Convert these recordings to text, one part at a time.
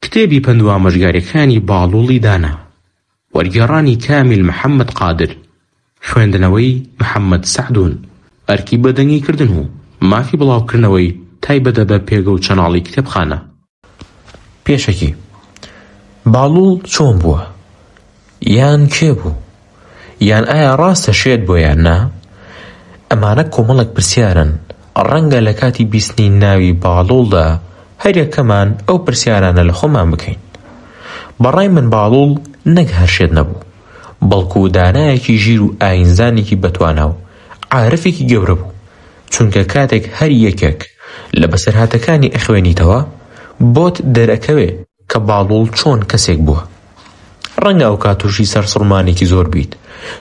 کتێبی پند و ئامۆژگاریەکانی باڵوڵی دانا. وەرگێڕانی کامیل محەممەد قادر، خوێندنەوەی محەممەد سەعدون، ئەرکی بەدەنگیکردن و مافی بڵاوکردنەوەی تایبەتە بە پێگە و چەناڵی کتێبخانە. پێشەکی باڵوڵ چۆن بووە؟ یان کێ بوو؟ یان ئایا ڕاستە شێت بۆ یان نا؟ ئەمانە کۆمەڵێک پرسیارن، ڕەنگە لە کاتی بیستنی ناوی باڵوڵدا هەریەکەمان ئەو پرسیارانە لە خۆمان بکەین. بەڕای من باڵوڵ نەک هەر شێت نەبوو، بەڵکو دانایەکی ژیر و ئاینزانێکی بەتوانا و عارفێکی گەورە بوو، چونکە کاتێک هەر یەکێک لە بەسەرهاتەکانی ئەخوێنیتەوە بۆت دەرەکەوێ کە باڵوڵ چۆن کەسێک بووە. ڕەنگە ئەو کاتوشی سەرسوڕمانێکی زۆر بیت،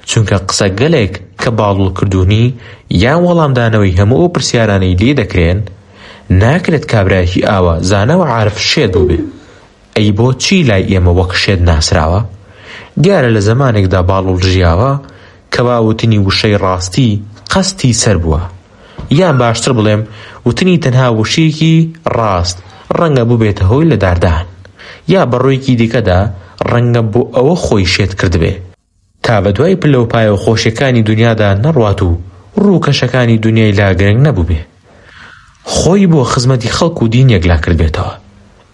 چونکە قسە گەلێک کە باڵوڵ کردوونی یان وەڵامدانەوەی هەموو ئەو پرسیارانەی لێ دەکرێن ناکرێت کابرایەکی ئاوە زانەوە عارف شێت بووبێ. ئەی بۆ چی لای ئێمە وەک شێت ناسراوە؟ دیارە لە زەمانێکدا باڵوڵ ژیاوە کە باوتنی وشەی ڕاستی قەستی سەر بووە، یان باشتر بڵێم وتنی تەنها وشەیەکی ڕاست ڕەنگە ببێتە هۆی لە داردان، یا بەڕۆیەکی دیکەدا ڕەنگە بۆ ئەوە خۆی شێت کردبێ تا بە دوای پلەپایە و خۆشیەکانی دنیادا نەڕوات و ڕووکەشەکانی دنیای لا گرنگ نەبوو بێ، خۆی بۆ خزمەتی خەڵک و دین یەکلا کرد بێتەوە.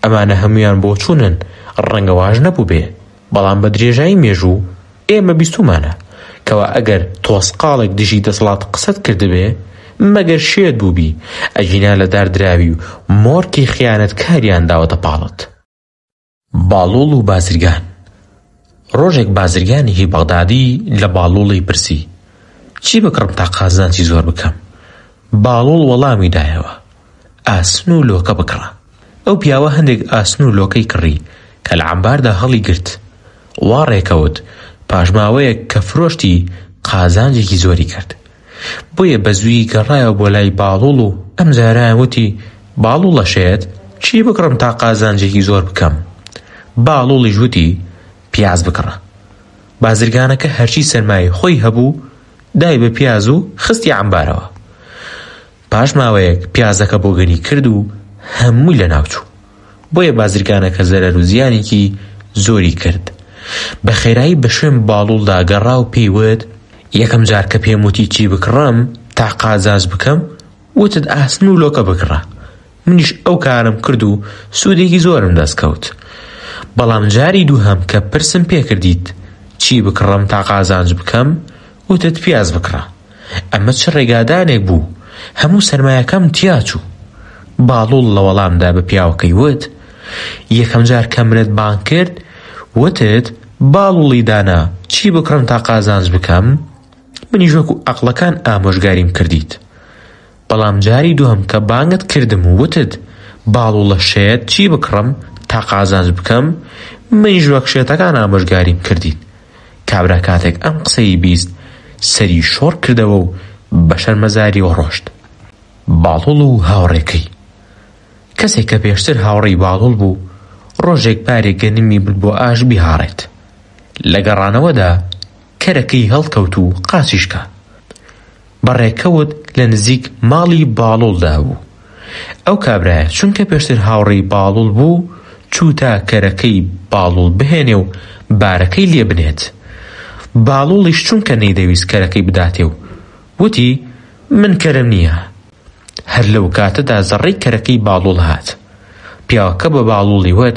ئەمانە هەمویان بۆ چوونن ڕەنگە واژ نەبوو بێ، بەڵام بە درێژایی مێژوو ئێمە بیستومانە کەوا ئەگەر تۆسقاڵێک دژی دەسەڵات قسەت کردبێ مەگەر شێت بووبی ئەجینا لە داردراوی و مۆرکی خیانەت کاریان داوەتە پاڵت. باڵوڵ و بازرگان. ڕۆژێک بازرگانێکی بەغدادی لە باڵوڵی پرسی چی بکڕم تا قازانجی زۆر بکەم؟ باڵوڵ وەڵامی دایەوە ئاسن و لۆکە بکڕە. ئەو پیاوە هەندێک ئاسن و لۆکەی کڕی کە لە عەمباردا هەڵی گرت، وا ڕێکەوت، پاشماوەیەک کە فرۆشتی قازانجێکی زۆری کرد. بۆیە بەزووی گەڕایەوە بۆ لای باڵوڵ و ئەم جارایان وتی باڵوڵە شێت چی بکڕم تا قازانجێکی زۆر بکەم؟ باڵوڵیش وتی پیاز بکڕە. بازرگانەکە هەرچی سەرمای خۆی هەبوو دای بە پیاز و خستی عەمبارەوە. پاش ماوەیەک پیازەکە بۆ گەنی کرد و هەمووی لە ناوچوو. بۆیە بازرگانەکە زەرەر و زیانێکی زۆری کرد. بە خێرایی بە شوێن باڵوڵدا گەڕا و پێیوت یەکەم جار کە پێم وتی چی بکڕم تا قازانج بکەم وتت ئاسن و لۆکە بکڕە. منیش ئەو کارم کرد و سوودێکی زۆرم دەستکەوت. بەڵام جاری دووهەم کە پرسم پێ کردیت چی بکڕم تا قازانج بکەم وتت پیاز بکڕە. ئەمە چ ڕێگادانێک بوو، هەموو سەرمایەکەم تیا چوو. باڵوڵ لە وەڵامدا بە پیاوەکەی وت یەکەم جار کە منت بان کرد وتت باڵوڵی دانا چی بکڕم تا قازانج بکەم، منیش وەکو عەقڵەکان ئامۆژگاریم کردیت. بەڵام جاری دووهەم کە بانگت کردم و وتت باڵوڵە شێت چی بکڕم تا قازانج بکەم، منیش وەک شێتەکان ئامۆژگاریم کردیت. کابرا کاتێک ئەم قسەی بیست سەری شۆڕ کردەوە و بە شەرمەزاریەوە ڕۆشت. باڵوڵ و هاوڕێکەی. کەسێک کە پێشتر هاوڕێی باڵوڵ بوو ڕۆژێک پارێک گەنمی برد بۆ ئاش بیهاڕێت. لە گەڕانەوەدا کەرەکەی هەڵکەوت و قاچیشکە. بەڕێکەوت لە نزیک ماڵی باڵوڵدا بوو. ئەو کابرایە چونکە پێشتر هاوڕێی باڵوڵ بوو چووتا کەرەکەی باڵوڵ بهێنێ و بارەکەی لێ بنێت. باڵوڵیش چونکە نەیدەویست کەرەکەی بداتێ و وتی من کەرم نییە. هەر لەو کاتەدا زەڕەی کەرەکەی باڵوڵ هات. پیاوەکە بە باڵوڵی وت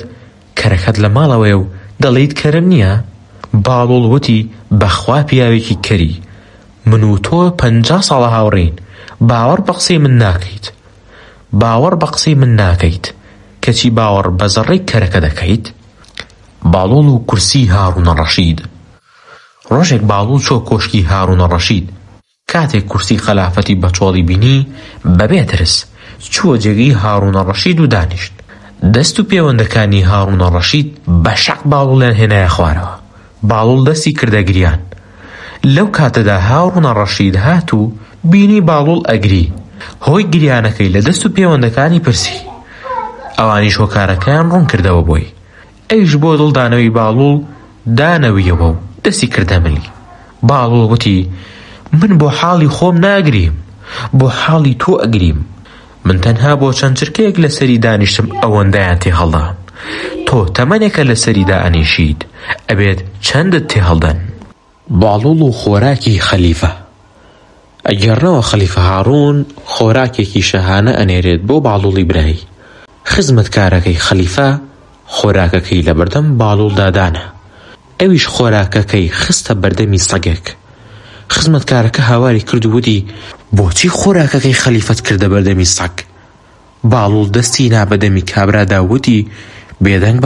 کەرەکەت لە ماڵەوەیە و دەڵێیت کەرم نییە؟ باڵوڵ وتی بەخوا پیاوێکی کەری، من و تۆ 50 ساڵە هاوڕین، باوەڕ بە قسەی من ناکەیت. باوەڕ بە قسەی من ناکەیت کەچی باوەڕ بە زەڕەی کەرەکە دەکەیت؟ باڵوڵ و کورسی هاڕونە ڕەشید. ڕۆژێک باڵوڵ چۆ کۆشکی هاڕونە ڕەشید. کاتێک کورسی خەلافەتی بەچۆڵی بینی بەبێ ترس چووە جێگەی هاڕونە ڕەشید و دانیشت. دەست و پەیوەندەکانی هاڕونە ڕەشید بە شەق باڵوڵیان هێنایە خوارەوە. باڵوڵ دەستی کردە گریان. لەو کاتەدا هاڕونە ڕەشید هات و بینی باڵوڵ ئەگری. هۆی گریانەکەی لە دەست و پەیوەندەکانی پرسی. ئەوانیش هۆکارەکەیان ڕوون کردەوە بۆی. ئەیش بۆ دڵدانەوەی باڵوڵ دانەویەوە و دەستی کردە ملی. باڵوڵ وتی من بۆ حاڵی خۆم ناگریم، بۆ حاڵی تۆ ئەگریم. من تەنها بۆ چەند چرکەیەک لەسەری دانیشتم ئەوەندەیان تێ هەڵدام. تۆ تەمەنێکە لەسەریدا ئەنیشیت ئەبێت چەندت تێ هەڵدەن. باڵوڵ و خۆراکی خەلیفە. ئەگەڕنەوە خەلیفە هاڕون خۆراکێکی شەهانە ئەنێرێت بۆ باڵوڵی برایی. خزمەتکارەکەی خەلیفە خۆراکەکەی لە بەردەم باڵوڵدا دانا. ئەویش خۆراکەکەی خستە بەردەمی سەگێک. خزمەتکارەکە هاواری کرد و وتی بۆچی خۆراکەکەی خەلیفەت کردە بەردەمی سەگ؟ باڵوڵ دەستی نا بەدەمی کابرادا وتی بێدەنگ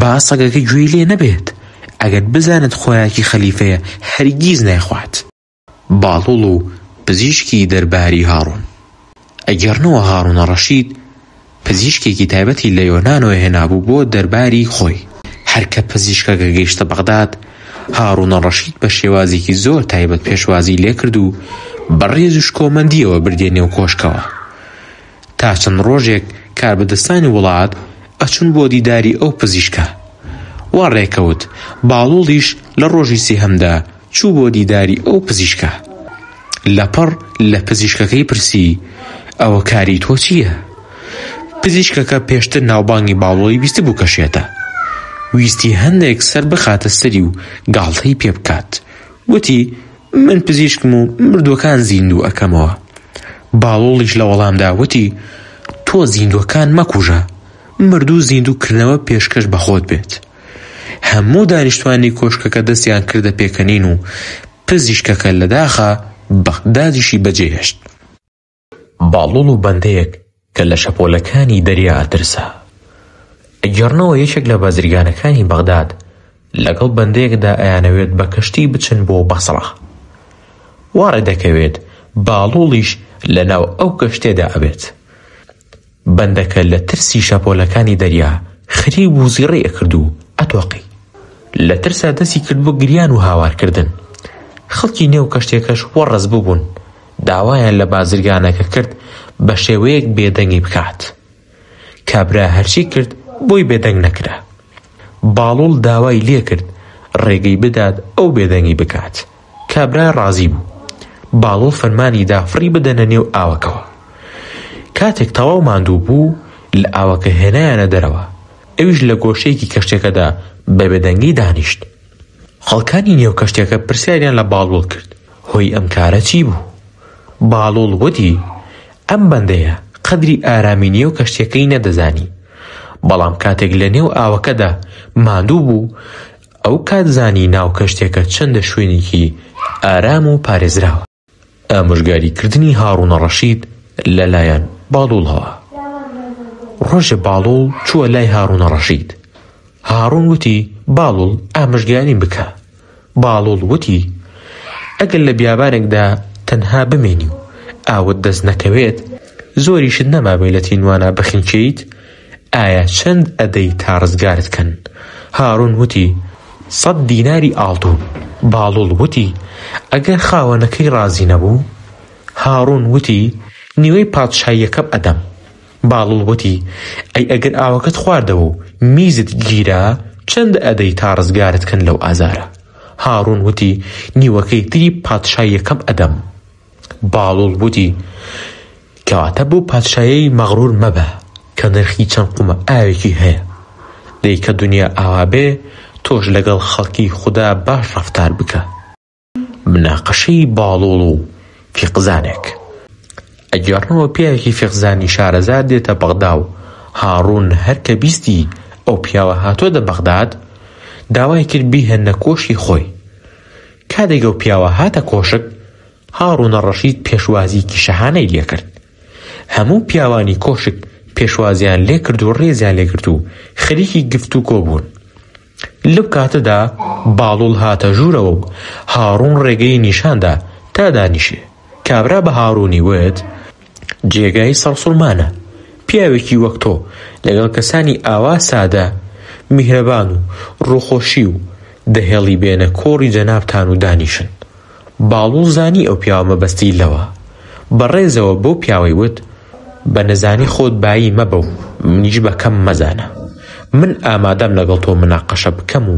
با سەگەکەی گوێی لێ نەبێت، ئەگەر بزانت خۆراکی خەلیفەیە هەرگیز نایخوات. باڵوڵ و پزیشکی دەرباری هاڕون. ئەگەڕنەوە هاڕونە ڕەشید پزیشکێکی تایبەتی لە یۆنانەوە هێنابوو بۆ دەرباری خۆی. هەرکە پزیشکەکە گەیشتە بەغداد، هاڕونە ڕەشید بە شێوازێکی زۆر تایبەت پێشوازی لێ کرد و بەڕێز و شکۆمەندیەوە بردێ نێو کۆشکەوە. تا چەند ڕۆژێک کاربەدەستانی وڵات ئەچون بۆ دیداری ئەو پزیشکە. وا ڕێکەوت باڵوڵیش لە ڕۆژی سێهەمدا چوو بۆ دیداری ئەو پزیشکە. لەپەڕ لە پزیشکەکەی پرسی ئەوە کاری تۆ چییە؟ پزیشکەکە پێشتر ناوبانگی باڵوڵی ویستی بوو کەشێتە. ویستی هەندێک سەر بخاتە سەری و گاڵتەی پێ بکات. وتی من پزیشکم و مردووەکان زیندوو ئەکەمەوە. باڵوڵیش لە وەڵامدا وتی تۆ زیندووەکان مەکوژە، مردوو زیندووکردنەوە پێشکەش بەخۆت بێت. هەموو دانیشتوانی کۆشکەکە دەستیان کردە پێکەنین و پزیشکەکە لەداخە بەغدادیشی بەجێهێشت. باڵوڵ و بەندەیەک کە لە شەپۆلەکانی دەریا ئەترسا. ئەگەڕنەوە یەکێک لە بازرگانەکانی بەغداد لەگەڵ بەندەیەکدا ئەیانەوێت بە کەشتی بچن بۆ بەسڕە. وارە دەکەوێت باڵوڵیش لەناو ئەو کەشتێدا ئەبێت. بەندەکە لە ترسی شەپۆلەکانی دەریا خریب و زیڕی ئەکرد و ئەتۆقی. لە ترسا دەستی کرد بۆ گریان و هاوارکردن. خەڵکی نێو کەشتێکەش وەڕەس ببوون، داوایان لە بازرگانەکە کرد بە شێوەیەک بێدەنگی بکات. کابرا هەرچی کرد بۆی بێدەنگ نەکرا. باڵوڵ داوای لێ کرد ڕێگەی بدات ئەو بێدەنگی بکات. کابرا ڕازی بوو. باڵوڵ فەرمانی دا فڕی بدەنە نێو ئاوەکەوە. کاتێک تەواو ماندوو بوو لە ئاوەکە هێنایانە دەرەوە. ئەویش لە گۆشەیەکی کەشتێکەدا بە بێدەنگی دانیشت. خەڵکانی نێو کەشتێکە پرسیاریان لە باڵوڵ کرد هۆی ئەم کارە چی بوو؟ باڵوڵ وتی ئەم بەندەیە قەدری ئارامی نێو کەشتێکەی نەدەزانی، بەڵام کاتێک لە نێو ئاوەکەدا ماندوو بوو ئەو کات زانی ناو کەشتێکە چەندە شوێنێکی ئارام و پارێزراوە. ئامۆژگاریکردنی هاڕونە ڕەشید لەلایەن باڵوڵەوە. ڕۆژێ باڵوڵ چووە لای هاڕونە ڕەشید. هاڕون وتی باڵوڵ ئامۆژگاری بکە. باڵوڵ وتی ئەگەر لە بیابانێکدا تەنها بمێنی و ئاوت دەست نەکەوێت زۆریشت نەمابێت لە تینوانە بەخینچیت، ئایا چەند ئەدەی تا ڕزگارت کەن؟ هاڕون وتی 100 دیناری ئاڵتوون. باڵوڵ وتی ئەگەر خاوەنەکەی ڕازی نەبوو؟ هاڕون وتی نیوەی پادشاییەکەم ئەدەم. باڵوڵ وتی ئەی ئەگەر ئاوەکەت خواردەوە و میزت گیرا چەند ئەدەی تا ڕزگارت کەن لەو ئازارە؟ هاڕون وتی نیوەکەی تری پادشاییەکەم ئەدەم. باڵوڵ وتی کەواتە بۆ پادشایەی مەغرور مەبە کە نرخی چەند قومە ئاوێکی هەیە. دەی کە دنیا ئاوا بێ تۆش لەگەڵ خەڵکی خوددا باش ڕەفتار بکە. مناقەشەی باڵوڵ و فیقزانێک. ئەگەڕنەوە پیاوێکی فیقزانی شارەزار دێتە بەغدا و هاڕون هەرکە بیستی ئەو پیاوە هاتۆدە بەغداد داوای کرد بیهێنە کۆشی خۆی. کاتێک ئەو پیاوە هاتە کۆشک هاڕونە ڕەشید پێشوازیکی شەهانەی لێ کرد. هەموو پیاوانی کۆشک پێشوازیان لێ کرد و ڕێزیان لێ کرد و خەریکی گفتوگۆ بوون. لەو کاتەدا باڵوڵ هاتە ژوورەوە و هاڕون ڕێگەی نیشاندا تا دانیشێ. کابرا بە هاڕوونی وت جێگای سەرسوڵمانە، پیاوێکی وەک تۆ لەگەڵ کەسانی ئاوا سادە میهرەبان و ڕووخۆشی و دەهێڵی بێنە کۆڕی جەنابتان و دانیشن. باڵوڵ زانی ئەو پیاوە مەبەستی لەوە. بەڕێزەوە بۆ پیاوەی وت بە نەزانی خۆت بایی مەبە و منیش بە کەم مەزانە. من ئامادەم لەگەڵ تۆ مناقەشە بکەم و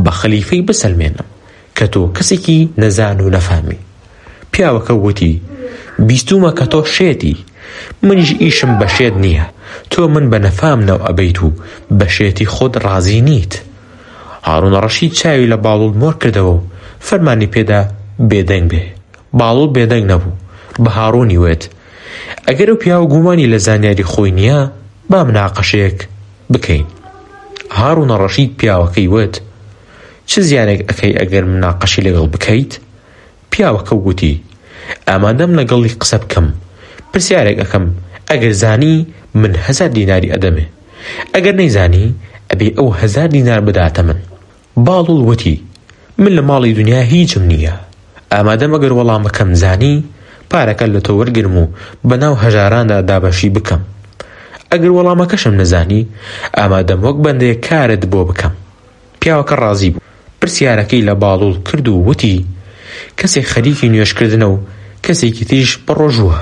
بە خەلیفەی بسەلمێنم کە تۆ کەسێکی نەزان و نەفامی. پیاوەکە وتی بیستومە کە تۆ شێتی، منیش ئیشم بە شێت نییە، تۆ من بە نەفامنەوە ئەبەیت و بە شێتی خۆت ڕازی نیت. هاڕون ڕەشید چاوی لە باڵوڵ مۆر کردەوە و فەرمانی پێدا بێدەنگ بێ. باڵوڵ بێدەنگ نەبوو، بە هاڕوونی وێت ئەگەر ئەو پیاوە گومانی لە زانیاری خۆی نییە با مناقەشەیەک بکەین. هاڕون ڕەشید پیاوەکەی وێت چ زیانێک ئەکەی ئەگەر مناقەشی لەگەڵ بکەیت؟ پیاوەکە وتی ئامادەم لەگەڵی قسە بکەم، پرسیارێک ئەەکەم، ئەگەر زانی من 1000 دیناری ئەدەمێ، ئەگەر نەیزانی ئەبێ ئەو 1000 دینار بداتە من. باڵوڵ وتی من لە ماڵی دنیا هیچم نییە، ئامادەم ئەگەر وەڵامەکەم زانی پارەکە لە تۆ وەرگرم و بەناو هەژاراندا دابەشی بکەم، ئەگەر وەڵامەکەشم نەزانی ئامادەم وەک بەندەیە کارت بۆ بکەم. پیاوەکە ڕازی بوو، پرسیارەکەی لە باڵوڵ کرد و وتی کەسێک خەریکی نوێشکردنە و کەسێکی تریش بەڕۆژووە.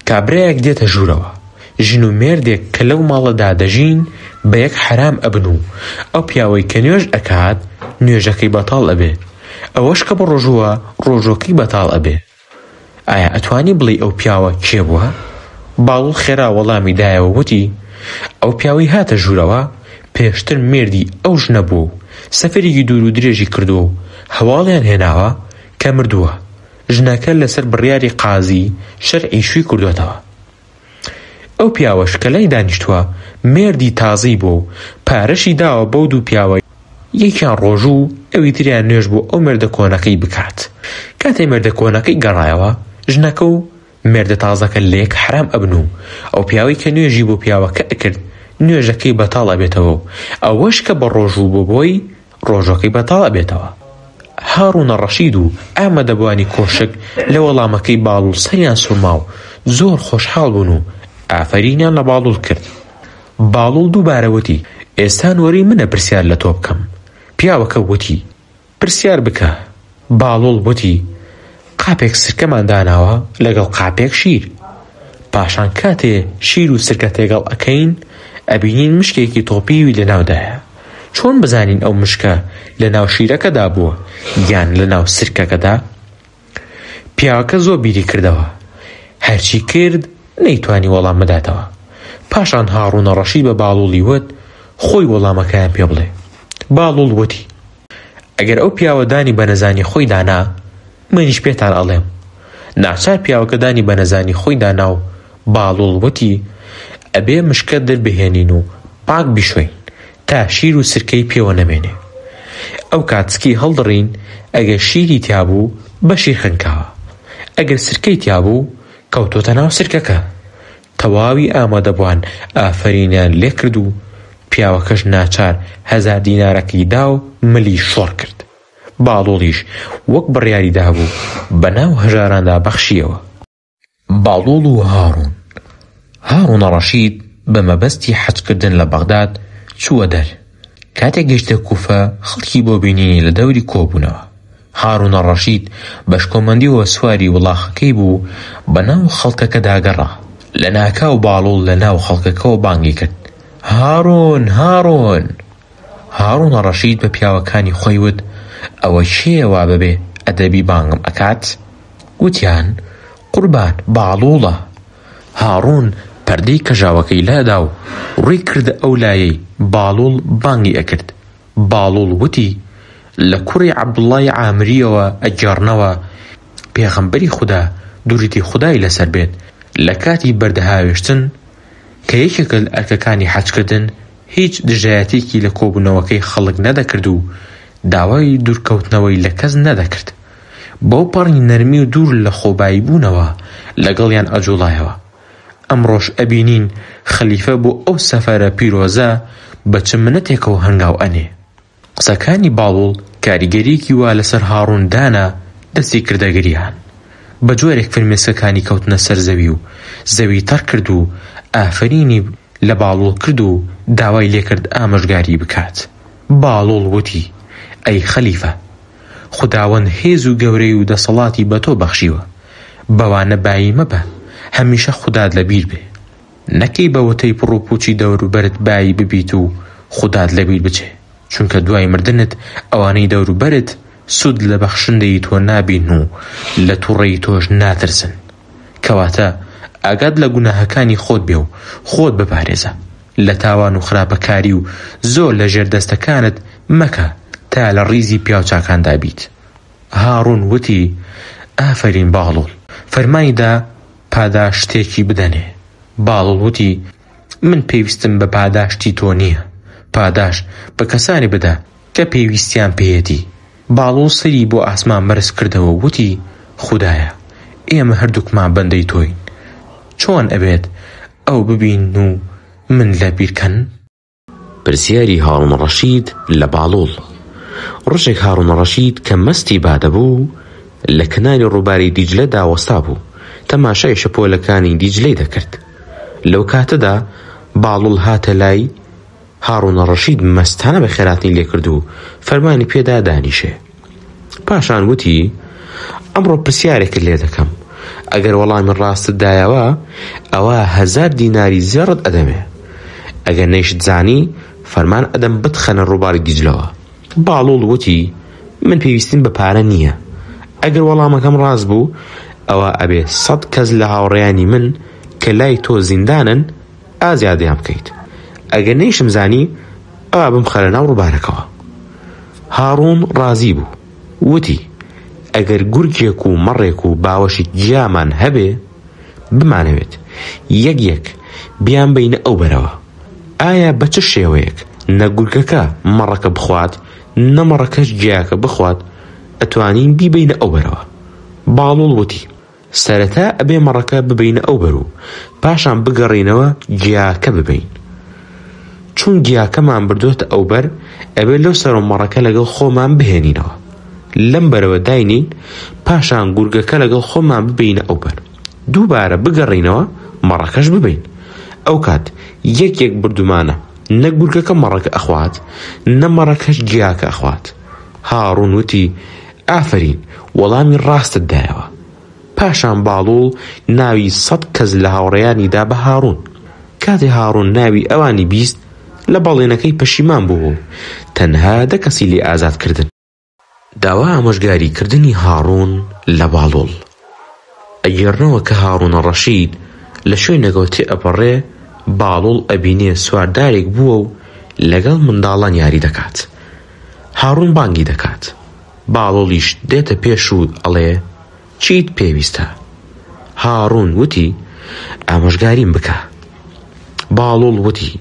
کابرایەک دێتە ژوورەوە، ژن و مێردێک کە لەو ماڵەدا دەژین بە یەک حرام ئەبن و ئەو پیاوەی کە نوێژ ئەکات نوێژەکەی بەتاڵ ئەبێ، ئەوەش کە بەڕۆژووە ڕۆژۆکەی بەتاڵ ئەبێ. ئایا ئەتوانی بڵێ ئەو پیاوە کێ بووە؟ باڵوڵ خێرا وەڵامی دایەوە وتی ئەو پیاوەی هاتە ژوورەوە پێشتر مێردی ئەو ژنە بوو، سەفەرێکی دوور و درێژی کردووە و هەواڵیان هێناوە کە مردووە. ژنەکە لەسەر بڕیاری قازی شەرعی شووی کردوێتەوە. ئەو پیاوەش کە لای دانیشتووە مێردی تازەی بوو و پارەشی داوە بەو دوو پیاوە، یەکیان ڕۆژوو ئەوی تریان نوێژ بوو ئەو مێردە کۆنەکەی بکات. کاتێ مێردە کۆنەکەی گەڕایەوە ژنەکە و مێردە تازەکە لە یەک حرام ئەبن و ئەو پیاوەی کە نوێژی بۆ پیاوەکە ئەکرد نوێژەکەی بەتاڵ ئەبێتەوە و ئەوەش کە بە ڕۆژوو بۆ بۆی ڕۆژەکەی بەتاڵ ئەبێتەوە. هاڕونە ڕەشید و ئامادەبوانی کۆشک لە وەڵامەکەی باڵوڵ سەریان سوورما و زۆر خۆشحاڵ بوون و ئافرینیان لە باڵوڵ کرد. باڵوڵ دووبارە وتی ئێستا وەری منە پرسیار لە تۆ بکەم. پیاوەکە وتی پرسیار بکە. باڵوڵ وتی قاپێک سرکەمان داناوە لەگەڵ قاپێک شیر، پاشان کاتێ شیر و سرکە تێگەڵ ئەکەین ئەبینین مشکێکی تۆپیوی لەناودایە. چۆن بزانین ئەو مشکە لە ناو شیرەکەدا بووە یان لە ناو سرکەکەدا؟ پیاوەکە زۆر بیری کردەوە، هەرچی کرد نەیتوانی وەڵام بداتەوە. پاشان هاڕونە ڕەشید بە باڵوڵی وت خۆی وەڵامەکەیان پێ بڵێ. باڵوڵ وتی ئەگەر ئەو پیاوە دانی بە نەزانی خۆی دانا منیش پێتان ئەڵێم. ناچار پیاوەکە دانی بە نەزانی خۆی دانا و باڵوڵ وتی ئەبێ مشکە دەربهێنین و پاک بیشۆین تا شیر و سرکەی پێوە نەمێنێ. ئەو کاتسکی هەڵدڕین، ئەگەر شیری تیابوو بە شیر خنکاوە، ئەگەر سرکەی تیابوو کەوتۆتە ناو سرکەکە. تەواوی ئامادەبوان ئافرینیان لێ کرد و پیاوەکەش ناچار 1000 دینارەکەی دا و ملی شۆڕ کرد. باڵوڵیش وەک بڕیاری دابوو بەناو هەژاراندا بەخشیەوە. باڵوڵ و هاڕونە ڕەشید بە مەبەستی حەجکردن لە بەغداد چووە دەر. کاتێک گەیشتە کوفە خەڵکی بۆ بینینی لە دەوری کۆبوونەوە. هاڕونە ڕەشید بەشکۆمەندیەوە سواری وڵاخەکەی بوو بەناو خەڵکەکەدا گەڕا. لە ناکاو باڵوڵ لە ناو خەڵکەکەەوە بانگی کرد هاڕۆن هاڕۆن. هاڕونە ڕەشید بە پیاوەکانی خۆی وت ئەوە کێوە بەبێ ئەدەبی بانگم ئەکات؟ گوتیان قوربان باڵوڵە. هاڕون پەردەی کەژاوەکەی لادا و ڕووی کردە ئەو لایەی باڵوڵ بانگی ئەکرد. باڵوڵ وتی لە کوڕی عەبدوڵڵای عامریەوە ئەگەڕنەوە پێغەمبەری خوددا دووریتی خودای لەسەر بێت لە کاتی بەردەهاوێشتن کە یەکێکە لە ئەرکەکانی حەجکردن هیچ دژایەتێکی لە کۆبوونەوەکەی خەڵک نەدەکرد و داوای دوورکەوتنەوەی لە کەس نەدەکرد. بەو پەڕی نەرمی و دوور لە خۆبایی بوونەوە لەگەڵیان ئەجوڵایەوە. ئەمڕۆژ ئەبینین خەلیفە بۆ ئەو سەفەرە پیرۆزە بە چ منەتێکەوە هەنگاو ئەنێ. قسەکانی باڵوڵ کاریگەریەکی وا لەسەر هاڕون دانا دەستی کردەگریان. بە جۆرێک فرمێسکەکانی کەوتنە سەر زەوی و زەوی تەڕ کرد و ئافرینی لە باڵوڵ کرد و داوای لێکرد ئامۆژگاری بکات. باڵوڵ وتی ئەی خەلیفە، خوداوەند هێز و گەورەی و دەسەڵاتی بە تۆ بەخشیوە، بەوانە بایی مەبە، هەمیشە خودات لەبیر بێ. نەکەی بە وتەی پڕوپوچی دەوروبەرت بایی ببیت و خودات لەبیر بچێ، چونکە دوای مردنت ئەوانەی دەوروبەرت سود لە بەخشندەی تۆ نابین و لە تووڕەی تۆش ناترسن. کەواتە ئاگاد لە گوناهەکانی خۆت بێ و خۆت بپارێزە لە تاوان و خراپەکاری و زۆر لە ژێردەستەکانت مەکە تا لە ڕیزی پیاوچاکاندا بیت. هاڕون وتی ئافەرین باڵوڵ، فەرمانیدا پاداش شتێکی بدەنێ. باڵوڵ وتی من پێویستم بە پاداشتی تۆ نییە، پاداش بە کەسانی بدە کە پێویستیان پێیەتی. باڵوڵ سەری بۆ ئاسمان بەرز کردەوە وتی خودایە ئێمە هەردووکمان بەندەی تۆین، چۆن ئەبێت ئەو ببین و من لە بیرکەن؟ پرسیاری هاڕون ڕەشید لە باڵوڵ. ڕۆژێک هاڕون ڕەشید کە مەستی بادەبوو لە کناری ڕووباری دیجلەدا وەستا بوو، تەماشای شەپۆلەکانی دیجلەی دەکرد. لەو کاتەدا باڵوڵ هاتە لای هاڕون ڕەشید مەستانە بە خێراتنی لێکرد و فەرمانی پێدا دانیشێ. پاشان وتی ئەمڕۆ پرسیارێکت لێ دەکەم، ئەگەر وەڵامی ڕاستت دایەوە ئەوە 1000 دیناری زێڕت ئەدەمێ، ئەگەر نەیشت زانی فەرمان ئەدەم بتخەنە ڕووباری دیجلەوە. باڵوڵ وتی من پێویستیم بە پارە نییە، ئەگەر وەڵامەکەم ڕاست بوو ئەوە ئەبێ 100 کەس لە هاوڕێیانی من کە لای تۆ زیندانن ئازادیان بکەیت، ئەگەر نەیشم زانی ئەوە بمخەرە ناو ڕووبارەکەوە. هاڕون ڕازی بوو، وتی ئەگەر گورگێک و مەڕێک و باوەشی گیامان هەبێ بمانەوێت یەک یەک بیان بینە ئەو بەرەوە، ئایا بە چ شێوەیەک نە گورگەکە مەڕەکە بخوات نە مەڕەکەش گیاکە بخوات ئەتوانین بیبینە ئەو بەرەوە. باڵوڵ وتی سەرەتا ئەبێ مەڕەکە ببینە ئەو بەر و پاشان بگەڕینەوە گیاکە ببین، چون گیاکەمان بردوێتە ئەو بەر ئەبێ لەو سەر و مەڕەکە لەگەڵ خۆمان بهێنینەوە، لەم بەرەوە داینین پاشان گورگەکە لەگەڵ خۆمان ببینە ئەو بەر، دووبارە بگەڕینەوە مەڕەکەش ببین. ئەو کات یەک یەک بردومانە نە گورگەکە مەڕەکە ئەخوات نە مەڕەکەش گیاکە ئەخوات. هاڕون وتی ئافەرین وەڵامی ڕاستت دایەوە. پاشان باڵوڵ ناوی 100 کەس لە هاوڕێیانیدا بە هاڕون. کاتێ هاڕون ناوی ئەوانی بیست لە بەڵێنەکەی پەشیمان بوو، تەنها 10 کەسی لێ ئازاد کردن. داوا ئامۆژگاریکردنی هاڕون لە باڵوڵ. ئەگەرنەوە کە هاڕون ڕەشید لە شوێنێکەوە تێ ئەپەڕێ، باڵوڵ ئەبینێ سواردارێک بووە و لەگەڵ منداڵان یاری دەکات. هاڕون بانگی دەکات، باڵوڵیش دێتە پێش و ئەڵێ چیت پێویستە؟ هاڕون وتی ئامۆژگاریم بکە. باڵوڵ وتی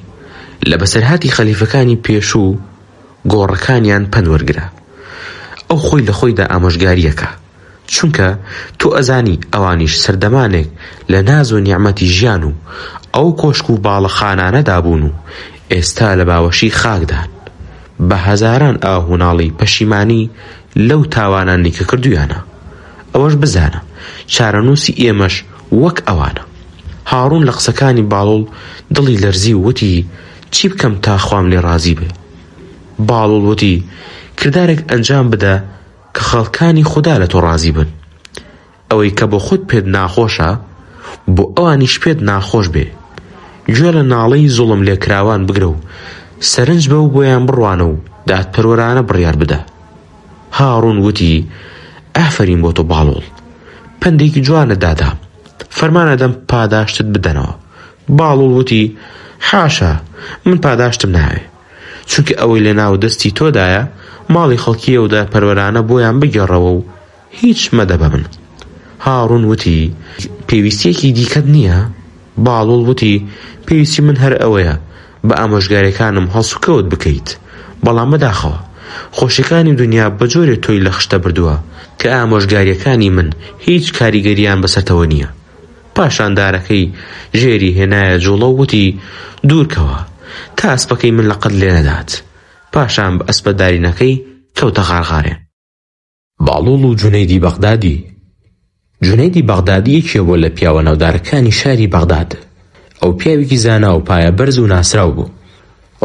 لە بەسەرهاتی خەلیفەکانی پێشوو گۆڕەکانیان پەند وەرگرە، ئەو خۆی لە خۆیدا ئامۆژگاریەکە، چونکە تۆ ئەزانی ئەوانیش سەردەمانێک لە ناز و نیعمەتی ژیان و ئەو کۆشک و باڵەخانانەدا بوون و ئێستا لە باوەشی خاکدان، بە هەزاران ئاهوناڵی پەشیمانی لەو تاوانانی کە کردویانە. ئەوەش بزانە چارەنووسی ئێمەش وەک ئەوانە. هاڕون لە قسەکانی باڵوڵ دڵی لەرزی و وتی چی بکەم تا خوام لێ ڕازی بێ؟ باڵوڵ وتی کردارێک ئەنجام بدە کە خەڵکانی خوددا لە تۆ ڕازی بن، ئەوەی کە بۆ خۆت پێت ناخۆشە بۆ ئەوانیش پێت ناخۆش بێ، گوێ لە ناڵەی زوڵم لێکراوان بگرە و سەرنج بە و بۆیان بڕوانە و دادپەروەرانە بڕیار بدە. هاڕون وتی ئافەرین بۆ تۆ باڵوڵ، پندێکی جوانە دادام، فەرمانەدەم پاداشتت بدەنەوە. باڵوڵ وتی حاشا من پاداشتم ناوێ، چونکە ئەوەی لە ناو دەستی تۆدایە ماڵی خەڵکی ئەو دادپەروەرانە بۆیان بگەڕەوە و هیچ مەدە بە من. هاڕون وتی پێویستیەکی دیکەت نییە؟ باڵوڵ وتی پێویستی من هەر ئەوەیە بە ئامۆژگاریەکانم هەڵسوکەوت بکەیت، بەڵام بەداخەوە خۆشیەکانی دنیا بە جۆرێ تۆی لە خشتە بردووە کە ئامۆژگاریەکانی من هیچ کاریگەریان بەسەرتەوە نییە. پاشاندارەکەی ژێری هێنایە جوڵە و وتی دوورکەوە تا ئەسپەکەی من لەقەت لێ نەدات. پاشان بە ئەسپەدارینەکەی کەوتە غارغارێن. باڵوڵ و جونەیدی بەغدادی. جونەیدی بەغدادی یەکێ بۆ لە پیاوە ناودارەکانی شاری بەغداد. ئەو پیاوێکی زانا و پایە بەرز و ناسراو بوو.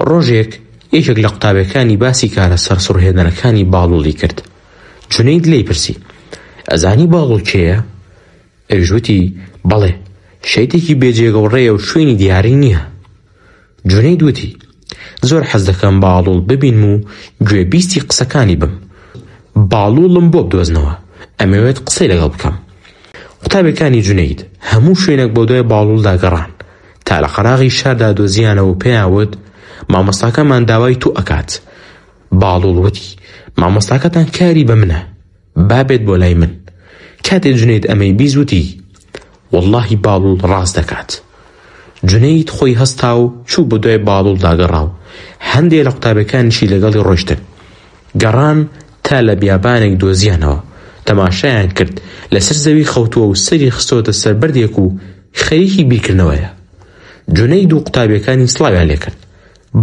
ڕۆژێک یەکێک لە قوتابەکانی باسی کارە سەرسوڕهێنەرەکانی باڵوڵی کرد. جونەید لێی پرسی ئەزانی باڵوڵ کێیە؟ ئەویش وتی بەڵێ شەیتێکی بێجێگەوڕێیە و شوێنی دیاری نییە. جونەید وتی زۆر حەز دەکەم باڵوڵ ببینم و گوێبیستی قسەکانی بم. باڵوڵم بۆ بدۆزنەوە، ئەمەوێت قسەی لەگەڵ بکەم. قوتابیەکانی جونەید هەموو شوێنێک بۆ دوای باڵوڵدا گەڕان تا لە قەراغی شاردا دۆزیانەوە پێیاوت مامۆستاکەمان داوای تو ئەکات. باڵوڵ وتی مامۆستاکەتان کاری بە منە، بابێت بۆ لای من. کاتێ جونەید ئەمەی بیزوتی واللهی باڵوڵ ڕاست دەکات. جونەید خۆی هەستا و چوو بۆ دوای باڵوڵدا گەڕاو. هەندێک لە قوتابەکانیشی لەگەڵی ڕۆیشتن. گەڕان تا لە بیابانێک دۆزیانەوە. تەماشایان کرد لەسەر زەوی خەوتووە و سەری خستۆتە سەر بەردێک و خەریکی بیرکردنەوەیە. جونەید و قوتابیەکانی سڵاویان لێ کرد.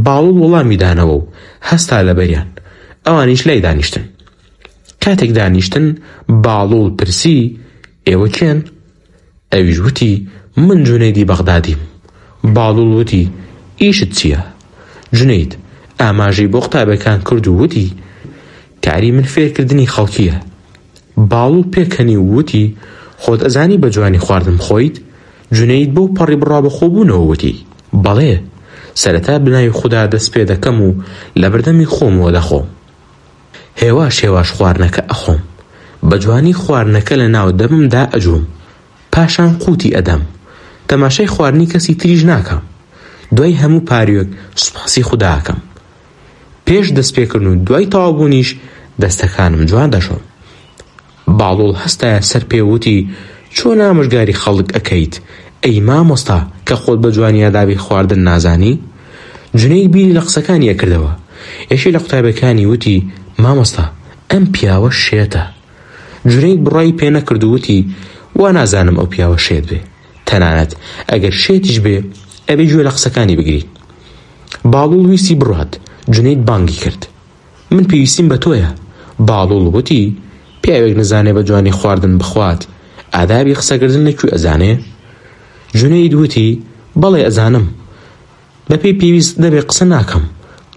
باڵوڵ وەڵامی دانەوە و هەستا لە بەریان. ئەوانیش لای دانیشتن. کاتێک دانیشتن باڵوڵ پرسی ئێوە کێن؟ ئەویش وتی من جونەیدی بەغدادیم. باڵوڵ وتی ئیشت چییە؟ جونەید ئاماژەی بۆ قوتابەکان کرد و وتی کاری من فێرکردنی خەڵکیە. باڵوڵ پێکەنی و وتی خۆت ئەزانی بە جوانی خواردن خۆیت؟ جونەید بۆ پەڕی بڕا بە خۆبوونەوە وتی بەڵێ، سەرەتا بناوی خوددا دەست پێ دەکەم و لە بەردەمی خۆمەوە دەخۆم. هێواش هێواش خواردنەکە ئەخۆم. بە جوانی خواردنەکە لە ناو دەممدا ئەجووم. پاشان قوتی ئەدەم. تەماشای خواردنی کەسی تریش ناکەم. دوای هەموو پاریوەک سوپاسی خوددا ئەکەم. پێش دەست پێکردن و دوای تەواوبوونیش دەستەکانم جوان دەشۆم. باڵوڵ هەستایە سەر پێوتی چۆن ئامۆژگاری خەڵک ئەکەیت ئەی مامۆستا کە خۆت بە جوانی ئادابی خواردن نازانی؟ جونەید بیری لە قسەکانی ئەکردەوە. یەکێ لە قوتابەکانی وتی مامۆستا ئەم پیاوە شێتە. جونەید بڕای پێ نەکرد و وتی وا نازانم ئەو پیاوە شێت بێ، تەنانەت ئەگەر شێتیش بێ ئەبێ گوێ لە قسەکانی بگریت. باڵوڵ ویستی بڕات. جونەید بانگی کرد. من پێویستیم بە تۆیە. باڵوڵ وتی پیاوێک نەزانێ بە جوانی خواردن بخوات ئادابی قسەکردن لەکوێ ئەزانێ؟ جونەید وتی بەڵێ ئەزانم. بەپێی پێویست نەبێ قسە ناکەم.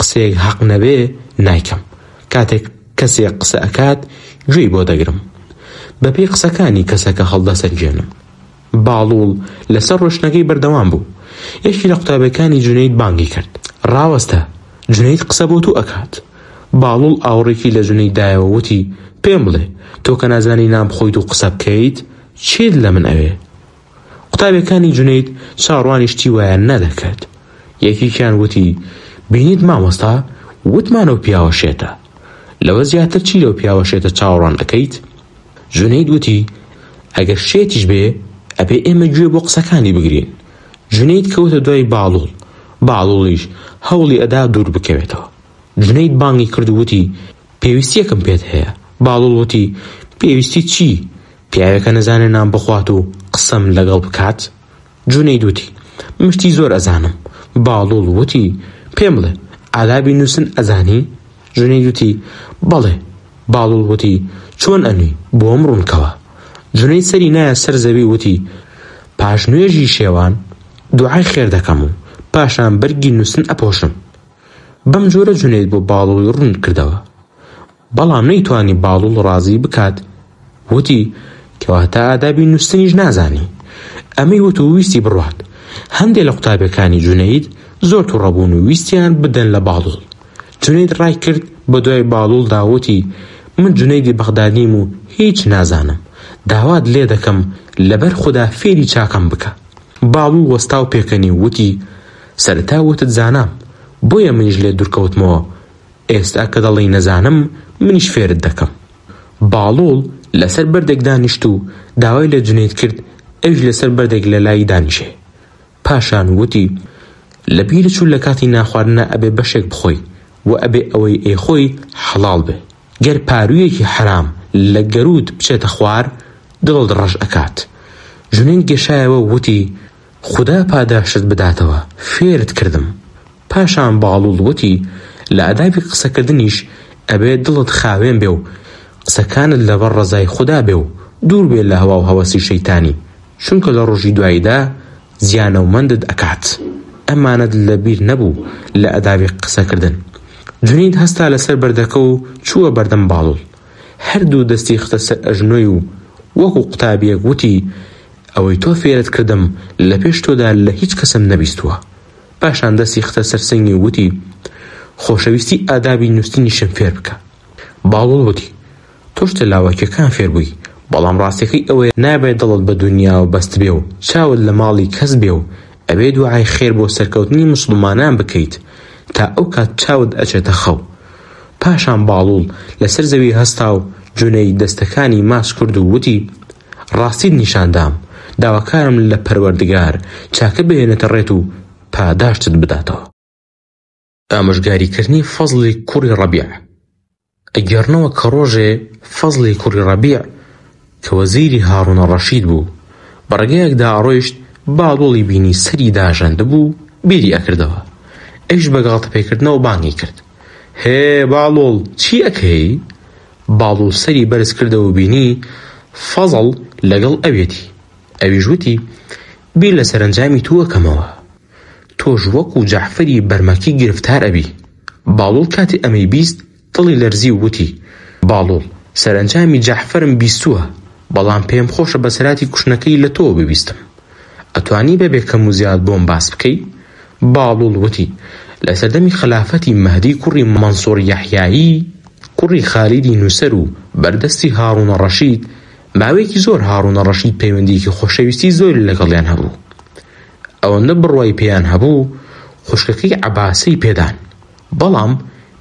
قسەیەک حەق نەبێ نایکەم. کاتێک کەسێک قسە ئەکات گوێی بۆ دەگرم. بەپێی قسەکانی کەسەکە هەڵدەسەرجێنم. باڵوڵ لەسەر ڕۆشنەکەی بەردەوام بوو. یەکی لە قوتابەکانی جونەید بانگی کرد. ڕاوەستە، جونەید قسە بۆ تو ئەکات. باڵوڵ ئاوڕێکی لە جونەیدایەوە وتی پێم بڵێ تۆ کە نازانی نام بخۆیت و قسە بکەیت چێت لە من ئەوێ؟ قوتابەکانی جونەید چاڕوانیشتی وایە نەدەکرد. یەکێکیان وتی بینیت مامۆستا وتمانەوە پیاوە شێتە. لەوە زیاتر چی لەو پیاوە شێتە چاوەڕوان ئەکەیت؟ جونەید وتی ئەگەر شێتیش بێ ئەبێ ئێمە گوێ بۆ قسەکانی بگرین. جونەید کەوتە دوای باڵوڵ. باڵوڵیش هەوڵی ئەدا دوور بکەوێتەوە. جونەید بانگی کرد و وتی پێویستیەکم پێت هەیە. باڵوڵ وتی پێویستی چی؟ پیاوێکە نەزانێ نام بخوات و قسەم لەگەڵ بکات؟ جونەید وتی مشتی زۆر ئەزانم. باڵوڵ وتی پێم بڵێ ئادابی نووسن ئەزانی؟ جونەید وتی بەڵێ. باڵوڵ وتی چۆن ئەنووی بۆم ڕوونکەوە؟ جونەید سەری نایە سەر زەوی وتی پاش نوێژی شێوان دوعای خێر دەکەم و پاشان بەرگی نووسن ئەپۆشم. بەم جۆرە جونەید بۆ باڵوڵی ڕوون کردەوە. بەڵام نەیتوانی باڵوڵ ڕازی بکات. وتی کەواتە ئادابی نووسنیش نازانی. ئەمەی وت و ویستی بڕوات. هەندێک لە قوتابەکانی جونەید زۆر تووڕەبوون و ویستیان بدەن لە باڵوڵ. جونەید ڕای کرد بە دوای باڵوڵ داوتی من جونەیدی بەغدادیم و هیچ نازانم. داوات لێ دەکەم لەبەر خوددا فێری چاکەم بکە. باڵوڵ وەستا و پێکەنی وتی سەرەتا وتت زانام بۆیە منیش لێ دوورکەوتمەوە. ئێستا کە دەڵی نەزانم منیش فێرت دەکەم. باڵوڵ لەسەر بەردێک دانیشت و داوای لە جونەید کرد ئەویش لەسەر بەردێک لە لای دانیشێ. پاشان وتی لە بیرە چوو لە کاتی ناخواردنە ئەبێ بەشێک بخۆی و ئەبێ ئەوەی ئەیخۆی حەڵاڵ بێ. گەر پارویەکی حرام لە گەروت بچێتە خوار دڵت ڕەش ئەکات. جونەید گێشایەوە وتی خوددا پاداشت بداتەوە فێرت کردم. پاشان باڵوڵ وتی لە ئادابی قسەکردنیش ئەبێ دڵت خاوێن بێ و قسەکانت لەبەر ڕەزای خوددا بێ و دوور بێ لە هەوا و هەوەسی شەیتانی، چونکە لە ڕۆژی دواییدا زیانەومەندت ئەکات. ئەمانەت لەبیر نەبوو لە ئادابی قسەکردن. جونەید هەستا لەسەر بەردەکە و چووە بەردەم باڵوڵ. هەردوو دەستی خستە سەر ئەژنۆی و وەکو قوتابیەک وتی ئەوەی تۆ فێرت کردم لە پێش تۆدا لە هیچ کەسم نەبیستووە. پاشان دەستی خستە سەر سنگی وتی خۆشەویستی ئادابی نووسنیشم فێر بکە. باڵوڵ وتی تۆ شتە لاواکیەکان فێر بووی بەڵام ڕاستیەکەی ئەوەیە نابێت دڵت بە دنیا و بەست بێ و چاوت لە ماڵی کەس بێ و ئەبێ دوعای خێر بۆ سەرکەوتنی مسلمانان بکەیت تا ئەو کات چاوت ئەچێتە خەو. پاشان باڵوڵ لەسەر زەوی هەستا و جونەی دەستەکانی ماچ کرد و وتی ڕاستیت نیشاندام، داواکارم لە پەروەردگار چاکە بهێنێتە ڕێت و پاداشتت بداتەوە. ئامۆژگاریکردنی فەزڵی کوڕی ڕەبیع. ئەگەڕنەوە کە ڕۆژێ فەزڵی کوڕی ڕەبیع کە وەزیری هاڕونە ڕەشید بوو بە ڕێگەیەکدا ئەڕۆیشت باڵوڵی بینی سەری داژەندە بوو بیری ئەکردەوە. ئەویش بە گاڵتەپێکردنەوە بانگی کرد هێ باڵوڵ چی ئەکەی؟ باڵوڵ سەری بەرز کردەوە بینی فەزڵ لەگەڵ ئەوێتی. ئەویش وتی بیر لە سەرنجامی تووەکەمەوە، تۆش وەکو جەعفەری بەرمەکی گرفتار ئەبی. باڵوڵ کاتی ئەمەی بیست دڵی لەرزی و وتی باڵوڵ سەرنجامی جەعفەرم بیستووە، بەڵام پێم خۆشە بەسەراتی کوشنەکەی لە تۆ ببیستم. ئەتوانی بەبێ کەم و زیاد بۆم باس بکەی؟ باڵوڵ وتی لە سەردەمی خلافەتی مەهدی کوڕی مەنسوور یەحیایی کوڕی خالیدی نووسەر و بەردەستی هاڕونە ڕەشید ماوەیەکی زۆر هاڕونە ڕەشید پەیوەندیەکی خۆشەویستی زۆری لەگەڵیان هەبوو. ئەوەندە بڕوای پێیان هەبوو خوشکەکەی عەباسی پێدان، بەڵام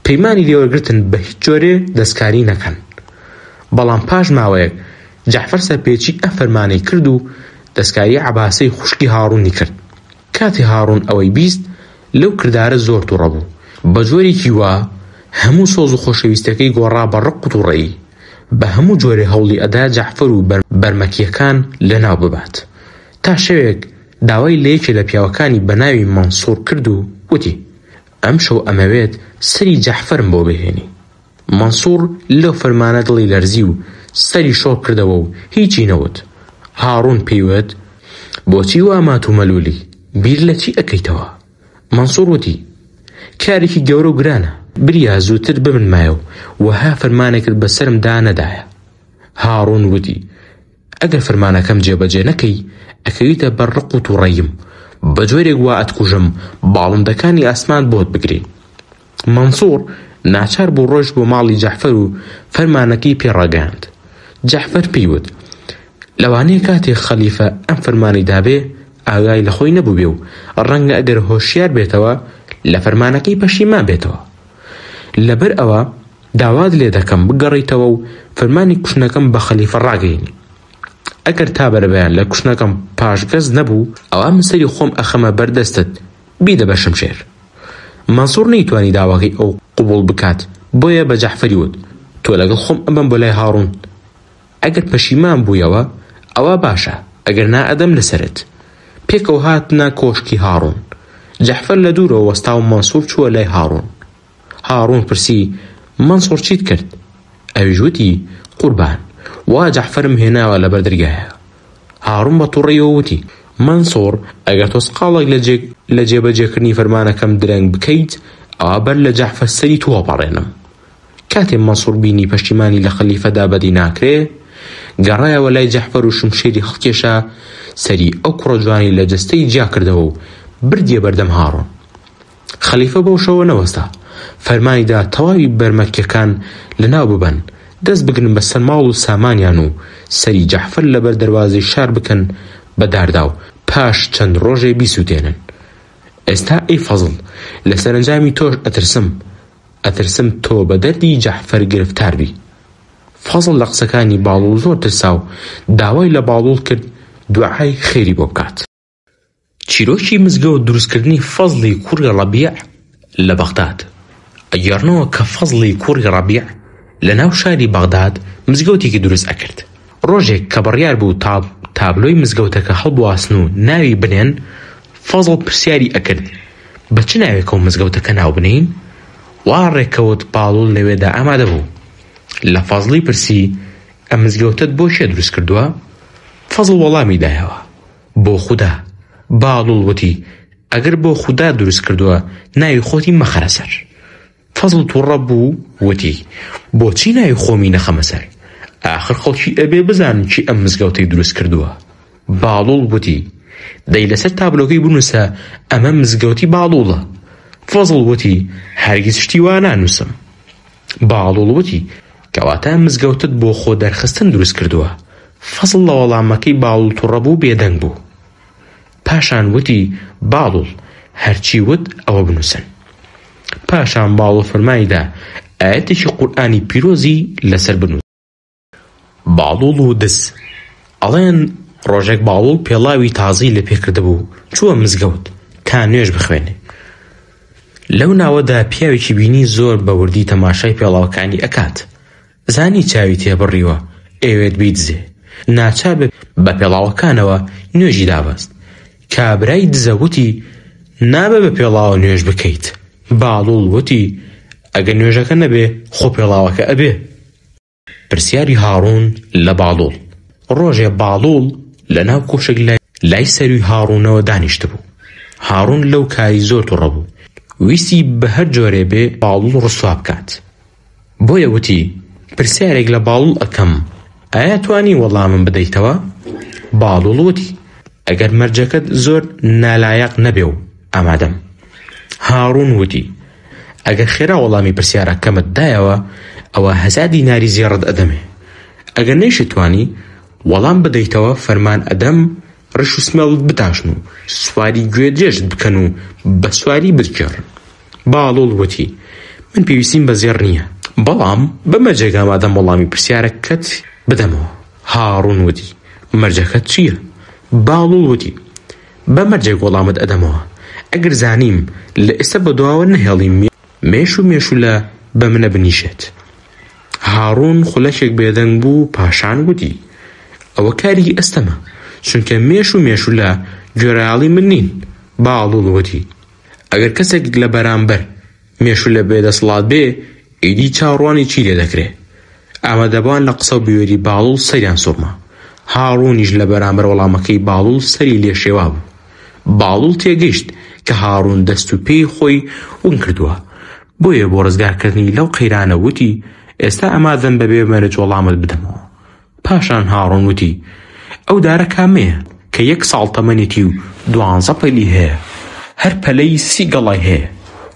پەیمانی لێوەرگرتن بە هیچ جۆرێ دەستکاری نەکەن. بەڵام پاش ماوەیەک جەعفەر سەرپێچی ئەم فەرمانەی کرد و دەستکاری عەباسی خوشکی هاڕوونی کرد. کاتی هاڕوون ئەوەی بیست لەو کردارە زۆر تووڕە بوو، بە جۆرێکی وا هەموو سۆز و خۆشەویستەکەی گۆڕا بە ڕق و تووڕەیی، بە هەموو جۆرێ هەوڵی ئەدا جەعفەر و بەرمەکیەکان لەناو ببات. تا شەوێک داوای لە یەکێ لە پیاوەکانی بە ناوی مەنسوور کرد و وتی ئەم شەو ئەمەوێت سەری جەعفەرم بۆ بهێنی. مەنسوور لەو فەرمانە دڵی لەرزی و سەری شۆڕ کردەوە و هیچی نەوت. هاڕوون پێیوت بۆچی وا مات و مەلولی؟ بیر لە چی ئەکەیتەوە؟ مەنسوور وتی کارێکی گەورە و گرانە، بریا زووتر بمنمایە و وەها فەرمانێکت بەسرم دا نەدایە. هاڕوون وتی ئەگەر فەرمانەکەم جێبەجێ نەکەی ئەکەویتە بەر ڕق و تووڕەییم، بە جۆرێک وا ئەتکوژم باڵندەکانی ئاسمان بۆت بگری. مەنسوور ناچار بوو ڕۆژ بۆ ماڵی جەعفەر و فەرمانەکەی پێڕاگەاند. جەعفەر پێیوت لەوانەیە کاتێک خەلیفە ئەم فەرمانی دابێ ئاگای لە خۆی نەبوو بێ و ڕەنگە ئەگەر هۆشیار بێتەوە لە فەرمانەکەی پەشیمان بێتەوە. لەبەر ئەوە داوات لێ دەکەم بگەڕیتەوە و فەرمانی کوشنەکەم بە خەلیفە ڕاگەیەنی. ئەگەر تا بەرەبەیان لە کوشنەکەم پاشگەز نەبوو ئەوە من سەری خۆم ئەخەمە بەردەستت بیدە بە شمشێر. مەنسوور نەیتوانی داواکەی ئەو قبوڵ بکات، بۆیە بە جەعفەری وت تۆ لەگەڵ خۆم ئەمەم بۆ لای هاڕوون، ئەگەر پەشیمان بوویەوە ئەوە باشە، ئەگەر نا ئەدەم لەسەرت. پێکەوە هاتنە کۆشکی هاڕوون. جەعفەر لە دوورەوە وەستا و مەنسوور چووە لای هاڕوون. هاڕوون پرسی مەنسوور چیت کرد؟ ئەویش وتی قوربان وا جەعفەرم هێناوە لەبەر دەرگایە. هاڕوون بە تووڕەیەوە وتی مەنسوور ئەگەر تۆ سقاڵێک لە جێبەجێکردنی فەرمانەکەم درەنگ بکەیت ئەوە بەر لە جەعفەر سەری تۆ پەڕێنم. کاتێ مەنسوور بینی پەشتیمانی لە خەلیفەدا بەدی ناکرێ گەڕایەوە لای جەعفەر و شمشێری هەڵکێشا سەری ئەو کوڕە جوانی لە جەستەی جیا کردەوە و بردیە بەردەم هاڕوون. خەلیفە بەو شەوە نەوەستا، فەرمانیدا تەواوی بەرمەکیەکان لەناو ببەن، دەست بگرن بە سەر ماڵ و سامانیان و سەری جەعفەر لەبەر دەروازەی شار بکەن بە داردا و پاش چەند ڕۆژێ بیسووتێنن. ئێستا ئەی فەزڵ لە سەرنجامی تۆش ئەترسم تۆ بە دەردی جەعفەر گرفتار بی. فەزڵ لە قسەکانی باڵوڵ زۆر ترسا و داوای لە باڵوڵ کرد دوعای خێری بۆ بکات. چیرۆکی مزگەوت دروستکردنی فەزڵی کوڕی ڕەبیع لە بەغداد. ئەگەڕنەوە کە فەزڵی کوڕی ڕەبیع لە ناو شاری بەغداد مزگەوتێکی دروست ئەکرد. ڕۆژێک کە بڕیار بوو تابلۆی مزگەوتەکە هەڵبواسن و ناوی بنێن، فەزڵ پرسیاری ئەکرد بە چ ناوێکە و مزگەوتەکە ناو بنین؟ وا ڕێکەوت باڵوڵ لەوێدا ئامادە بوو. لە فەزڵی پرسی ئەم مزگەوتت بۆ شێ دروست کردووە؟ فەزڵ وەڵامی دایەوە بۆ خودا. باڵوڵ وتی ئەگەر بۆ خودا دروست کردووە ناوی خۆتی مەخەرە سەر. فەزڵ تووڕە بوو وتی بۆچی ناوی خۆمی نەخەمە سەر؟ ئاخر خەڵکی ئەبێ بزانن چی ئەم مزگەوتەی دروست کردووە. باڵوڵ وتی دەی لەسەر تابلۆکەی بنووسە ئەمە مزگەوتی باڵوڵە. فەزڵ وتی هەرگیز شتی وا نانووسم. باڵوڵ وتی کەواتە مزگەوتت بۆ خۆ دەرخستن دروست کردووە. فەزڵ لە وەڵامەکەی باڵوڵ تووڕەبوو بێدەنگ بوو. پاشان وتی باڵوڵ هەرچی وت ئەوە بنووسن. پاشان باڵوڵ فەرمایدا ئاەتێکی قورئانی پیرۆزی لەسەر بنووس. باڵوڵ و دز ئەڵێن ڕۆژێک باڵوڵ پێڵاوی تازەی لە پێکرده بوو چووە مزگەوت تا نوێژ بخوێنێ. لەو ناوەدا پیاوێکی بینی زۆر بە وردی تەماشای پێڵاوەکانی ئەکات. زانی چاوی تێبڕیوە ئەوێت بیدزێ. ناچار بە پێڵاوەکانەوە نوێژی دابەست. کابرای دزە وتی نابێ بە پێڵاوە نوێژ بکەیت. باڵوڵ وتی ئەگەر نوێژەکە نەبێ خۆ پێڵاوەکە ئەبێ. پرسیاری هاڕون لە باڵوڵ. ڕۆژێ باڵوڵ لە ناو کۆشک لای سەروی هاڕونەوە دانیشتە بوو. هاڕون لەو کاری زۆر تووڕە بوو. ویستی بە هەر جۆرێ بێ باڵوڵ ڕسوا بکات. بۆیە وتی پرسیارێک لە باڵوڵ ئەکەم ئایا توانی وەڵامم بدەیتەوە؟ باڵوڵ وتی ئەگەر مەرجەکەت زۆر نالایەق نەبێ و ئامادەم. هاڕون وتی ئەگەر خێرا وەڵامی پرسیارەکەمت دایەوە ئەوە 1000 دیناری زێڕت ئەدەمێ. ئەگەر نەیشتوانی وەڵام بدەیتەوە فەرمان ئەدەم ڕش و سمێڵت بتاشن و سواری گوێجێشت بکەن و بە سواری بتگێڕن. باڵوڵ وتی من پێویستیم بە زێڕ نییە بەڵام بە مەرجێک ئامادەم وەڵامی پرسیارەکەت بدەمەوە. هاڕون وتی مەرجەکەت چییە؟ باڵوڵ وتی بە مەرجێک وەڵامت ئەدەمەوە ئەگەر زانیم لە ئێستا بەدواوە نەهێڵیم مێش و مێشولە بە منە بنیشێت. هاڕون خولەکێک بێدەنگ بوو پاشان وتی ئەوە کاری ئەستەمە چونکە مێش و مێشولە گوێرەیاڵی من نین. باڵوڵ وتی ئەگەر کەسێک لە بەرامبەر مێشولە بێدەسڵات بێ ئیدی چاوەڕوانی چی لێ دەکرێ؟ ئامادەبوان لە قسە و بیوێری باڵوڵ سەریان سوڕما. هاڕونیش لە بەرامبەر وەڵامەکەی باڵوڵ سەری لێ شێوا بوو. باڵوڵ تێگەیشت کە هاڕون دەست و پێی خۆی ون کردووە. بۆیە بۆ ڕزگارکردنی لەو قەیرانە وتی ئێستا ئامادەم بەبێ مەرج وەڵامت بدەمەوە. پاشان هاڕون وتی ئەو دارە کامەیە کە 1 ساڵ تەمەنێتی و 12 پەلی هەیە. هەر پەلەی 30 گەڵای هەیە.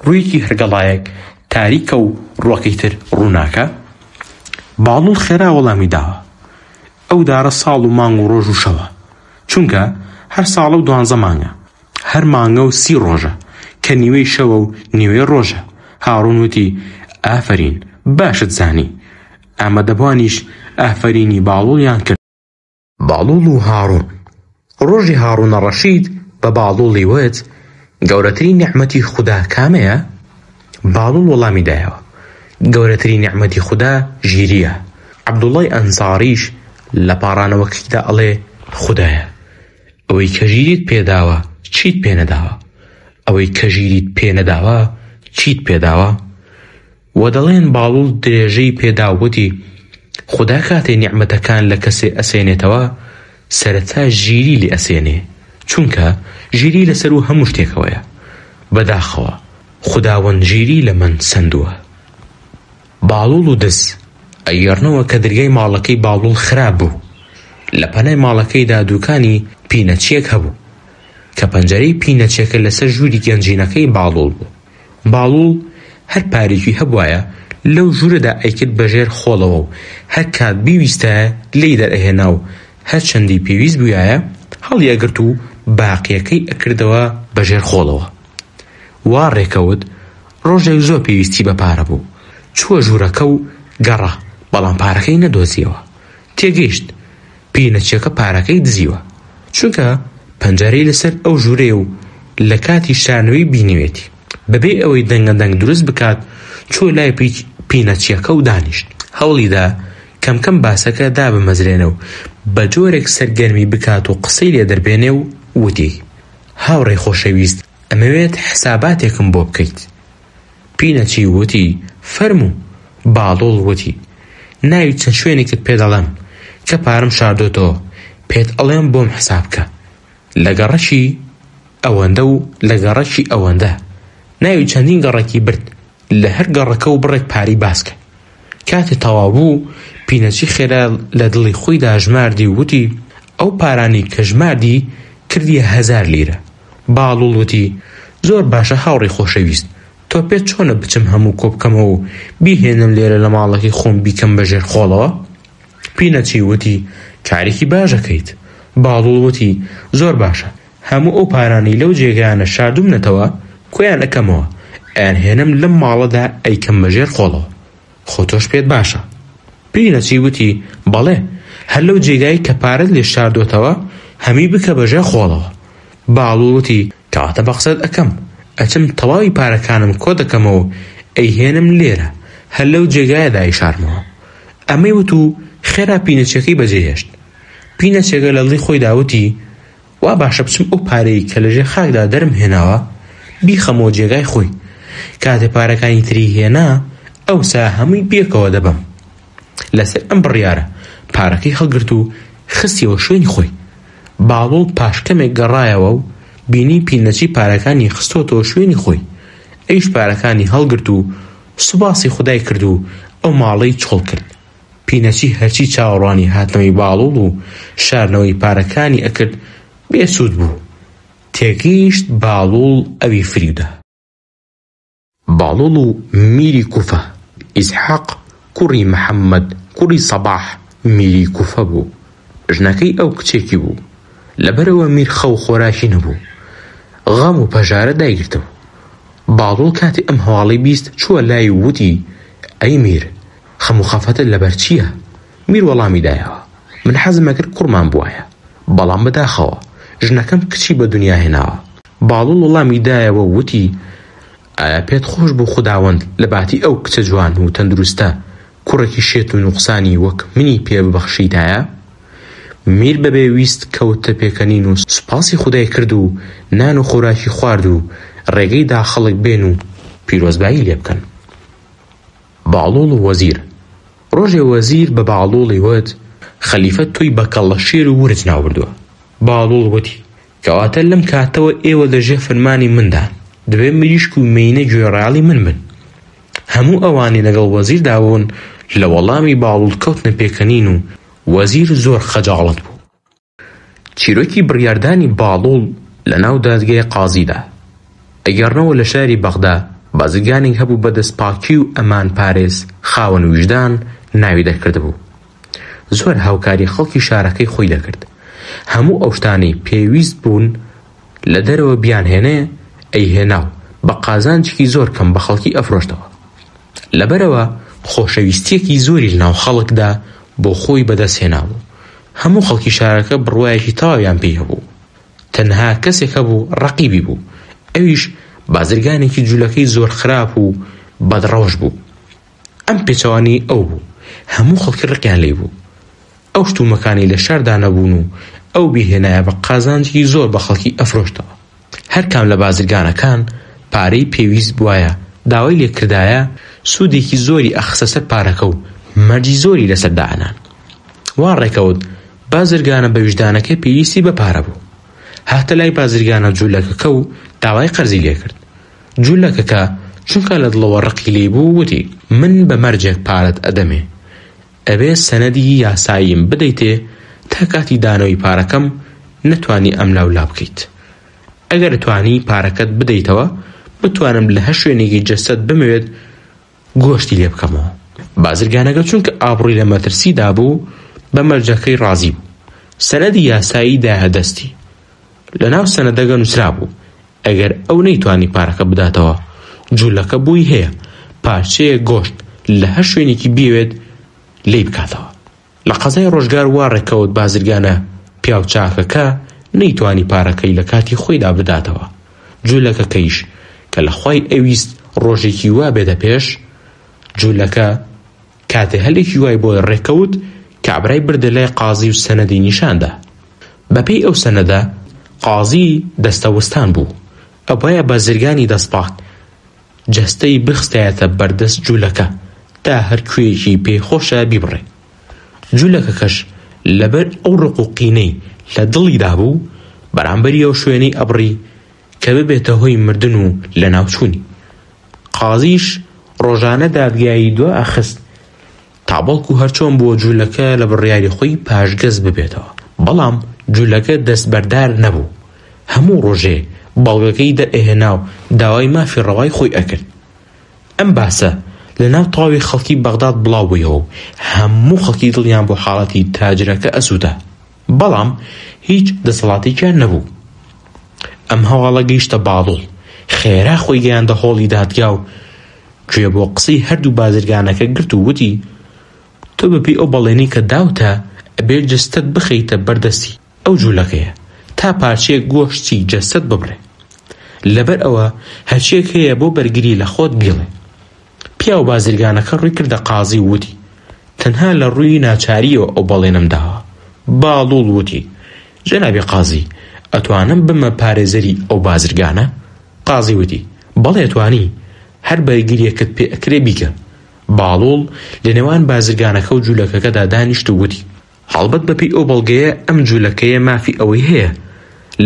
ڕوویەکی هەرگەڵایەک تاریکە و ڕووەکەی تر ڕووناکە. باڵوڵ خێرا وەڵامی داوە ئەو دارە ساڵ و مانگ و ڕۆژ و شەوە چونکە هەر ساڵە و 12 مانگە. هەر مانگە و 30 ڕۆژە کە نیوەی شەوە و نیوەی ڕۆژە. هاڕون وتی ئافرین باشت زانی. ئامادەبوانیش ئافرینی باڵوڵیان کرد. باڵوڵ و هاڕون. ڕۆژی هاڕونە ڕەشید بە باڵوڵی وت گەورەترین نیعمەتی خودا کامەیە؟ باڵوڵ وەڵامی دایەوە گەورەترین نیعمەتی خودا ژیریە. عەبدوڵڵای ئەنساریش لە پاڕانەوەکەیدا ئەڵێ خودایە ئەوەی کە ژیریت پێداوە چیت پێ نەداوە؟ ئەوەی کە ژیریت پێ نەداوە چیت پێداوە؟ وە دەڵێن باڵوڵ درێژەی پێداوەتی خدا کاتێ نیعمەتەکان لە کەسێ ئەسێنێتەوە سەرەتا ژیری لێ ئەسێنێ چونکە ژیری لەسەر و هەموو شتێکەوەیە. بەداخەوە خداوەند ژیری لە من سندووە. باڵوڵ و دز ئەیێڕنەوە کە دەرگای ماڵەکەی باڵوڵ خراپ بوو. لە پەنای ماڵەکەیدا دووکانی پینەچیەک هەبوو کە پەنجەرەی پینەچیەکە لەسەر ژووری گەنجینەکەی باڵوڵ بوو. باڵوڵ هەر پارێکی هەبوایە لەو ژوورەدا ئەیکرد بەژێر خۆڵەوە و هەر کات بیویستایە لێی دەرئەهێنا و هەر چەندی پێویست بووایە هەڵیەگرت و باقیەکەی ئەکردەوە بەژێر خۆڵەوە. وا ڕێکەوت ڕۆژێک زۆر پێویستی بە پارە بوو. چووە ژوورەکە و گەڕا بەڵام پارەکەی نەدۆزیەوە. تێگەیشت پینەچیەکە پارەکەی دزیوە چونکە پەنجەرەی لەسەر ئەو ژوورەیە و لە کاتی شانەوەی بینیوێتی. بەبێ ئەوەی دەنگەدەنگ دروست بکات چوو لای پینەچیەکە و دانیشت. هەوڵیدا کەمکەم باسەکە دابمەزرێنە و بە جۆرێک سەرگەرمی بکات و قسەی لێ دەربێنێ و وتی هاوڕێ خۆشەویست ئەمەوێت حساباتێکم بۆ بکەیت. پینەچی وتی فەرموو. باڵوڵ وتی ناوی چەند شوێنێکت پێ دەڵێم کە پارەم شاردۆتەوە پێت ئەڵێم بۆم حساب بکە لە گەڕەکی ئەوەندە و لە گەڕەکی ئەوەندە. ناوی چەندین گەڕێکی برد لە هەر گەڕەکە و بڕێک پاری باسکە. کاتێ تەواو بوو پینەچی خێرا لە دڵی خۆیدا ژماردی و وتی ئەو پارانی کە ژماردی کردیە 1000 لیرە. باڵوڵ وتی زۆر باشە هاوڕێی خۆشەویست تۆ پێت چۆنە بچم هەموو کۆبکەمەوە و بیهێنم لێرە لە ماڵەکەی خۆم بیکەم بەژێر خۆڵەوە؟ پینەچی وتی کارێکی باش دەکەیت. باڵوڵ وتی زۆر باشە، هەموو ئەو پارانەی لەو جێگایانە شاردومنەتەوە کۆیان ئەەکەمەوە، ئەیان هێنم لەم ماڵەدا ئەیکەم بەژێر خۆڵەوە. خۆ تۆش پێت باشە؟ پینەچی وتی بەڵێ، هەر لەو جێگایی کە پارەت لێ شاردۆتەوە هەمی بکە بەژێر خۆڵەوە. باڵوڵ وتی کەواتە بەقسەت ئەەکەم، ئەچم تەواوی پارەکانم کۆ دەکەمەوە ئەیهێنم لێرە هەر لەو جێگایەدا ئیشارمەوە. ئەمەی وت و خێرا پینەچەکەی بەجێهێشت. پینەچێگە لە دڵی خۆی داوتی وا باشە بچم ئەو پارەی کە لەژێر خاکدا دەرم هێناوە بیخەمەوە جێگای خۆی، کاتێ پارەکانی تری هێنا ئەوسا هەمووی پێکەوە دەبم. لەسەر ئەم بڕیارە پارەکەی هەڵگرت و خستیەوە شوێنی خۆی. باڵوڵ پاشکەمێک گەڕایەوە و بینی پینەچی پارەکانی خستۆتەوە شوێنی خۆی. ئەیش پارەکانی هەڵگرت و سوباسی خودای کرد و ئەو ماڵەی چۆڵ کرد. پینەچی هەرچی چاوەڕوانی هاتنەوەی باڵوڵ و شارنەوەی پارەکانی ئەکرد بێسوود بوو. تێگەیشت باڵوڵ ئەوی فریودا. باڵوڵ و میری کوفە. ئیسحاق کوڕی محەممەد کوڕی سەباح میری کوفە بوو. ژنەکەی ئەو کچێکی بوو. لەبەرەوە میر خەو خۆراکی نەبوو، غەم و پەژارە دایگرتەوە. باڵوڵ کاتی ئەم هەواڵەی بیست چووە لای وتی ئەی میر، خەم و خەفەتت لەبەر چییە؟ میر وەڵامی دایەوە من حەزم ئەکرد کوڕمان بوایە، بەڵام بەداخەوە ژنەکەم کچی بە دنیا هێناوە. باڵوڵ وەڵامی دایەوە وتی ئایا پێت خۆش بوو خوداوەند لە باتی ئەو کچە جوان و تەندروستە کوڕێکی شێت و نوقسانی وەک منی پێ ببەخشیتایە؟ میر بەبێ ویست کەوتە پێکەنین و سوپاسی خودای کرد و نان و خۆراکی خوارد و ڕێگەی دا خەڵک بێن و پیرۆزبایی لێ بکەن. باڵوڵ و وەزیر. ڕۆژێ وەزیر بە باڵوڵی وت خەلیفە تۆی بە کەڵە شێر و ورج ناوردووە. باڵوڵ وتی کەواتە لەم کاتەوە ئێوە لەژێر فەرمانی مندان، دەبێت مریشک و مینە گوێڕاڵی من بن. هەموو ئەوانی لەگەڵ وەزیر داوون لە وەڵامی باڵوڵ کەوتنە پێکەنین و وەزیر زۆر خەجاڵت بوو. چیرۆکی بڕیاردانی باڵوڵ لە ناو دادگای قازیدا. ئەگەڕنەوە لە شاری بەغدا بازرگانێک هەبوو بەدەست پاکی و ئەمان پارێز خاوەن وجدان ناوی دەکردبوو. زۆر هاوکاری خەڵکی شارەکەی خۆی دەکرد. هەموو ئەو شتانەی پێویست بوون لە دەرەوە بیانهێنێ ئەیهێنا و بە قازانجێکی زۆر کەم بە خەڵکی ئەفرۆشتەوە. لەبەرەوە خۆشەویستیەکی زۆری لەناو خەڵکدا بۆ خۆی بەدەستهێنا بوو. هەموو خەڵکی شارەکە بڕوایەکی تەواویان پێی هەبوو. تەنها کەسێک هەبوو ڕەقیبی بوو، ئەویش بازرگانێکی جوولەکەی زۆر خراپ و بەدڕەوش بوو. ئەم پێچەوانی ئەو بوو، هەموو خەڵکی ڕقیان لێ بوو. ئەو شتومەکانی لە شاردا نەبوون و ئەو بیهێنایە بە قازانجی زۆر بە خەڵکی ئەفرۆشتەوە. هەر کام لە بازرگانەکان پارەی پێویست بوایە داوای لێکردایە سوودێکی زۆری ئەخسە سەر پارەکە و مەرجی زۆری لەسەر داهێنان. وا ڕێکەوت بازرگانە بە وجدانەکە پێویستی بە پارە بوو. هاتە لای بازرگانە جوولەکەکە و داوای قەرزی لێ کرد. جوولەکەکە چونکە لە دڵەوە ڕقی لێ بوو وتی من بە مەرجێک پارەت ئەدەمێ، ئەبێ سەنەدی یاساییم بدەیتێ تا کاتی دانەوەی پارەکەم نەتوانی ئەم لاولا بکەیت. ئەگەر توانی پارەکەت بدەیتەوە بتوانم لە هەر شوێنێکی جەستەت بمەوێت گۆشتی لێ بکەمەوە. بازرگانەکە چونکە ئابڕووی لە مەترسیدا بوو بە مەرجەکەی ڕازی بوو. سەنەدی یاسایی داهەدەستی. لەناو سەنەدەگە نووسرا بوو ئەگەر ئەو نەیتوانی پارەکە بداتەوە جوولەکە بووی هەیە پارچەیە گۆشت لە هەر شوێنێکی بیەوێت لێی بکاتەوە. لە قەزای ڕۆژگار وا ڕێکەوت بازرگانە پیاو چاکەکە نەیتوانی پارەکەی لە کاتی خۆیدا بداتەوە. جوولەکەکەیش کە لە خوای ئەویست ڕۆژێکی وا بێتە پێش، جوولەکە کاتێ هەلێکی وای بۆ ڕێکەوت کابرای بردە لای قازی و سەنەدی نیشاندا. بەپێی ئەو سەنەدە قازی دەستەوەستان بوو، ئەوەیە بازرگانی دەستپات جەستەی بخستایەتە بەردەست جوولەکە تا هەر کوێیەکی پێخۆشە بیبڕێ. جوولەکەکەش لەبەر ئەو ڕق و قینەی لە دڵیدا بوو بەرامبەری ئەو شوێنەی ئەبڕی کە ببێتە هۆی مردن و لە ناوچوونی. قازیش ڕۆژانە دادگایی دوا ئەخست تا بەڵکو هەرچۆن بۆ جوولەکە لە بڕیاری خۆی پاشگەز ببێتەوە. بەڵام جوولەکە دەستبەردار نەبوو. هەموو ڕۆژێ بەڵگەکەی دەئێهێنا و داوای مافی ڕەوای خۆی ئەکرد. ئەم باسە لەناو تەواوی خەڵکی بەغداد بڵاوبوویەوە و هەموو خەڵکی دڵیان بۆ حاڵەتی تاجرەکە ئەسوودا، بەڵام هیچ دەسەڵاتێکیان نەبوو. ئەم هەواڵە گەیشتە باڵوڵ، خێرا خۆی گەیاندە هۆڵی دادگا و گوێ بۆ قسەی هەردوو بازرگانەکە گرت و وتی: تۆ بەپێی ئەو بەڵێنی کە داوتە ئەبێ جەستەت بخەیتە بەردەستی ئەو جوولەکەیە تا پارچەیەک گۆشتی جەستەت ببڕێ، لەبەر ئەوە هەرچیەک هەیە بۆ بەرگری لە خۆت بیڵێ. پیا و بازرگانەکە ڕووی کردە قازی و وتی: تەنها لە ڕووی ناچاریەوە ئەو بەڵێنم داوە. باڵوڵ وتی: جەنابی قازی، ئەتوانم بمە پارێزەری ئەو بازرگانە؟ قازی وتی: بەڵێ توانی، هەر بەرگریەکەت پێ ئەکرێ بیکە. باڵوڵ لە نێوان بازرگانەکە و جوولەکەکەدا دانیشت و وتی: هەڵبەت بەپێی ئەو بەڵگەیە ئەم جوولەکەیە مافی ئەوەی هەیە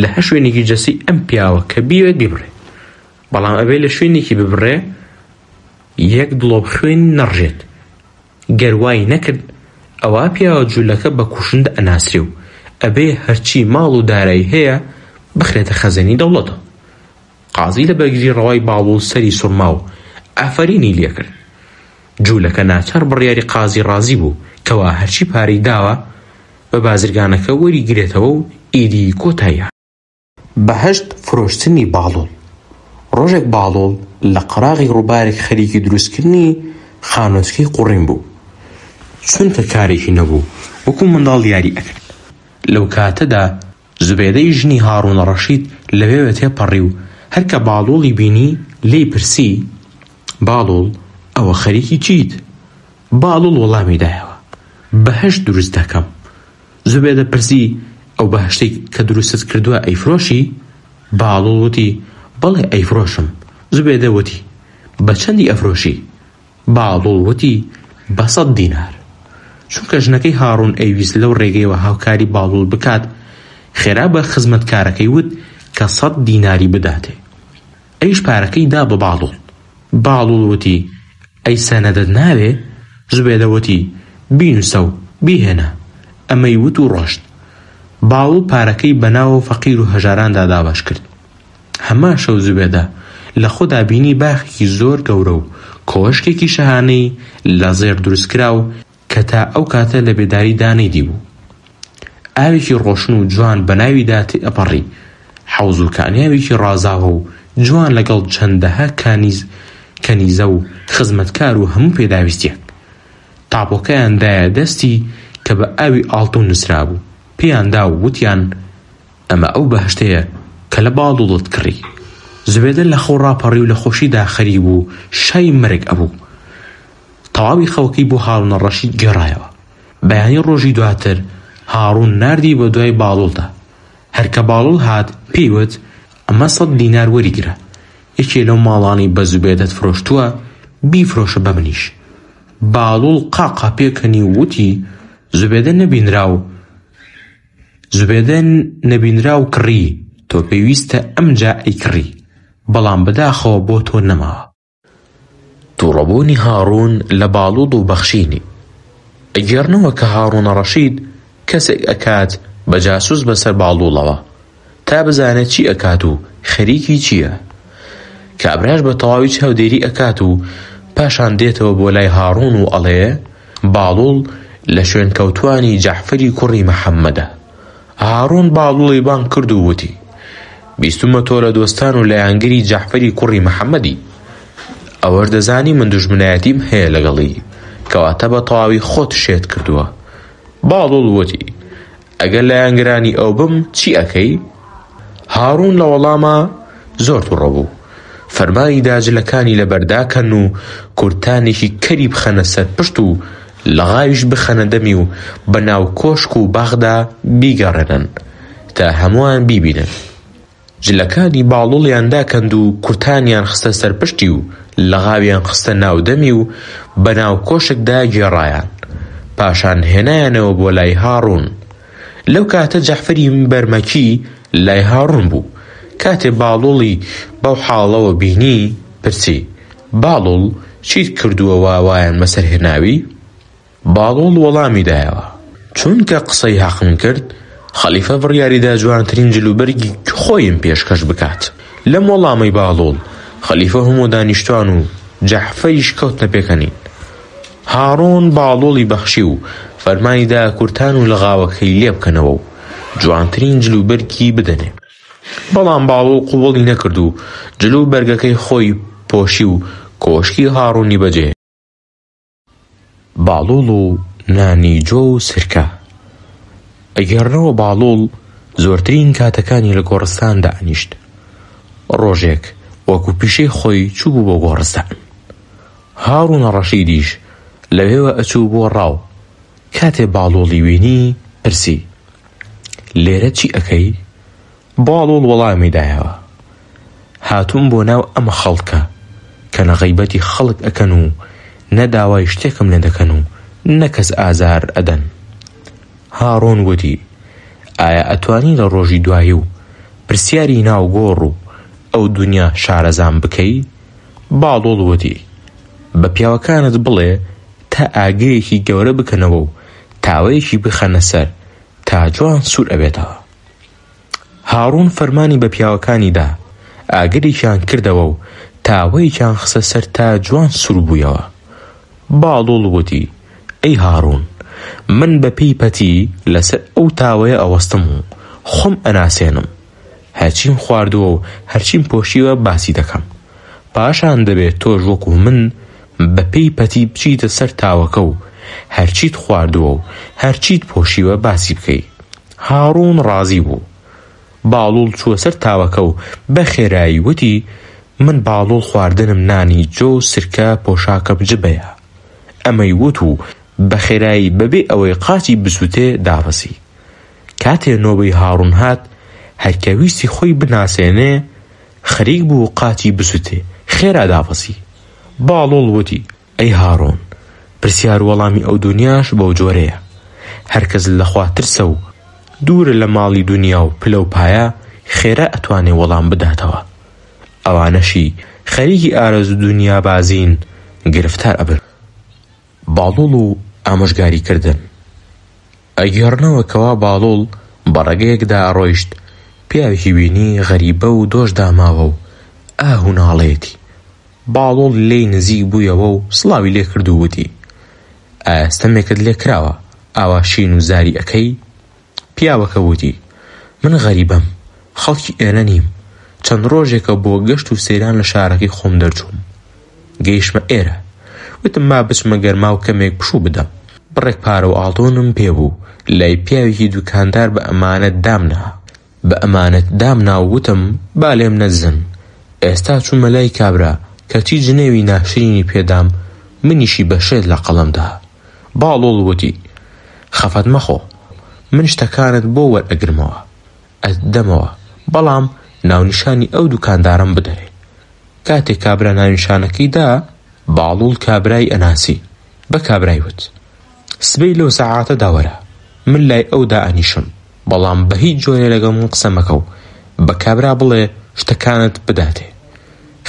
لە هەر شوێنێکی جەسی ئەم پیاوە کە بیوێت بیبڕێ، بەڵام ئەبێ لە شوێنێکی ببڕێ یەک دڵۆب خوێن نەڕژێت. گەروای نەکرد ئەوە پیاوە جوولەکە بە کوشند ئەناسرێ و ئەبێ هەرچی ماڵ و دارایی هەیە بخرێتە خەزەنی دەوڵەتەوە. قازی لە بەرگری ڕەوای باڵوڵ سەری سوڕما و ئافرینی لێ کرد. جوولەکە ناچار بڕیاری قازی ڕازی بوو کەوا هەرچی پارەی داوە بە بازرگانەکە وەری گرێتەوە و ئیدی کۆتاییە. بەهەشت فرۆشتنی باڵوڵ. ڕۆژێک باڵوڵ لە قەراغی ڕووبارێک خەریکی دروستکردنی خانۆچکەی قوڕیم بوو، چونکە کارێکی نەبوو وەکو منداڵ یاری ئەکرد. لەو کاتەدا زوبێدەی ژنی هاڕون ڕەشید لەوێوە تێپەڕی و هەرکە باڵوڵی بینی لێی پرسی: باڵوڵ، ئەوە خەریکی چیت؟ باڵوڵ وەڵامی دایەوە: بەهەشت دروست دەکەم. زوبێدە پرسی: ئەو بەهشتەی کە دروستت کردووە ئەیفرۆشی؟ باڵوڵ وتی: بەڵێ ئەیفرۆشم. زوبێدە وتی: بە چەندی ئەفرۆشی؟ باڵوڵ وتی: بە 100 دینار. چونکە ژنەکەی هاڕون ئەیویست لەو ڕێگەیەوە هاوکاری باڵوڵ بکات، خێرا بە خزمەتکارەکەی وت کە 100 دیناری بداتێ. ئەیش پارەکەی دا بە باڵوڵ. باڵوڵ وتی: ئەی سەنەدت ناوێ؟ زوبێدە وتی: بینوسە و بیهێنە. ئەمەی وت و ڕۆشت. باڵوڵ پارەکەی بەناو فەقیر و هەژاراندا دابەش کرد. هەما شەو زوبێدە لە خۆدا بینی باخێکی زۆر گەورە و کۆشکێکی شەهانەی لە زێر دروستکرا و کە تا ئەو کاتە لە بێداری دانەیدی بوو. ئاوێکی ڕۆشن و جوان بە ناویدا تێئەپەڕی، حەوز و کانیاوێکی ڕازاوە و جوان لەگەڵ چەندەها کەنیزە و خزمەتکار و هەموو پێداویستیەک. تاپۆکەیان دایە دەستی کە بە ئاوی ئاڵتون نووسرا بوو. پێیاندا و وتیان: ئەمە ئەو بەهشتەیە کە لە باڵوڵت کڕی. زوبێدە لە خەو ڕاپەڕی و لە خۆشیدا خەری بوو، شای مرگ ئەبوو. تەواوی خەوەکەی بۆ هاڕون ڕەشید گێڕایەوە. بەیانی ڕۆژی دواتر هاڕون ناردی بە دوای باڵوڵدا. هەرکە باڵوڵ هات پێیوت: ئەمە 100 دینار وەریگرە، یەکێ لەو ماڵانی بە زوبێدەت فرۆشتووە بیفرۆشە بە منیش. باڵوڵ قاقا پێکەنی و وتی: زوبێدە نەبینرا و کڕی، تۆ پێویستە ئەمجا ئەیکڕی، بەڵام بەداخەوە بۆ تۆ نەماوە. تووڕەبوونی هاڕون لە باڵوڵ و بەخشینی. ئەگەرنەوە کە هاڕون ڕەشید کەسێک ئەکات بە جاسوس بەسەر باڵوڵەوە تا بزانێت چی ئەکات و خەریکی چییە. کابراش بە تەواوی چاودێری ئەکات و پاشان دێتەوە بۆ لای هاڕون و ئەڵێ: باڵوڵ لە شوێن کەوتوانی جەعفەری کوڕی مەحەممەدە. هاڕون باڵوڵی بانگ کرد و وتی: بیستمە تۆ لە دۆستان و لایەنگری جەعفەری کوڕی مەحەممەدی. ئەوەش دەزانی من دوژمنایەتیم هەیە لەگەڵی، کەواتە بە تەواوی خۆت شێت کردووە. باڵوڵ وتی: ئەگەر لایەنگرانی ئەو بم چی ئەکەی؟ هاڕون لە وەڵامە زۆر تووڕە بوو. فەرمانی داجلەکانی لەبەرداکەن و کورتانێکی کەری بخەنە سەر پشت و لەغاویش بخەنە دەمی و بەناو کۆشک و باغدا بیگەڕێنن تا هەمووان بیبینن. جلەکانی باڵوڵیان داکەند و کورتانیان خستە سەرپشتی و لەغاویان خستە ناودەمی و بەناو کۆشکدا گێڕایان. پاشان هێنایانەوە بۆ لای هاڕون. لەو کاتە جەعفەری بەرمەکی لای هاڕون بوو. کاتێ باڵوڵی بەو حاڵەوە بینی پرسی: باڵوڵ چیت کردووە وایان بەسەر هێناوی؟ باڵوڵ وەڵامی دایەوە: چونکە قسەی حەقم کرد، خەلیفە بڕیاریدا جوانترین جلوبەرگی خۆیم پێشکەش بکات. لەم وەڵامەی باڵوڵ خەلیفە هەموو دانیشتوان و جەحفەریش کەوتنە پێکەنین. هاڕۆن باڵۆڵی بەخشی و فەرمانیدا کورتان و لەغاوەکەی لێ بکەنەوە و جوانترین جلوبەرگی بدەنێ. بەڵام باڵۆڵ قوبوڵی نەکرد و جلوبەرگەکەی خۆی پۆشی و کۆشکی هاڕۆنی بەجێ. باڵۆڵ و نانی جۆ و سرکە. ئەگەڕنەوە باڵۆڵ زۆرترین کاتەکانی لە گۆڕستاندا ئەنیشت. ڕۆژێک وەکو پیشەی خۆی چوو بوو بۆ گۆڕستان. هاڕۆنە ڕەشیدیش لەوێوە ئەچوو بۆ ڕاو. کاتێ باڵۆڵی وینی پرسی: لێرە چی ئەکەی؟ باڵۆڵ وەڵامی دایەوە: هاتووم بۆ ناو ئەم خەڵکە کە نەغەیبەتی خەڵک ئەکەن و نەداوای شتێکم لێ دەکەن و نەکەس ئازار ئەدەن. هاڕۆن وتی: ئایا ئەتوانی لە ڕۆژی دوایی و پرسیاری ناو گۆڕ و ئەو دنیا شارەزان بکەی؟ باڵۆڵ وتی: بە پیاوەکانت بڵێ تا ئاگرێکی گەورە بکەنەوە و تاوەیەکی بخەنە سەر تا جوان سوور ئەبێتەوە. هاڕۆن فەرمانی بە پیاوەکانی دا، ئاگریان کردەوە و تاوەیەکیان خسە سەر تا جوان سوور بوویەوە. باڵۆڵ وتی: ئەی هاڕۆن، من بە پێی پەتی لەسەر ئەو تاوەیە ئەوەستم و خۆم ئەناسێنم. هەرچیم خواردووە و هەرچیم پۆشیوە باسی دەکەم. پاشان دەبێت تۆش وەکو من بە پێی پەتی بچیتە سەر تاوەکە و هەرچیت خواردووە و هەرچیت پۆشیوە باسی بکەی. هاڕۆن ڕازی بوو. باڵۆڵ چووە سەر تاوەکە و بە خێرایی وتی: من باڵۆڵ خواردنم نانی جۆ و سرکە پۆشاکەم جبەیە. ئەمەی وت و بە خێرایی بەبێ ئەوەی قاچی بسووتێ داڕسی. کاتێ نۆبەی هاڕۆن هات، هەرکەویستی خۆی بناسێنێ خەریک بوو قاچی بسووتێ خێرا داڕسی. باڵۆڵ وتی: ئەی هاڕۆن، پرسیار وەڵامی ئەو دنیاش بەو جۆرەیە. هەرکەس لەخوا ترسە و دوورە لە ماڵی دنیا و پلە و پایە خێرا ئەتوانێ وەڵام بداتەوە. ئەوانەشی خەریکی ئارەزوو دنیا بازین گرفتار ئەبن. باڵۆڵ و ئامۆژگاریکردن. ئەگەڕنەوە کەوا باڵۆڵ بە ڕێگەیەکدا ڕۆیشت، پیاوێکی بینی غەریبە و دۆش داماوە و ئاهو ناڵێتی. باڵۆڵ لێی نزیک بوویەوە و سڵاوی لێ کرد و وتی: ئاستەمێکت لێ کراوە ئاوا شین و زاری ئەکەی؟ پیاوەکە وتی: من غەریبەم، خەڵکی ئێرە نیم. چەند ڕۆژێکە بۆ گەشت و سەیران لە شارەکەی خۆم دەرچووم. گەیشتمە ئێرە، وتم ما بچمە گەرما و کەمێک پشوو بدەم. بڕێک پارە و ئاڵتۆنم پێبوو. لای پیاوێکی دوکاندار بە ئەمانەت دامنا و وتم با لێم نەزن. ئێستا چوومە لای کابرا کەچی جنێوی ناشرینی پێدام، منیشی بەشێت لە قەڵەمدا. باڵۆڵ وتی: خەفەت مەخۆ، من شتەکانت بۆ وەرئەگرمەوە، ئەدەمەوە، بەڵام ناونیشانی ئەو دوکاندارم بدەرێ. کاتێک کابرا ناونیشانەکەی دا، باڵۆڵ کابرای ئەناسی. بە کابرای وت: سبەی لەو سەعاتە داوەرە، من لای ئەودا ئەنیشم، بەڵام بە هیچ جۆرێ لەگەڵ من قسە مەکە و بە کابرا بڵێ شتەکانت بداتێ.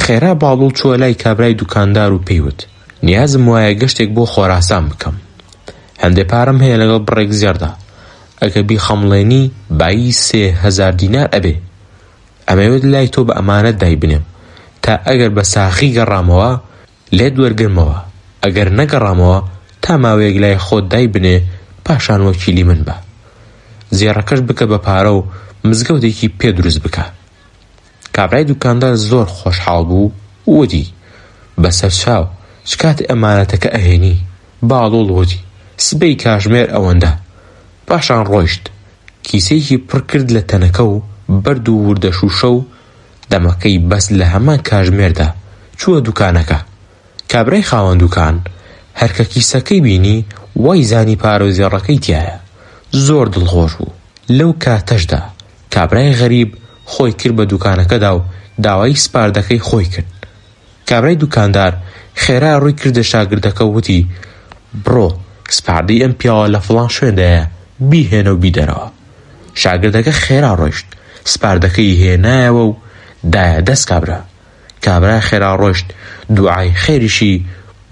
خێرا باڵۆڵ چووە لای کابرای دوکاندار و پێیوت: نیازم وایە گەشتێک بۆ خۆراسان بکەم. هەندێک پارەم هەیە لەگەڵ بڕێک زێڕدا. ئەگە بیخەمڵێنی بایی 3000 دینار ئەبێ. ئەمەوێت لای تۆ بە ئەمانەت دای بنێم تا ئەگەر بە ساخی گەڕامەوە لێت وەرگرمەوە، ئەگەر نەگەڕامەوە تا ماوەیەک لای خۆت دای بنێ، پاشان وەکیلی من بە. زێڕەکەش بکە بە پارە و مزگەوتێکی پێ دروست بکە. کابرای دوکاندار زۆر خۆشحاڵ بوو وتی: بەسەر چاو، چکات ئەمانەتەکە ئەهێنی؟ باڵۆڵ وتی: سبەی کاژمێر ئەوەندە. پاشان ڕۆیشت، کیسەیەکی پڕ کرد لە تەنەکە و بەرد و وردە شوشە و دەمەکەی بەس لە هەمان کاژمێردا چووە دوکانەکە. کابرای خاوەن دوکان هەرکە کیسەکەی بینی وای زانی پارە و زێڕەکەی تایە. زۆر دڵخۆش بوو. لەو کاتەشدا کابرای غەریب خۆی کرد بە دوکانەکەدا و داوای سپاردەکەی خۆی کرد. کابرای دوکاندار خێرا ڕووی کردە شاگردەکە وتی: بڕۆ سپاردەی ئەم پیاوە لە فڵان شوێندایە، بیهێنە و بیدەرەوە. شاگردەکە خێرا ڕۆیشت، سپاردەکەی هێنایەوە و دایە دەست کابرا. کابرا خێرا ڕۆیشت، دوعای خێریشی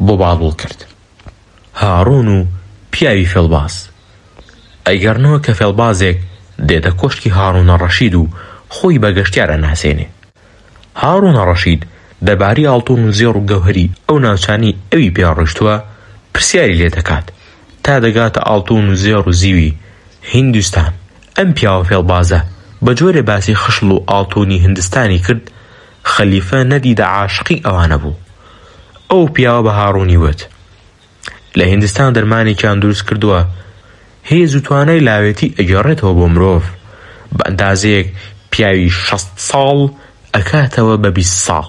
بۆ باڵۆڵ کرد. هاڕۆن و پیاوی فێڵباز. ئەیگەڕنەوە کە فێڵبازێک دێتە کۆشکی هاڕۆنە ڕەشید و خۆی بە گەشتیارە ناسێنێ. هاڕۆنە ڕەشید دەربارەی ئاڵتون و زێڕ و گەوهەری ئەو ناوچانی ئەوی پێڕۆشتووە پرسیاری لێ دەکات تا دەگاتە ئاڵتون و زێڕ و زیوی هیندستان. ئەم پیاوە فێڵبازە بە جۆرێ باسی خشڵ و ئاڵتونی هندستانی کرد. خەلیفە نەدیدە عاشقی ئەوانە بوو. ئەو پیاوە بە هاڕوونی وت لە هیندستان دەرمانێکیان دروست کردووە هێز و توانای لاوێتی ئەگەڕێتەوە بۆ مرۆڤ بە ئەندازەیەک پیاوی 60 ساڵ ئەکاتەوە بە 20 ساڵ.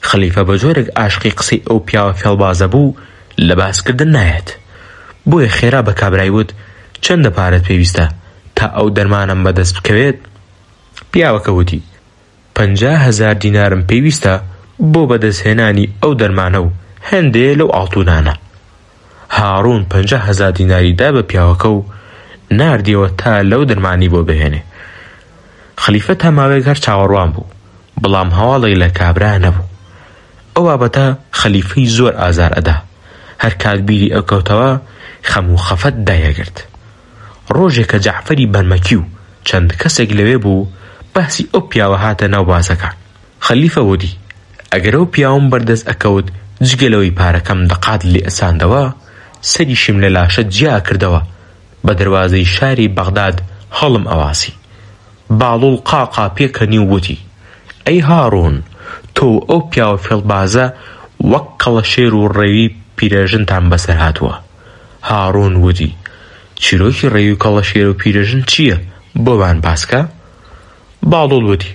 خەلیفە بە جۆرێک عاشقی قسەی ئەو پیاوە فێڵبازە بوو لە باسکردن نایەت. بۆیە خێرا بە کابرای وت چەندە پارەت پێویستە تا ئەو دەرمانم بەدەست بکەوێت؟ پیاوەکە وتی 50,000 دینارم پێویستە بۆ بەدەستهێنانی ئەو دەرمانە و هەندێ لەو ئاڵتونانە. هاڕوون 50,000 دیناری دا بە پیاوەکە و ناردیەوە تا لەو دەرمانی بۆ بهێنێ. خەلیفە تا ماوەیەک هەر چاوەڕوان بوو بەڵام هەواڵی لە کابرا نەبوو. ئەو بابەتە خەلیفەی زۆر ئازار ئەدا. هەر کات بیری ئەو کەوتەوە خەم و خەفەت دایەگرت. ڕۆژێک کە جەعفەری بەرمەکی و چەند کەسێک لەوێ بوو باسی ئەو پیاوە هاتە ناو بازەکان. خەلیفە وتی ئەگەر ئەو پیاوم بەردەست ئەکەوت جگەلەوەی پارەکەم دەقات لێ ئەساندەوە سەریشم لە لاشە جیا کردەوە بە دەروازەی شاری بەغداد هەڵم ئەواسی. باڵوڵ قاقا پێکەنی و وتی ئەی هاڕوون تۆ ئەو پیاوە فێڵبازە وەک کەڵەشێر و ڕێوی پیرەژنتان بەسەر هاتووە. هاڕوون وتی چیرۆکی ڕێوی و کەڵەشێر و پیرەژن چییە بۆمان باسکە؟ باڵوڵ وتی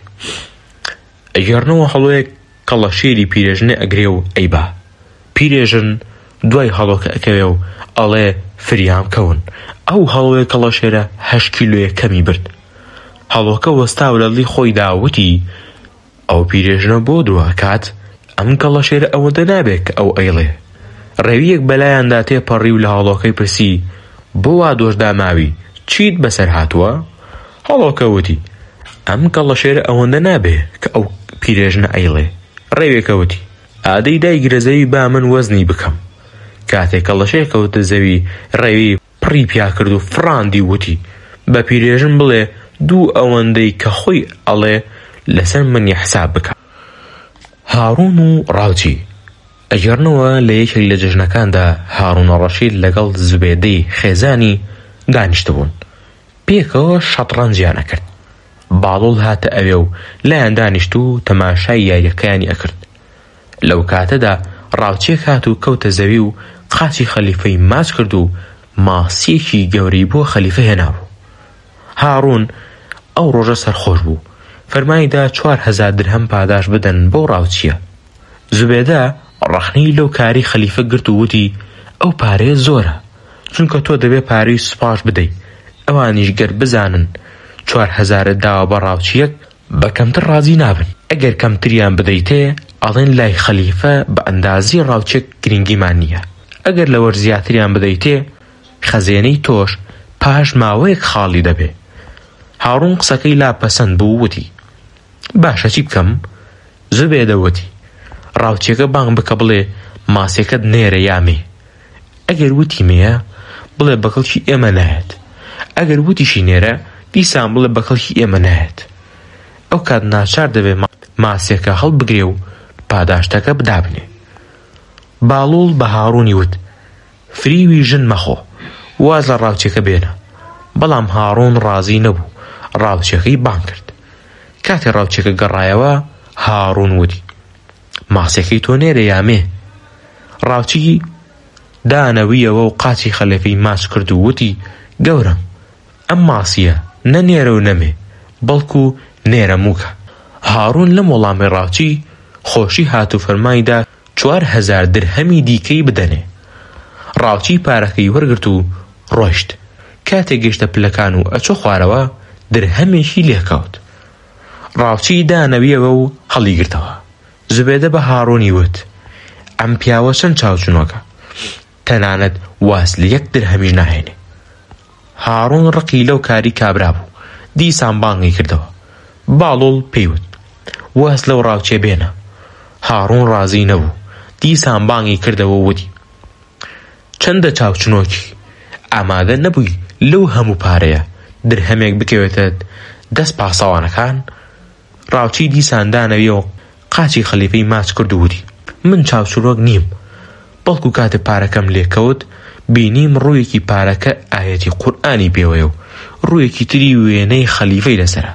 ئەگەرنەوە هەڵۆیەک کەڵەشێری پیرەژنە ئەگرێ و ئەیبا پیرێژن دوای هەڵۆکە ئەکەوێ و ئەڵێ فریام کەون. ئەو هەڵۆیە کەڵەشێرە 8 کیلۆیە کەمی برد. هەڵۆکە وەستا و لەڵی خۆی داوتی ئەو پیرێژنە بۆ دروهکات ئەم کەڵەشێرە ئەوەندە نابێت کە ئەو ئەیڵێ. ڕێویەک بەلایاندا تێپەڕی و لە هەڵۆکەی پرسی بۆ وا دۆشدا ماوی چیت بەسەر هاتووە؟ هەڵۆکە وتی ئەم کەڵەشێرە ئەوەندە نابێ کە ئەو پیرێژنە ئەیڵێ. ڕێوێکە وتی ئادەی دایگرە زەوی با من وەزنی بکەم. کاتێک کەڵەشێر کەوتە زەوی ڕێوی پڕی پیا کرد و فڕاندی وتی بە پیرێژن بڵێ دوو ئەوەندەی کە خۆی ئەڵێ لەسەر منی حساب بکە. هاڕوون و ڕاوچی ئەگەرنەوە لە یەکێک لە جژنەکاندا هاڕوون ڕەشید لەگەڵ زوبێدەی خێزانی دانیشتبوون. پێکەوە شەترەنجیان ئەکرد. باڵوڵ هاتە ئەوێ و لایەن دانیشت و تەماشای یاریەکەیانی ئەکرد. لەو کاتەدا ڕاوچێک هات و کەوتە زەوی و قاچی خەلیفەی ماچ کرد و ماسیەکی گەورەی بۆ خەلیفە هێنابوو. هاڕوون ئەو ڕۆژە سەرخۆش بوو. فەرمانیدا 4,000 درهم پاداش بدەن بۆ ڕاوچیە. زوبێدە ڕەخنەی لەو کاری خەلیفە گرت و وتی ئەو پارەیە زۆرە چونکە تۆ دەبێ پارەی سوپاش بدەیت. ئەوانیش گەر بزانن 4,000 داوە بە ڕاوچیەک بە کەمتر ڕازی نابن. ئەگەر کەمتریان بدەیتێ ئەڵێن لای خەلیفە بە ئەندازی ڕاوچێک گرنگیمان نییە. ئەگەر لەوە زیاتریان بدەیتێ خەزێنەی تۆش پاش ماوەیەک خاڵی دەبێ. هاڕوون قسەکەی لا پەسەند بوو وتی باشە چی بکەم؟ زوبێدە وتی ڕاوچێکە بانگ بکە بڵێ ماسێکەت نێرە یامێ. ئەگەر وتی مێە بڵێ بەکەڵکی ئێمە نایەت. ئەگەر وتیشی نێرە دیسان بڵێ بەکەڵکی ئێمە نایەت. ئەو کات ناچار دەبێ ماسێکە هەڵ بگرێ و پاداشتەکە بدابنێ. باڵوڵ بە هاڕوونی وت فریوی ژن مەخۆ واز لە ڕاوچێکە بێنە. بەڵام هاڕوون ڕازی نەبوو. ڕاوچێکەی بان کرد. کاتی ڕاوچێکە گەڕایەوە هاڕوون وتی ماسێکەی تۆ نێرە یامێ. ڕاوچی دانەویەوە و قاچی خەلیفەی ماچ کرد و وتی گەورم ئەم ماسیە نە نێرە و نەمێ بەڵکو نێرە موکە. هاڕوون لەم وەڵامی ڕاوچی خۆشی هات و فەرمانیدا 4,000 درهەمی دیکەی بدەنێ. ڕاوچی پارەکەی وەرگرت و ڕۆیشت. کاتێک گەیشتە پلەکان و ئەچۆ خوارەوە درهەمێکی لێکەوت. ڕاوچی دانەویەوە و هەڵی گرتەوە. زوبێدە بە هاڕوونی وت ئەم پیاوە چەند چاوچنۆکە تەنانەت واز لە 1 درهەمیش ناهێنێ. هاڕوون ڕقی لەو کاری کابرا بوو. دیسان بانگی کردەوە. باڵوڵ پێیوت واز لەو ڕاوچێ بێنە. هاڕوون ڕازی نەبوو. دیسان بانگی کردەوە وتی چەندە چاوچنۆکی ئامادە نەبووی لەو هەموو پارەیە درهەمێک بکەوێتە دەست پاسەوانەکان. ڕاوچی دیسان دانەویەوە قاچی خەلیفەی ماچ کرد و وتی من چاوچڕۆک نیم، بەڵکو کاتێ پارەکەم لێکەوت بینیم ڕوویەکی پارەکە ئاەتی قورئانی پێوەیە و ڕوویەکی تری وێنەی خەلیفەی لەسەرە،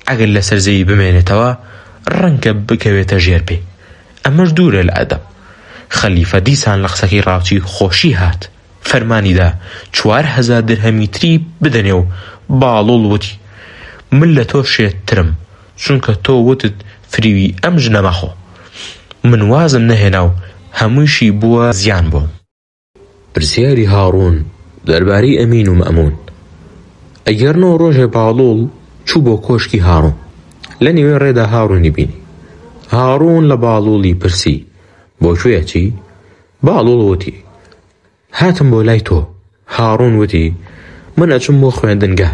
ئەگەر لەسەر زەوی بمێنێتەوە ڕەنگە بکەوێتە ژێر پێ. ئەمەش دوورە لە ئەدەب. خەلیفە دیسان لە قسەکەی ڕاوچی خۆشی هات، فەرمانیدا 4,000 درهەمی تری بدەنێ و باڵوڵ وتی من لە تۆ شێتترم، چونکە تۆ وتت فریوی ئەم ژنە مەخۆ، من وازم نەهێنا و هەموویشی بووە زیان بۆم. پرسیاری هاڕون دەربارەی ئەمین و مەئمون. ئەگەرنەوە ڕۆژێ باڵوڵ چوو بۆ کۆشکی هاڕون، لە نێوێ ڕێدا هاڕوونی بینی. هاڕون لە باڵوڵی پرسی بۆ کوێ چی؟ باڵوڵ وتی هاتم بۆ لای تۆ. هاڕون وتی من ئەچم بۆ خوێندنگە،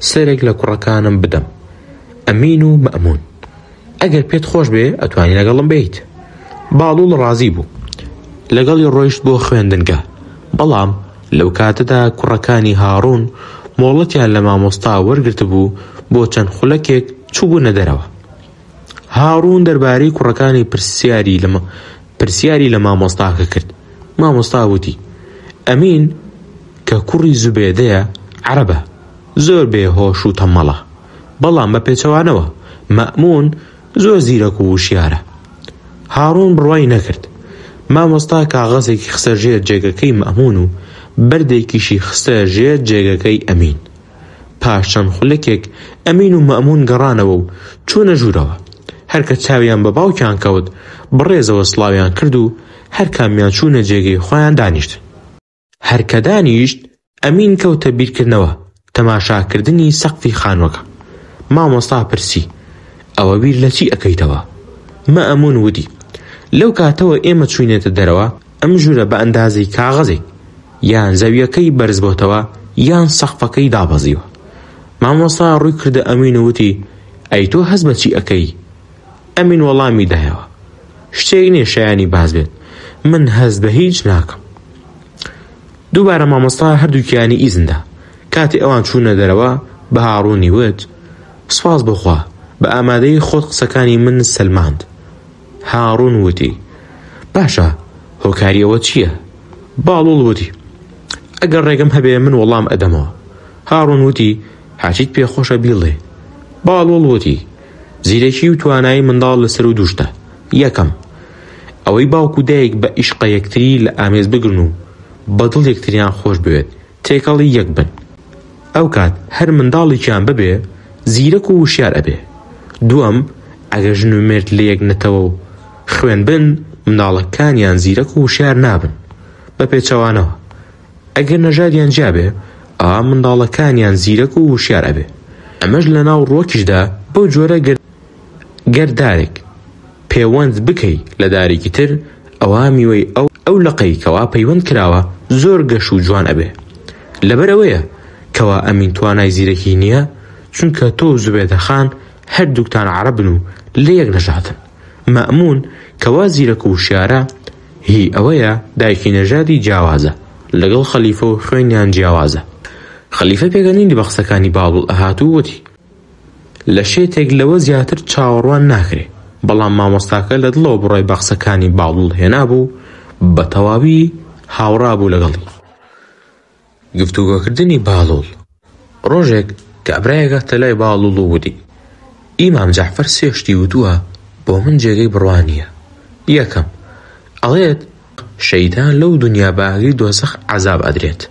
سەرێک لە کوڕەکانم بدەم، ئەمین و مەئمون، ئەگەر پێت خۆش بێ ئەتوانی لەگەڵم بیت. باڵوڵ ڕازی بوو، لەگەڵی ڕۆیشت بۆ خوێندنگە. بەڵام لەو کاتەدا کوڕەکانی هاڕون مۆڵەتیان لە مامۆستا وەرگرت بوو بۆ چەند خولەکێک چوو بوونە دەرەوە. هاڕون دەربارەی کوڕەکانی پرسیاری لە مامۆستاکە کرد. مامۆستا وتی ئەمین کە کوڕی زوبێدەیە عەرەبە، زۆر بێهۆش و تەمەڵە، بەڵام بە پێچەوانەوە مەئمون زۆر زیرەک و وشیارە. هاڕون بڕوای نەکرد. مامۆستا کاغەزێکی خستە ژێر جێگەکەی مەئمون و بەردێکیشی خستە ژێر جێگەکەی ئەمین. پاش چەند خولەکێک ئەمین و مەئمون گەڕانەوە و چوونە ژوورەوە. هەرکە چاویان بە باوکیان کەوت بڕێزەوە سڵاویان کرد و هەر کامیان چوونە جێگەی خۆیان دانیشت. هەرکە دانیشت ئەمین کەوتە بیرکردنەوە تەماشاکردنی سەقفی خانووەکە. مامۆستا پرسی ئەوە بیر لە چی ئەکەیتەوە؟ مەئمون وتی لەو کاتەوە ئێمە چوینێتە دەرەوە ئەم ژوورە بە ئەندازەی کاغەزێک یان زەویەکەی بەرز بۆتەوە یان سەقفەکەی دابەزیوە. مامۆستا ڕووی کردە ئەمین و وتی ئەی تۆ هەست بە چی ئەەکەی؟ ئەمین وەڵامی دایەوە شتێک نییە شایانی باز بێت، من هەست بە هیچ ناکەم. دووبارە مامۆستا هەردووکیانی ئیزندا. کاتی ئەوان چوونە دەرەوە بە هاڕوونی وت سوپاس بخوا بە ئامادەی خۆت قسەکانی من سەلماند. هاڕون وتی باشە هۆکاریەوە چییە؟ باڵوڵ وتی ئەگەر ڕێگەم هەبێ من وەڵام ئەدەمەوە. هاڕون وتی حاچیت پێخۆشە بیڵێ. باڵوڵ وتی زیرەکی و توانایی منداڵ لەسەر و دووشتە. یەکەم ئەوەی باوک و دایک بە ئیشقە یەکتری لە ئامێز بگرن و بەدڵ یەکتریان خۆش بوێت، تێکەڵی یەک بن. ئەو کات هەر منداڵێکیان ببێ زیرەک و وشیار ئەبێ. دووەم ئەگەر ژن و مرد لە یەک نەتەوە و خوێن بن منداڵەکانیان زیرەک و وشیار نابن بە پێچەوانەوە. ئەگەر نەژادیان جیابێ ئەوا منداڵەکانیان زیرەک و وشیار ئەبێ. ئەمەش لە ناو ڕۆکیشدا بەو جۆرە گەردارێک پەیوەند بکەی لە دارێکی تر ئەوا میوەی ئەو لەقەی کەوا پەیوەند کراوە زۆر گەش و جوان ئەبێ. لەبەر ئەوەیە کەوا ئەمین توانای زیرەکی نییە، چونکە تۆ زوبێدە خان هەردووکتان عەرەبن و لە یەک نەژادن. مەئمون کەوا زیرەک و وشیارە هی ئەوەیە دایکی نەژادی جیاوازە، لەگەڵ خەلیفە و خوێنیان جیاوازە. خەلیفە پێگەنینی بە قسەکانی باڵوڵ ئەهات و وتی لە شێتێک لەوە زیاتر چاوەڕوان ناکرێ. بەڵام مامۆستاکە لە دڵەوە بڕای بە قسەکانی باڵوڵ هێنابوو، بە تەواوی هاوڕابوو لەگەڵی. گفتوگۆکردنی باڵوڵ. ڕۆژێک کابرایەکە تەلای باڵوڵ و وتی ئیمام جەعفەر سێ شتی وتووە بۆ من جێگەی بڕوانیە. یەکەم ئەڵێت شەیتان لەو دنیا بە ئاگری دۆزەخ عەزاب ئەدرێت.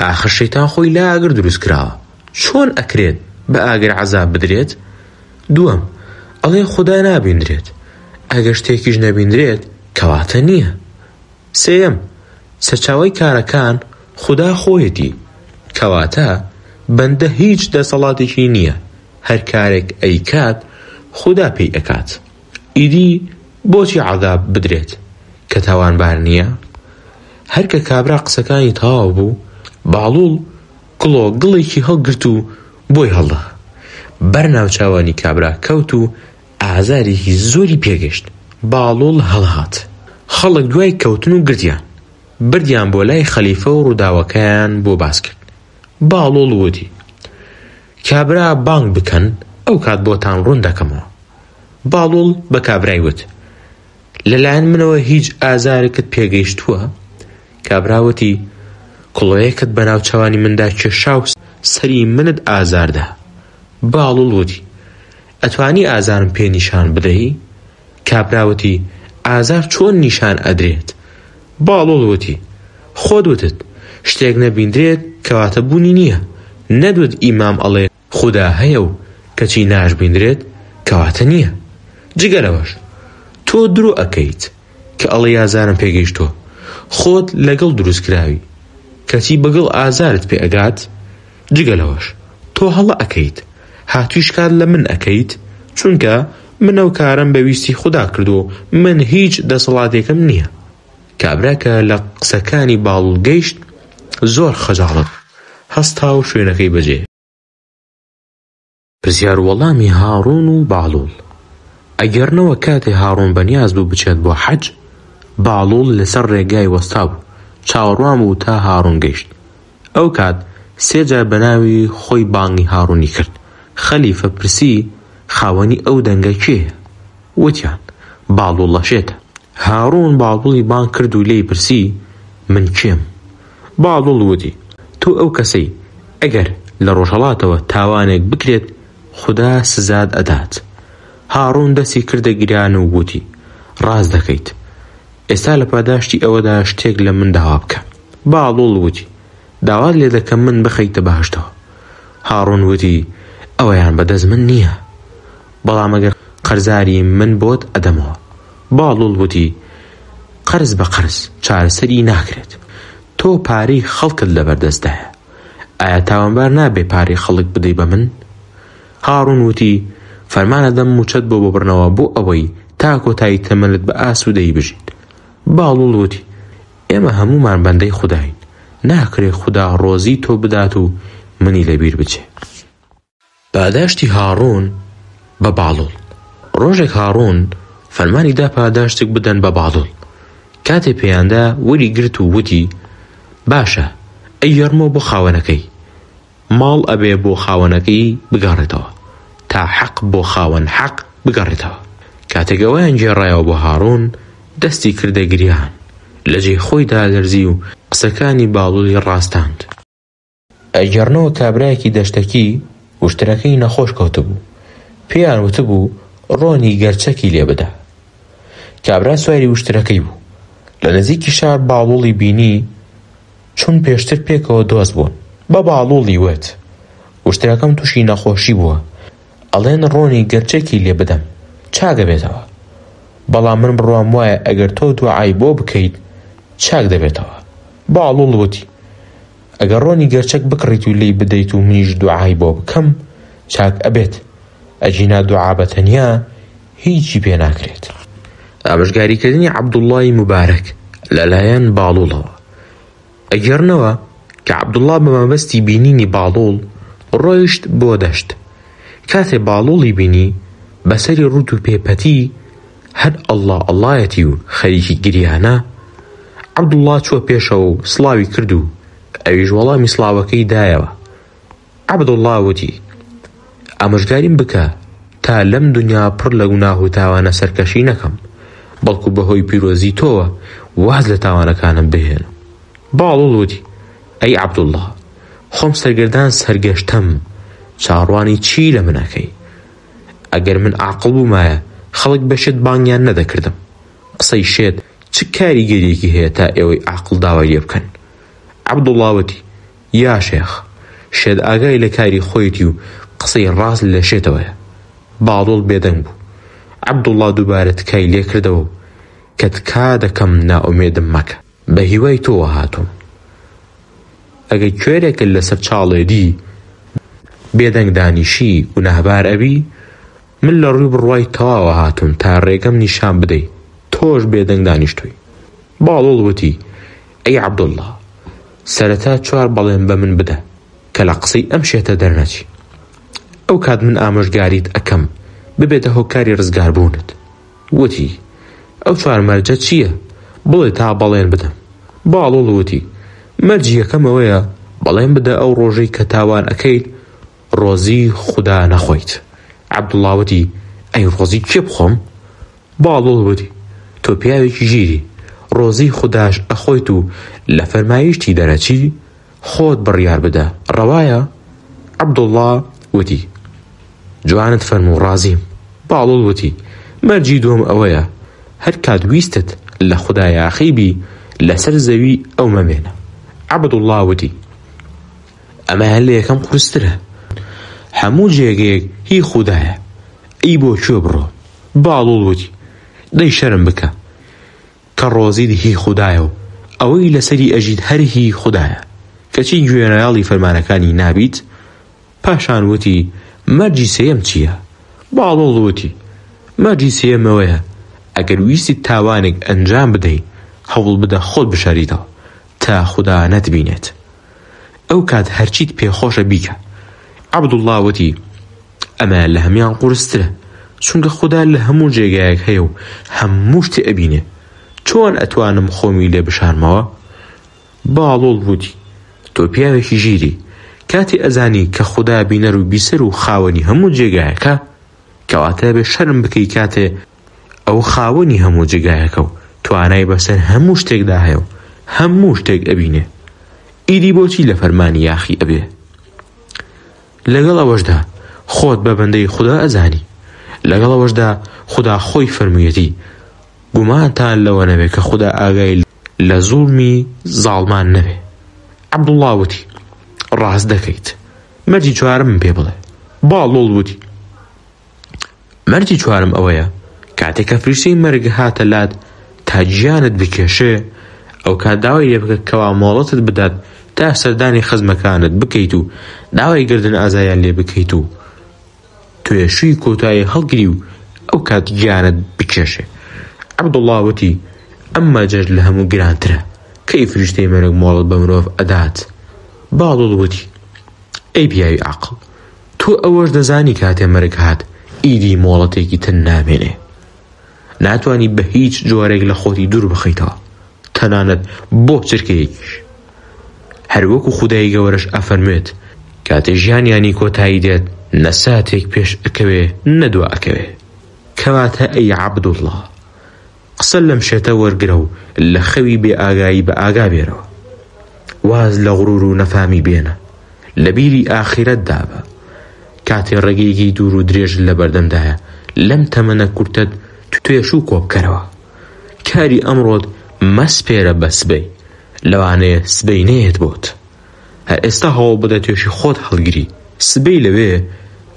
ئاخر شەیتان خۆی لە ئاگر دروست کراوە، چۆن ئەکرێت بە ئاگر عەزاب بدرێت؟ دووەم ئەڵێ خوددا نابیندرێت، ئەگەر شتێکیش نەبیندرێت کەواتە نییە. سێەم سەرچاوەی کارەکان خوددا خۆیەتی، کەواتە بەندە هیچ دەسەڵاتێکی نییە، هەر کارێک ئەیکات خوددا پێی ئەکات. ئیدی بۆچی عەزاب بدرێت کە تاوانبار نییە؟ هەرکە کابرا قسەکانی تەواو بوو، باڵوڵ گڵێکی هەڵگرت و بۆی هەڵدا. بەرناوچاوانی کابرا کەوت و ئازارێکی زۆری پێگەشت. باڵوڵ هەڵهات. خەڵک دوای کەوتن و گرتیان بردیان بۆ لای خەلیفە و ڕووداوەکەیان بۆ باس کرد. باڵوڵ وتی کابرا بانگ بکەن ئەو کات بۆتان ڕوون دەکەمەوە. باڵوڵ بە کابرای وت: لەلایەن منەوە هیچ ئازارێکت پێگەیشتووە؟ کابراوەتی: کڵۆیەکت بەناو چاوانی مندا کێشا و سەری منت ئازاردا. باڵوڵ وتی: ئەتوانی ئازارم پێ نیشان بدەی؟ کابراوەتی: ئازار چۆن نیشان ئەدرێت؟ باڵوڵ وتی: خۆت وتت شتێک نەبیندرێت کەواتە بوونی نییە، نەدوت ئیمام ئەڵێ خودا هەیە و کەچی ناش بیندرێت کەواتە نییە. جگەرەوەش تۆ درۆ ئەکەیت کە ئەڵێ ئازارم پێگەیشتووە، خۆت لەگەڵ دروست کراوی کەچی بەگەڵ ئازارت پێ ئەگات. جگەلەوەش تۆ هەڵە ئەکەیت هاتوویش کات لە من ئەکەیت، چونکە منە و کارم بەویستی خوددا کردو، من هیچ دەسەڵاتێکم نییە. کابرا کە لە قسەکانی باڵوڵ گەیشت زۆر خەجاڵت هەستا و شوێنەکەی بەجێ. پرسیار وەڵامی هاڕون و باڵوڵ. ئەگەرنەوە کاتێ هاڕون بەنیاز بوو بچێت بۆ حەج، باڵوڵ لەسەر ڕێگای وەستا بوو، چاوەڕوان بوو تا هاڕون گەیشت. ئەو کات سێجار بەناوی خۆی بانگی هاڕونی کرد. خەلیفە پرسی خاوەنی ئەو دەنگە کێیە؟ وتیان باڵوڵ لەشێتە. هاڕون باڵوڵی بانگ کرد و لێی پرسی من کێم؟ باڵوڵ وتی تۆ ئەو کەسەی ئەگەر لە ڕۆژهەڵاتەوە تاوانێک بکرێت خوددا سزاد ئەدات. هاڕون دەستی کردە گریان و وتی ڕاست دەکەیت، ئێستا لە پاداشتی ئەوەدا شتێک لە من داوا بکە. باڵوڵ وتی داوات لێ دەکەم من بخەیتە بەهەشتەوە. هاڕون وتی ئەوەیان بەدەست من نییە، بەڵام ئەگەر قەرزاری من بۆت ئەدەمەوە. باڵوڵ وتی قەرز بە قەرز چارەسەری ناکرێت، تۆ پارەی خەڵکت لەبەردەستدایە، ئایا تاوانبار نابێ پارەی خەڵک بدەی بە من؟ هاڕون وتی فەرمانەدەم موچەت بۆ ببڕنەوە بۆ ئەوەی تا کۆتایی تەمەنت بە ئاسوودەی بژیت. باڵوڵ وتی ئێمە هەمومان بەندەی خوداین، ناکرێ خوددا ڕۆزی تۆ بدات و منی لەبیر بچێ. پاداشتی هاڕون بە باڵوڵ. ڕۆژێک هاڕون فەرمانی دا پاداشتێک بدەن بە باڵوڵ. کاتێ پێیاندا وەری گرت و وتی باشە ئەیەرمەوە بۆ خاوەنەکەی، ماڵ ئەبێ بۆ خاوەنەکەی بگەڕێتەوە تا حەق بۆ خاوەن حەق بگەڕێتەوە. کاتێک ئەوەیان گێڕایەوە بۆ هاڕون دەستی کردە گریان، لەجێ خۆیدا لەرزی و قسەکانی باڵوڵی ڕاستاند. ئەگەڕنەوە کابرایەکی دەشتەکی وشترەکەی نەخۆش کەوتبوو، پێیان وتبوو ڕۆنی گەرچەکی لێ بدە. کابرا سواری وشترەکەی بوو، لە نزیکی شار باڵوڵی بینی چون پێشتر پێکەوە دۆست بوون. بە باڵوڵی وت وشترەکەم تووشی نەخۆشی بووە، ئەڵێن ڕۆنی گەرچەکی لێ بدەم چاک دەبێتەوە، بەڵام من بڕوام وایە ئەگەر تۆ دوعای بۆ بکەیت چاک دەبێتەوە. باڵوڵ وتی ئەگەر ڕۆنی گەرچەک بکڕیت و لێی بدەیت و منیش دوعای بۆ بکەم چاک ئەبێت، ئەجینا دوعا بە تەنیا هیچی پێ ناکرێت. ئامۆژگاریکردنی عەبدوڵڵای موبارەک لەلایەن باڵوڵەوە. ئەگەرنەوە کە عەبدوڵڵا بە مەبەستی بینینی باڵوڵ ڕۆیشت بۆ دەشت. کاتێ باڵوڵی بینی بەسەری ڕوت و پێپەتی هەر ئەڵڵا ئەڵڵایەتی و خەریکی گریانە، عەبدوڵڵا چووە پێشەوە و سڵاوی کرد و ئەویش وەڵامی سڵاوەکەی دایەوە. عەبدوڵڵا وتی ئامۆژگاریم بکە تا لەم دنیا پڕ لە گوناه و تاوانە سەرکەشی نەکەم، بەڵکو بەهۆی پیرۆزی تۆوە واز لە تاوانەکانم بهێن. باڵوڵ وتی ئەی عەبدوڵڵا خۆم سەرگەردان سەرگەشتەم، چاڕوانی چی لە منەکەی؟ ئەگەر من عاقڵ بوومایە خەڵک بەشێت بانگیان نەدەکردم. قسەی شێت چ کاریگەریەکی هەیە تا ئێوەی عاقڵ داوای لێ بکەن؟ عەبدوڵڵا وتی یا شێخ شێت ئاگای لە کاری خۆیەتی و قسەی ڕاست لە شێتەوەیە. باڵوڵ بێدەنگ بوو. عەبدوڵڵا دووبارە تکای لێ کردەوە کە تکا دەکەم نائومێدم مەکە، بە هیوای تۆوە هاتووم. ئەگەر کوێرێکت لەسەر چاڵێدی بێدەنگ دانیشی و نەهبار ئەبی، من لە ڕووی بڕوای تەواوە هاتووم تا ڕێگەم نیشان بدەی، تۆش بێدەنگ دانیشتووی. باڵوڵ وتی ئەی عەبدوڵڵا سەرەتا 4 بەڵێن بە من بدە کە لە قسەی ئەم شێتە دەرنەچی، ئەو کات من ئامۆژگاریت ئەکەم ببێتە هۆکاری ڕزگاربوونت. وتی ئەو 4 مەرجە چییە؟ بڵێ تا بەڵێن بدەم. باڵوڵ وتی مەرجی یەکەم ئەوەیە بەڵێن بدە ئەو ڕۆژەی کە تاوان ئەەکەیت ڕۆزی خوددا نەخۆیت. عەبدوڵڵا وتی ئەی ڕۆزی کێ بخۆم؟ باڵۆڵ وتی تۆ پیاوێکی ژیری، ڕۆزی خوداش ئەخۆیت و لە فەرمایشتی دەرەچی خۆت بڕیار بدە، ڕەوایە؟ عەبدوڵڵا وتی جوانت فەرموو، ڕازیم. باڵۆڵ وتی مەرجی دووەم ئەوەیە هەر کات ویستت لە خودای ئاخیبی لەسەر زەوی ئەو مەمێنە. عەبدوڵڵا وتی ئەمە هەر لە یەکەم قورسترە، هەموو جێگەیەک هی خودایە، ئەی بۆ کوێ بڕۆ؟ باڵۆڵ وتی دەی شەرم بکە کە ڕۆزیت هی خودایە و ئەوەی لەسەری ئەژیت هەر هی خودایە، کەچی گوێنەیاڵی فەرمانەکانی نابیت. پاشان وتی مەرجی سێیەم چییە؟ باڵۆڵ وتی مەرجی سێیەمەوەیە ئەگەر ویستیت تاوانێک ئەنجام بدەی هەوڵ بدە خۆت بشاریتەوە تا خوددا نەتبینێت، ئەو کات هەرچیت پێخۆشە بیکە. عەبدوڵڵا وتی ئەمە لە هەمیان قورسترە، چونکە خوددا لە هەموو جێگایەک هەیە و هەموو شتێ ئەبینێ، چۆن ئەتوانم خۆمی لێ بشارمەوە؟ باڵۆڵ وتی تۆ پیاوێکی ژیری، کاتی ئەزانی کە خوددا بینەر و بیسەر و خاوەنی هەموو جێگایەکە، کەواتە بێ شەرم بکەی کاتێ ئەو خاوەنی هەموو جێگایەکە و توانای بەسەر هەموو شتێکدا هەیە و هەموو شتێک ئەبینێ، ئیدی بۆچی لە فەرمانی یاخی ئەبێ؟ لەگەڵ ئەوەشدا خۆت بە بەندەی خوددا ئەزانی، لەگەڵ ئەوەشدا خوددا خۆی فەرموویەتی گومانتان لەوە نەبێ کە خوددا ئاگای لە زوڵمی زاڵمان نەبێ. عەبدوڵڵا وتی ڕاست دەکەیت، مەرجی چوارم پێ بڵێ. باڵۆڵ وتی مەرجی چوارم ئەوەیە کاتێک کە فریشتەی مەرگ هاتە لات تا گیانت بکێشێ، ئەو کات داوای لێ بکە کەوا مۆڵەتت بدات تا سەردانی خزمەکانت بکەیت و داوای گردن ئازایان لێ بکەیت و توێشووی کۆتایی هەڵگری و ئەو کات گیانت بکێشێ. عەبدوڵڵا وتی ئەمما جەر لە هەموو گرانترە کەی فریشتەی مەرگ مۆڵەت بە مرۆڤ ئەدات. باڵۆڵ وتی ئەی پیاوی عاقڵ، تۆ ئەوەش دەزانی کاتێ مەرگ هات ئیدی مۆڵەتێکی تر نامێنێ، ناتوانی بە هیچ جۆرێک لە خۆتی دوور بخەیتەوە، تەنانەت بۆ چرکەیەکیش. هەروەکو خودای گەورەش ئەفەرمێت کاتێ ژیانیانی کۆتایی دێت نەساتێک پێش ئەکەوێ نەدووە ئەکەوێ. کەواتە ئەی عەبدوڵڵا قسە لەم شێتە وەرگرە و لە خەوی بێ ئاگایی بە ئاگا بێرەوە، واز لە غڕور و نەفامی بێنە، لە بیری ئاخیرەت دابە کاتێ ڕێگەیەکی دوور و درێژ لە بەردەمدایە لەم تەمەنە کورتت توێشوو کۆبکەرەوە. کاری ئەمڕۆت مەسپێرە بە سبەی، لەوانەیە سبەی نەیەت بۆت، هەر ئێستا هەوڵ بدە توێشی خۆت هەڵگری، سبەی لەوێ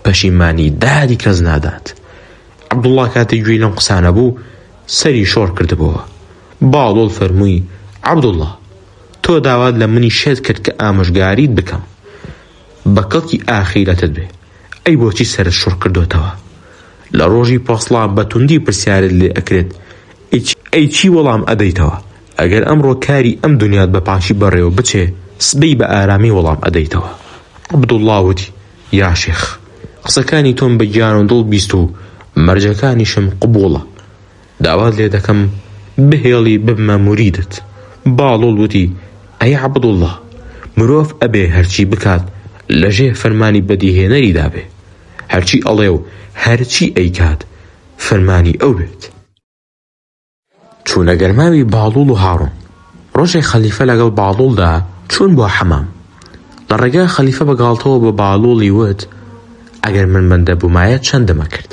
پەشیمانی دادی کەس نادات. عەبدوڵڵا کاتێک گوێی لەم قسانە بوو سەری شۆڕ کردبەوە. باڵۆڵ فەرمووی عەبدوڵڵا تۆ داوات لە منی شێت کرد کە ئامۆژگاریت بکەم بە کەڵکی ئاخیرەتت بێ، ئەی بۆچی سەرت شۆڕ کردوتەوە؟ لە ڕۆژی پۆسڵا بە توندی پرسیارت لێ ئەکرێت ئەی چی وەڵام ئەدەیتەوە؟ ئەگەر ئەمڕۆ کاری ئەم دنیات بە پاشی بەڕێوە بچێ سبەی بە ئارامی وەڵام ئەدەیتەوە. عەبدوڵڵا وتی یا شێخ قسەکانی تۆم بە گیان و دڵ بیست و مەرجەکانیشم قبوڵە، داوات لێ دەکەم بهێڵی ببمە موریدت. باڵۆڵ وتی ئەی عەبدوڵڵا مرۆڤ ئەبێ هەرچی بکات لەژێ فەرمانی بەدیهێنەری دابێ، هەرچی ئەڵێ و هەرچی ئەیکات فەرمانی ئەو بێت. چوونە گەرماوی باڵوڵ و هاڕۆن. ڕۆژێک خەلیفە لەگەڵ باڵوڵدا چوون بۆ حەمام. لە ڕێگا خەلیفە بەگاڵتەوە بە باڵوڵی وت ئەگەر من بەندە بوومایە چەندەمە کرد؟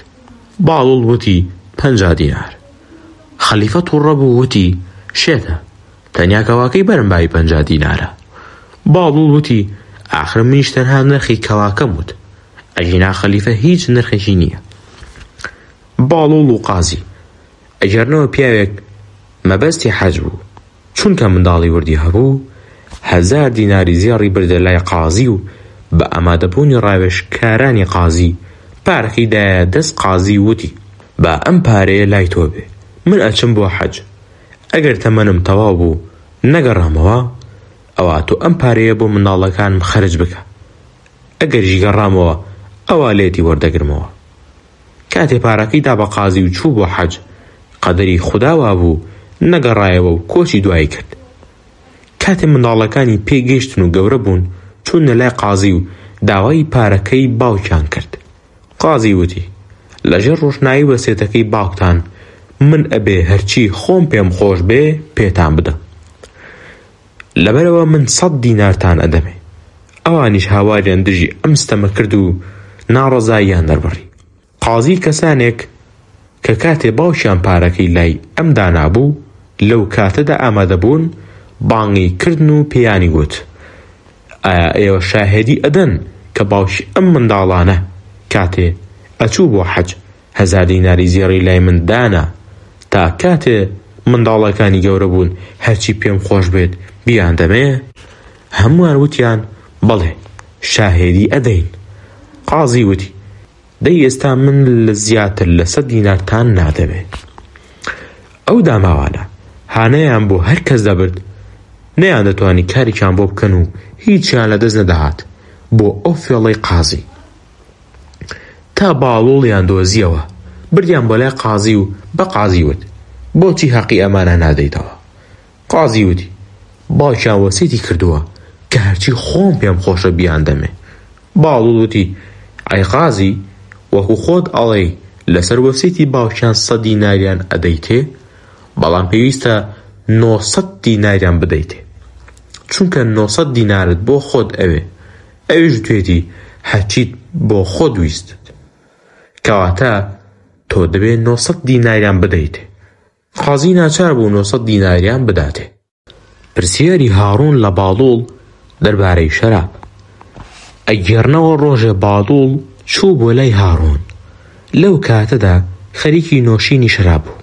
باڵوڵ وتی 50 دینار. خەلیفە تووڕە بوو وتی شێتە، تەنیا کەواکەی بەرمبایی 50 دینارە. باڵوڵ وتی ئاخر منیش تەنها نرخی کەواکەم وت، ئەژینا خەلیفە هیچ نرخێکی نییە. باڵوڵ و قازی ئەگەرنەوە پیاوێک مەبەستی حەج بوو، چونکە منداڵی وردی هەبوو 1000 دیناری زیێڕی بردە لای قازی و بە ئامادەبوونی ڕاوێژکارانی قازی پارەکەی دایە دەست. قازی وتی با ئەم پارەیە لای تۆ بێ، من ئەچم بۆ حەج، ئەگەر تەمەنم تەواو بوو نەگەڕامەوە ئەوە تۆ ئەم پارەیە بۆ منداڵەکانم خەرج بکە، ئەگەریش گەڕامەوە ئەوە لێتی وەردەگرمەوە. کاتێ پارەکەی دا بە قازی و چوو بۆ حەج قەدەری خوداوا بوو نەگەڕایەوە و کۆچی دوایی کرد. کاتێ منداڵەکانی پێگەیشتن و گەورە بوون چوونە لای قازی و داوای پارەکەی باوکیان کرد. قازی وتی لەژێر ڕۆشنایی وەسیەتەکەی باوکتان من ئەبێ هەرچی خۆم پێم خۆش بێ پێتان بدەم، لەبەرەوە من 100 دینارتان ئەدەمێ. ئەوانیش هاواریان دژی ئەم ستەمە کرد و ناڕەزاییان دەربڕی. قازی کەسانێک کە کاتێ باوشیان پارەکەی لای ئەم دانابوو لەو کاتەدا ئامادەبوون بانگی کردن و پێیانی گوت: ئایا ئێوە شاهێدی ئەدەن کە باوشی ئەم منداڵانە کاتێ ئەچوو بۆ حەج 1000 دیناری زێڕی لای من دانا تا کاتێ منداڵەکانی گەورە بوون هەرچی پێم خۆش بێت بیان دەمێ؟ هەمووان وتیان بەڵێ شاهێدی ئەدەین. قازی وتی: دەی ئێستا من لە زیاتر لە 100 دینارتان نادەبێت. ئەو داماوانە هانەیان بۆ هەر کەس دەبرد، نەیان دەتوانی کارێکیان بۆ بکەن و هیچیان لەدەست نەدەهات بۆ ئەو فێڵەی قازی. تا باڵۆڵیان دۆزیەوە بردیان بۆ لای قازی و بە قازی وت: بۆچی حەقی ئەمانە نادەیتەوە؟ قازی وتی: باوکیان وەسیەتی کردووە کە هەرچی خۆم پێم خۆشە بیان دەمێ. باڵۆڵ وتی: ئەی قازی، وەکو خۆت ئەڵێی لەسەر وەسیەتی باوکیان 100 دیناریان ئەدەیتێ، بەڵام پێویستە 900 دیناریان بدەیتێ، چونکە 900 دینارت بۆ خۆت ئەوێ، ئەویش توێتی هەرچیت بۆ خۆت ویستت، کەواتە تۆ دەبێت 900 دیناریان بدەیتێ. قازی ناچار بوو 900 دیناریان بداتێ. پرسیاری هاڕون لە باڵوڵ دەربارەی شەراب. ئەگەڕنەوە ڕۆژێ باڵوڵ چوو بۆ لای هاڕون. لەو کاتەدا خەریکی نۆشینی شەراب بوو.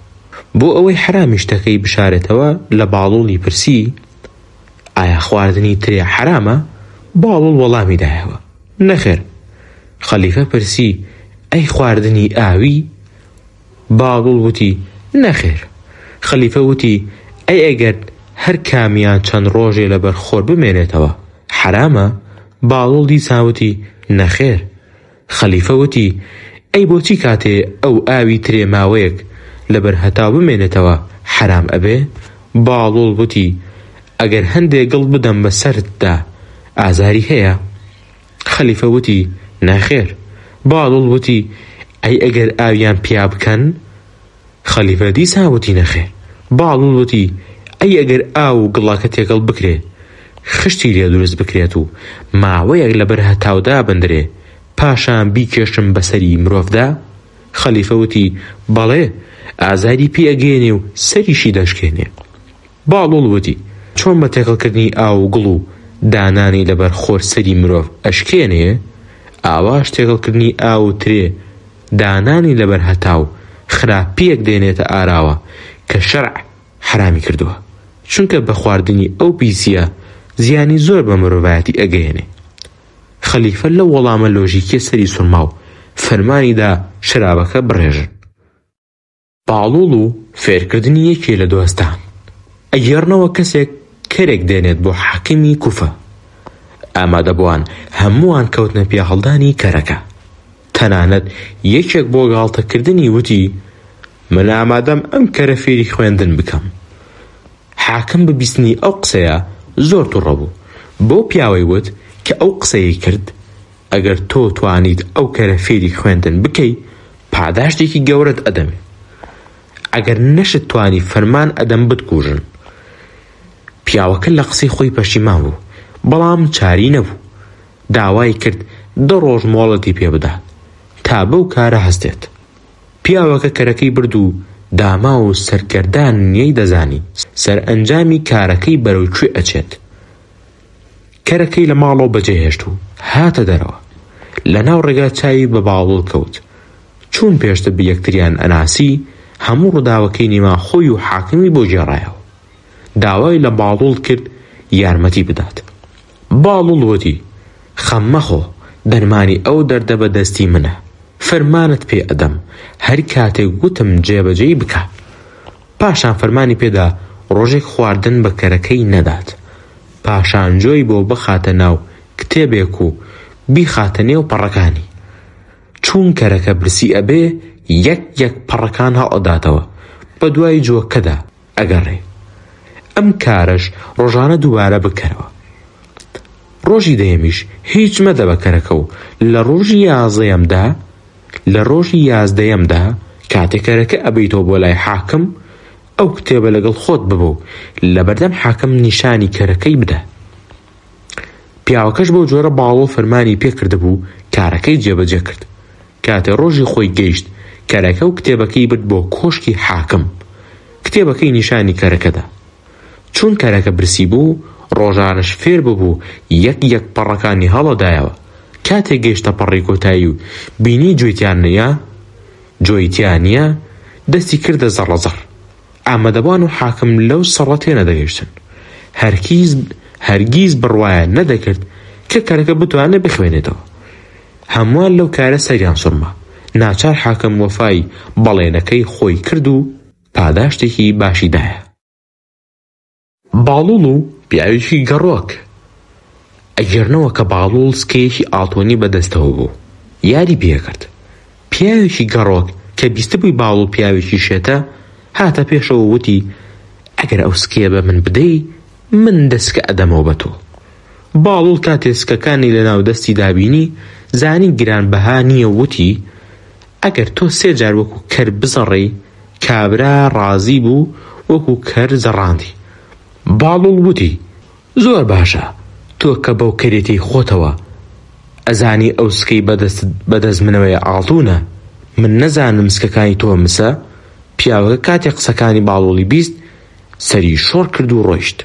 بۆ ئەوەی حرامی شتەکەی بشارێتەوە لە باڵوڵی پرسی: ئایا خواردنی ترێ حرامە؟ باڵوڵ وەڵامی دایەوە: نەخێر. خەلیفە پرسی: ئەی خواردنی ئاوی؟ باڵوڵ وتی: نەخێر. خەلیفە وتی: ئەی ئەگەر هەر کامیان چەند ڕۆژێ لەبەر خۆر بمێنێتەوە حرامە؟ باڵوڵ دیسان وتی: نەخێر. خەلیفە وتی: ئەی بۆچی کاتێ ئەو ئاوی ترێ ماوەیەک لەبەر هەتاو بمێنێتەوە حرام ئەبێ؟ باڵوڵ وتی: ئەگەر هەندێک گڵ بدەم بەسەرتدا ئازاری هەیە؟ خەلیفە وتی: نەخێر. باڵوڵ وتی: ئەی ئەگەر ئاویان پیا بکەن؟ خەلیفە دیسان وتی: نەخێر. باڵوڵ وتی: ئەی ئەگەر ئاو و گڵاکە تێکەڵ بکرێ خشتی لێ دروست بکرێت و ماوەیەک لەبەر هەتاودا بندرێ پاشان بیکێشم بەسەری مرۆڤدا؟ خەلیفە وتی: بەڵێ، ئازاری پێ ئەگەێنێ و سەریشی دەشکێنێ. باڵوڵ وتی: چۆن بە تێکەڵکردنی ئاو و گڵ و دانانی لەبەر خۆر سەری مرۆڤ ئەشکێنێ، ئاواش تێکەڵکردنی ئاو و ترێ دانانی لەبەر هەتاو خراپیەک دێنێتە ئاراوە کە شەرع حرامی کردووە، چونکە بە خواردنی ئەو پیسیە زیانی زۆر بە مرۆڤایەتی ئەگەێنێ. خەلیفە لە وەڵامە لۆژیکیە سەری سوورما و فەرمانیدا شەرابەکە بڕێژن. باڵوڵ و فێرکردنی یەکێ لە دۆستان. ئەگەڕنەوە کەسێک کەرێک دێنێت بۆ حاکمی کوفە. ئامادەبووان هەمووان کەوتنە پێ هەڵدانی کەرەکە. تەنانەت یەکێک بۆ گاڵتەکردنی وتی: من ئامادەم ئەم کەرە فێری خوێندن بکەم. حاکم ببیستنی ئەو قسەیە زۆر تووڕە بوو. بۆ پیاوەی وت کە ئەو قسەی کرد: ئەگەر تۆ توانیت ئەو کەرە فێری خوێندن بکەی پاداشتێکی گەورەت ئەدەمێ، ئەگەر نەشت توانی فەرمان ئەدەم بتکوژن. پیاوەکە لە قسەی خۆی پەشیمان بوو، بەڵام چاری نەبوو. داوای کرد 2 ڕۆژ مۆڵەتی پێ بدات تا بەو کارە هەستێت. پیاوەکە کەرەکەی برد و داما و سەرگەردان نیەی دەزانی سەرئەنجامی کارەکەی بەرەو کوێ ئەچێت. کەرەکەی لە ماڵەوە بەجێهێشت و هاتە دەرەوە. لە ناو ڕێگا چاوی بە باڵوڵ کەوت. چون پێشتر بە یەکتریان ئەناسی، هەموو ڕووداوەکەی نیما خۆی و حاکمی بۆ گێڕایەوە. داوای لە باڵوڵ کرد یارمەتی بدات. باڵوڵ وتی: خەم مەخۆ، دەرمانی ئەو دەردە بە دەستی منە، فەرمانت پێ ئەدەم هەر کاتێک گوتم جێبەجێی بکە. پاشان فەرمانی پێدا ڕۆژێک خواردن بە کەرەکەی نەدات. پاشان جۆی بۆ بخاتە ناو کتێبێک و بیخاتە نێو پەڕەکانی. چون کەرەکە برسی ئەبێ یەک پەڕەکان هەڵئەداتەوە بە دوای جۆکەدا ئەگەڕێ. ئەم کارەش ڕۆژانە دووبارە بکەرەوە. ڕۆژی دەیەمیش هیچ مەدە بە کەرەکە و لە ڕۆژی 11یەمدا لە ڕۆژی 11یەمدا کاتێک کەرەکە ئەبەیتەوە بۆ لای حاکم ئەو کتێبە لەگەڵ خۆت ببۆ لە بەردەم حاکم نیشانی کەرەکەی بدە. پیاوەکەش بەو جۆرە باڵۆ فەرمانی پێکردبوو کارەکەی جێبەجێ کرد. کاتێ ڕۆژی خۆی گەیشت کەرەکە و کتێبەکەی برد بۆ کۆشکی حاکم. کتێبەکەی نیشانی کەرەکەدا. چون کەرەکە برسی بوو ڕۆژانش فێر ببوو یەک پەڕەکانی هەڵەدایەوە. کاتێک گەیشتە پەڕی کۆتایی و بینی جۆیتیان نییە دەستی کردە زەڕەزەڕ. ئامادەبوان و حاکم لەو سەڕە تێنە دەگەیشتن. هەرگیز بڕوایە نەدەکرد کە کەرەکە بتوانێت بخوێنێتەوە. هەمووان لەو کارە سەریان سوڕما. ناچار حاکم وەفای بەڵێنەکەی خۆی کرد و پاداشتێکی باشی دایە. باڵوڵ و پیاوێکی گەڕۆک. ئەگەرنەوە کە باڵوڵ سکەیەکی ئاڵتۆنی بەدەستەوە بوو یاری پێکرد. پیاوێکی گەڕۆک کە بیستبووی باڵوڵ پیاوێکی شێتە هاتە پێشەوە وتی ئەگەر ئەو سکەیە بە من بدەی من دەستکە ئەدەمەوە بە تۆ. باڵوڵ کاتێ سکەکانی لەناو دەستی دابینی زانی گرانبەها نییە وتی ئەگەر تۆ 3 جار وەکو کەر بزەڕێی کابرا ڕازی بوو وەکو کەر زەڕاندی. باڵوڵ وتی زۆر باشە تۆ کە بەو کەرێتی خۆتەوە ئەزانی ئەو سکەی بەدەست منەوەی ئاڵتونە من نەزانم سکەکانی تۆ مسە. پیاوەکە کاتێک قسەکانی باڵوڵی بیست سەری شۆڕ کرد و ڕۆیشت.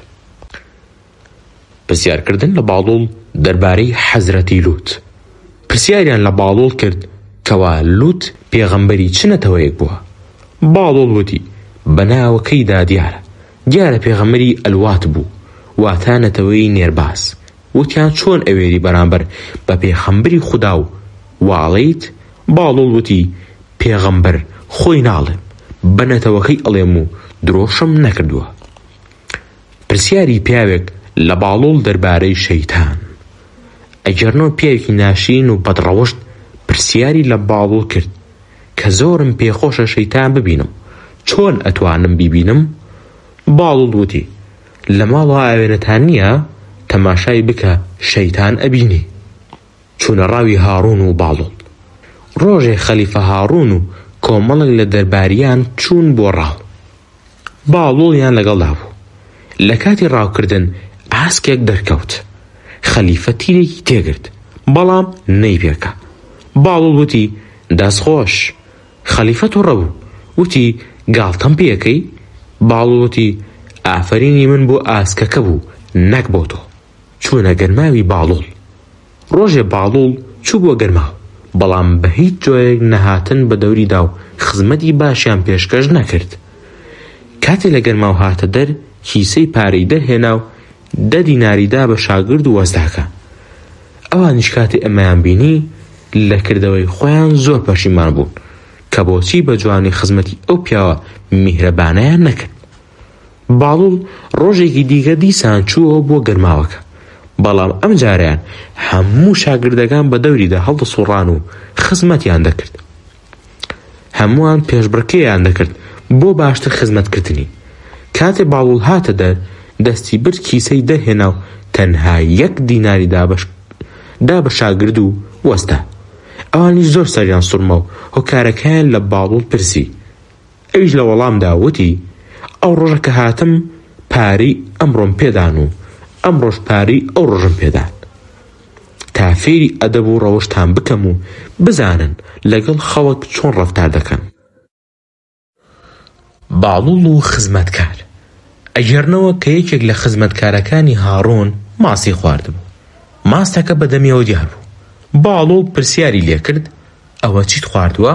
پرسیارکردن لە باڵوڵ دەربارەی حەزرەتی لوت. پرسیاریان لە باڵوڵ کرد کەوا لوت پێغەمبەری چ نەتەوەیەک بووە. باڵوڵ وتی بەناوەکەیدا دیارە پێغەمبەری ئەلوات بوو واتە نەتەوەی نێرباز. وتیان چۆن ئەوێری بەرامبەر بە پێغەمبەری خودا و واڵیت. باڵوڵ وتی پێغەمبەر خۆی ناڵێم بەنەتەوەکەی ئەڵێم و درۆشم نەکردووە. پرسیاری پیاوێک لە باڵوڵ دەربارەی شەیتان. ئەگەرنەوە پیاوێکی ناشین و بەدڕەوشت پرسیاری لە باڵوڵ کرد کە زۆرم پێخۆشە شەیتان ببینم چۆن ئەتوانم بیبینم. باڵوڵ وتی لە ماڵەوە ئاوێنەتان نییە تەماشای بکە شەیتان ئەبینی. چوونە ڕاوی هاڕون و باڵوڵ. ڕۆژێ خەلیفە هاڕون و کۆمەڵک لە دەرباریان چوون بۆ ڕاو. باڵوڵیان لەگەڵدا بوو. لە کاتی ڕاوکردن ئاسکێک دەرکەوت. خەلیفە تیرێکی تێگرت بەڵام نەیپێکە. باڵوڵ وتی دەستخۆش. خەلیفە تووڕە بوو وتی گاڵتەم پێەکەی. باڵوڵ وتی ئافرینی من بۆ ئاسکەکە بوو نەک بۆ تۆ. چوونە گەرماوی باڵوڵ. ڕۆژێ باڵوڵ چوو بۆ گەرماو بەڵام بە هیچ جۆیەک نەهاتن بە دەوریدا و خزمەتی باشیان پێشکەش نەکرد. کاتێ لە گەرماو هاتە دەر کیسەی پارەی دەرهێنا و 10 دیناریدا بە شاگرد و وەزداکە. ئەوانیش کاتی ئەمەیان بینی لە کردەوەی خۆیان زۆر پەشیمان بوون کە بۆچی بە جوانی خزمەتی ئەو پیاوە میهرەبانەیان نەکرد. باڵوڵ ڕۆژێکی دیگە دیسان چووەوە بۆ گەرماوەکە بەڵام ئەم جاریان هەموو شاگردەکان بە دەوریدا هەڵدەسوڕان و خزمەتیان دەکرد. هەمووان پێشبڕکێیان دەکرد بۆ باشتر خزمەتکردنی. کاتێ باڵوڵ هاتە دەر دەستی برد کیسەی دەرهێنا و تەنها 1 دیناری دا بە شاگرد و وەستا. ئەوانیش زۆر سەریان سوڕما و هۆکارەکەیان لە باڵوڵ پرسی. ئەویش لە وەڵامدا وتی ئەو ڕۆژە کە هاتم پارەی ئەمڕۆم پێدان و ئەمڕۆژ پارەی ئەو ڕۆژم پێدان تا فێری ئەدەب و ڕەوشتان بکەم و بزانن لەگەڵ خەڵک چۆن ڕەفتار دەکەن. باڵوڵ و خزمەتکار. ئەگەرنەوە کە یەکێک لە خزمەتکارەکانی هاڕۆن ماسی خواردبوو. ماستەکە بەدەمیەوە دیار بوو. باڵوڵ پرسیاری لێ کرد ئەوە چیت خواردووە؟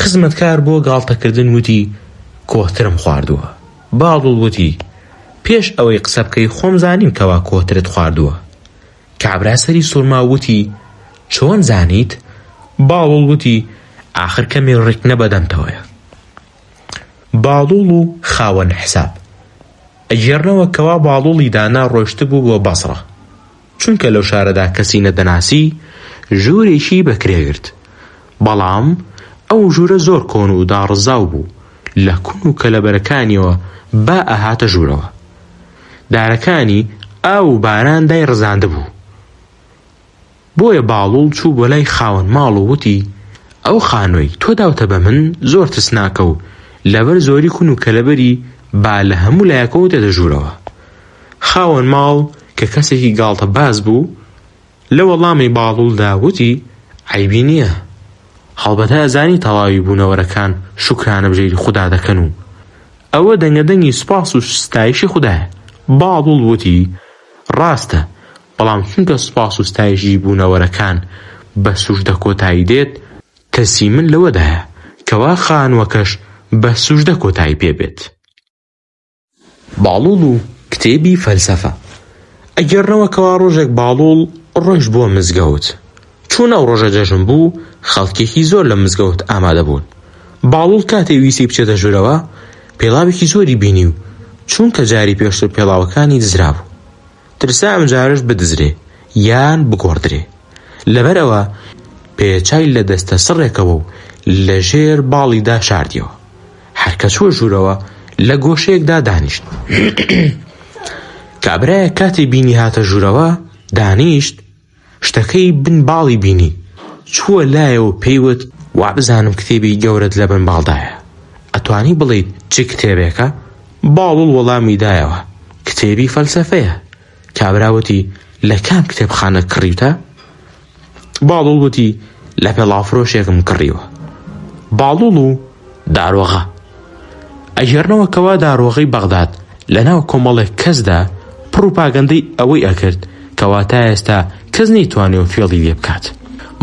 خزمەتکار بۆ گاڵتەکردن وتی کۆترم خواردووە. باڵوڵ وتی پێش ئەوەی قسە بکەی خۆم زانیم کەوا کۆترت خواردووە. کابراسەری سوورما وتی چۆن زانیت؟ باڵوڵ وتی ئاخر کەمێ ڕێک نەبەدەمتەوەیە. باڵوڵ و خاوەن حساب. ئەگەرنەوە کەوا باڵوڵی دانا ڕۆیشت بوو بۆ بەسڕە چونکە لەو شارەدا کەسی نەدەناسی ژوورێکی بەکرێگرت بەڵام ئەو ژوورە زۆر کۆن و داڕزاو بوو لە کون و کەلەبەرەکانیەوە با ئەهاتە ژوورەوە. دارەکانی ئاو و باران دای ڕزاندە بوو. بۆیە باڵوڵ چوو بۆ لای خاوەن ماڵ و وتی ئەو خانۆی تۆ داوتە بە من زۆر ترسناکە و لەبەر زۆری کون و کەلەبەری با لە هەموو لایەکەوە دەدەژوورەوە. خاوەن ماڵ کە کەسێکی گاڵتە باز بوو لە وەڵامی باڵوڵدا وتی عیبی نییە، هەڵبەتە ئەزانی تەواوی بوونەوەرەکان شوکرانە بژێری خودا دەکەن و ئەوە دەنگەدەنگی سوپاس و ستایشی خودایە. باڵوڵ وتی ڕاستە، بەڵام چونکە سوپاس و ستایشی بوونەوەرەکان بە سوژدە کۆتایی دێت، تەسی من لەوەدایە کەوا خانوەکەش بە سوژدە کۆتایی پێبێت. باڵوڵ و کتێبی فەلسەفە. ئەگەڕنەوە کەوا ڕۆژێک باڵوڵ ڕۆیش بۆ مزگەوت. چون ئەو ڕۆژە جەژن بوو، خەڵکێکی زۆر لە مزگەوت ئامادە بوون. باڵوڵ کاتێ ویسی بچێتە ژوورەوە پێڵاوێکی زۆری بینی و چونکە جاری پێشتر پێڵاوەکانی دزرا بوو، ترسا ئەم جارش بدزرێ یان بگۆڕدرێ. لەبەرەوە پێچای لە دەستە سڕێکەوە و لە ژێر باڵیدا شاردیەوە. هەرکە چوە ژوورەوە لە گۆشەیەکدا دانیشت. کابرایە کاتی بینی هاتە ژوورەوە دانیشت، شتەکەی بن باڵی بینی، چووە لایەوە پێیوت وا بزانم کتێبی گەورەت لە بن باڵدایە، ئەتوانی بڵێیت چ کتێبێکە؟ باڵوڵ وەڵامی دایەوە کتێبی فەلسەفەیە. کابراوتی لە کام کتێبخانە کڕیوتە؟ باڵوڵ وتی لە پێڵاوفرۆشێکم کڕیوە. باڵوڵ و دارۆغە. ئەگەڕنەوە کەوا دارۆغەی بەغداد لە ناو کۆمەڵێک کەسدا پروپاگەندەی ئەوەی ئەکرد کەوا تا ئێستا کەس نەیتوانێ فێڵی لێ بکات.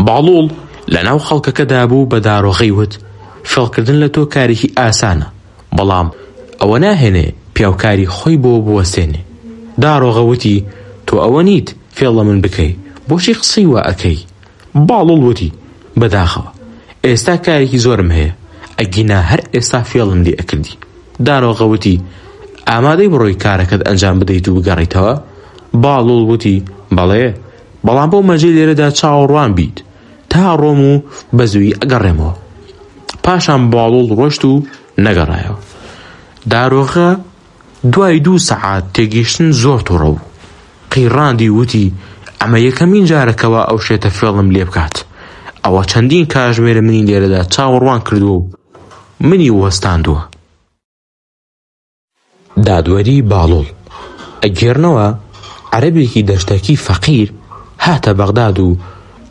باڵوڵ لە ناو خەڵکەکەدا بوو بە دارۆغەی وت فێڵکردن لە تۆ کارێکی ئاسانە، بەڵام ئەوە ناهێنێ پیاوکاری خۆی بۆ بوەستێنێ. دارۆغە وتی تۆ ئەوە نیت فێڵ لە من بکەی، بۆچی قسەی وا ئەکەی؟ باڵوڵ وتی بەداخەوە ئێستا کارێکی زۆرم هەیە، ئەگینا هەر ئێستا فێڵم لێ ئەکردی. دارۆغە وتی ئامادەی بڕۆی کارەکەت ئەنجام بدەیت و بگەڕیتەوە؟ باڵوڵ وتی بەڵێ، بەڵام بۆ مەجێ لێرەدا چاوەڕوان بیت تا ڕۆم و بەزووی ئەگەڕێمەوە. پاشان باڵوڵ ڕۆشت و نەگەڕایەوە. دارۆغە دوای 2 سەعات تێگەیشتن زۆر تووڕە بوو. قیڕاندی وتی ئەمە یەکەمین جارەکەوە ئەو شێتە فێڵم لێ بکات. ئەوە چەندین کاژمێرە منی لێرەدا چاوەڕوان کردووە و منی وەستاندووە. دادوەری باڵوڵ. ئەگەڕنەوە عەرەبێکی دەشتەکی فەقیر هاتە بەغداد و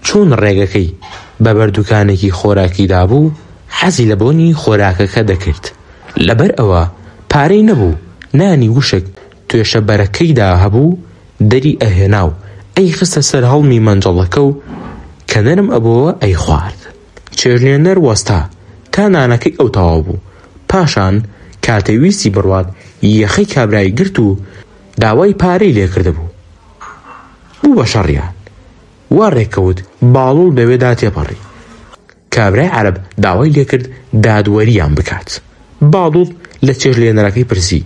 چون ڕێگەکەی بە بەردووکانێکی خۆراکی دابوو، حەزی لە بۆنی خۆراکەکە دەکرد. لەبەر ئەوە پارەی نەبوو، نانی وشک توێشە بەرەکەیدا هەبوو دەری ئەهێنا و ئەی خستە سەر هەڵمی مەنجەڵەکە و کە نەرم ئەبەوە ئەی خوارد. چێژنێنەر وەستا تا نانەکەی ئەو تەواو بوو. پاشان کاتێ ویستی بڕوات یەخەی کابرای گرت و داوای پارەی لێ کرده بوو. بوو بە شەڕیان. وا ڕێکەوت باڵوڵ بەوێدا تێپەڕی. کابرای عەرەب داوای لێ کرد دادوەریان بکات. باڵوڵ لە چێژلێنەرەکەی پرسی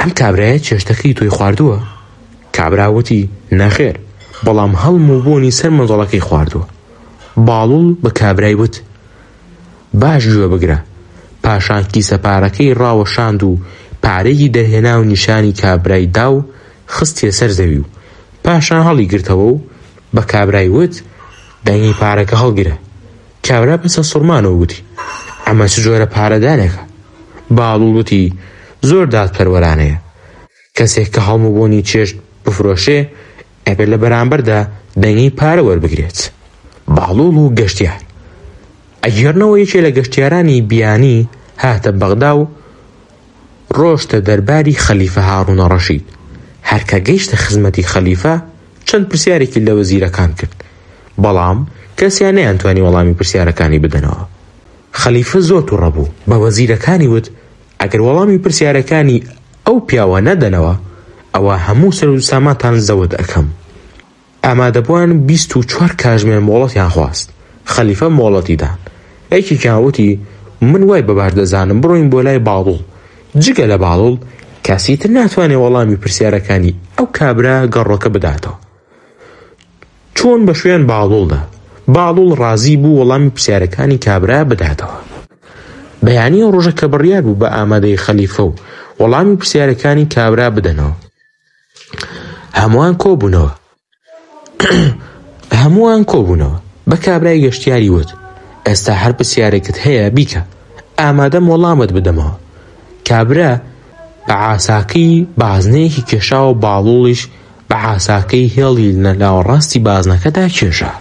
ئەم کابرایە چێشتەکەی تۆی خواردووە؟ کابراوتی نەخێر، بەڵام هەڵم و بۆنی سەر مەنجەڵەکەی خواردووە. باڵوڵ بە کابرای وت باش گوێ بگرە. پاشان کیسە پارەکەی ڕاوەشاند و پارەی دەهێنا و نیشانی کابرای دا و خستیە سەر زەوی و پاشان هەڵی گرتەوە و بە کابرای وت دەنگی پارەکە هەڵگرە. کابرا بەسە سوڕمانەوە وتی ئەمە چ جۆرە پارەدانێکە؟ باڵوڵ وتی زۆر دادپەروەرانەیە، کەسێک کە هەڵم و بۆنی چێشت بفرۆشێ ئەبێت لە بەرامبەردا دەنگی پارە وەربگرێت. باڵوڵ و گەشتیار. ئەگەڕنەوە یەکێ لە گەشتیارانی بیانی هاتە بەغدا و ڕۆشتە دەرباری خەلیفە هاڕونە ڕەشید. هەرکە گەیشتە خزمەتی خەلیفە چەند پرسیارێکی لە وەزیرەکان کرد، بەڵام کەسیان نەیانتوانی وەڵامی پرسیارەکانی بدەنەوە. خەلیفە زۆر تووڕە بوو، بە وەزیرەکانی وت ئەگەر وەڵامی پرسیارەکانی ئەو پیاوە نەدەنەوە ئەوە هەموو سەر و سامانتان زەوت ئەکەم. ئامادەبووان 24 کاژمێر مۆڵەتیان خواست. خەلیفە مۆڵەتی دان. یەکێکیان وتی من وای بەبار دەزانم بڕۆین بۆ لای باڵوڵ. جگە لە باڵوڵ کەسی تر ناتوانێت وەڵامی پرسیارەکانی ئەو کابرا گەڕۆکە بداتەوە. چۆن بە شوێن باڵوڵدا. باڵوڵ ڕازی بوو وەڵامی پرسیارەکانی کابرا بداتەوە. بەیانی ئەو ڕۆژە کە بڕیار بوو بە ئامادەی خەلیفە و وەڵامی پرسیارەکانی کابرا بدەنەوە. هەمووان کۆبوونەوە. بە کابرای گەشتیاری وت ئێستا هەر پرسیارێکت هەیە بیکە، ئامادەم وەڵامت بدەمەوە. کابرا بە عاساکەی بازنەیەکی کێشا و باڵوڵیش بە عاساکەی هێڵی لە ناوەڕاستی بازنەکەدا کێشا.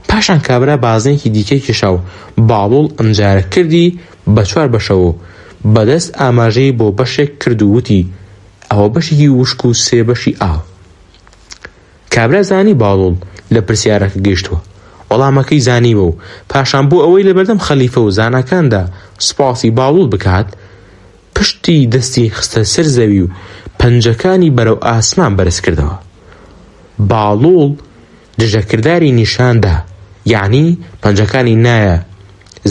پاشان کابرا بازنێکی دیکەی کێشا و باڵوڵ ئەمجارە کردی بە 4 بەشەوە بەدەست ئاماژەی بۆ بەشێک کرد و وتی ئەوە بەشێکی وشک و 3 بەشی ئاو. کابرا زانی باڵوڵ لە پرسیارەکە گەیشتووە، وەڵامەکەی زانیوە و پاشان بۆ ئەوەی لە بەردەم خەلیفە و زانەکاندا سوپاسی باڵوڵ بکات، پشتی دەستی خستە سەر زەوی و پەنجەکانی بەرەو ئاسمان بەرز کردەوە. باڵوڵ دژەکرداری نیشاندا، یعنی پەنجەکانی نایە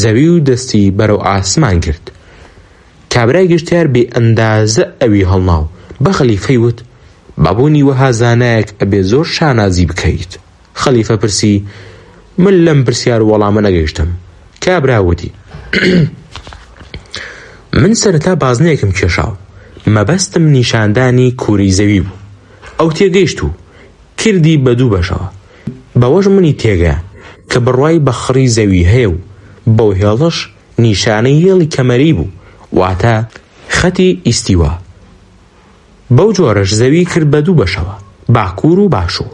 زەوی و دەستی بەرەو ئاسمان کرد. کابرای گشتیار بێ ئەندازە ئەوی هەڵناو بە خەلیفەی وت بابوونی وەها زانایەک ئەبێ زۆر شانازی بکەیت. خەلیفە پرسی من لەم پرسیار و وەڵامە نەگەیشتم. کابرا وتی من سەرەتا بازنەیەکم کێشاو، مەبەستم نیشاندانی کووری زەوی بوو، ئەو تێگەیشت و کردی بە 2 بەشەوە. بەوەش منی تێگەیان کە بڕوای بە خڕی زەوی هەیە و بەو هێڵش نیشانەی هێڵی کەمەری بوو، واتە خەتی ئیستیوا. بەو جۆرەش زەوی کرد بە 2 بەشەوە، باکوور و باشوور.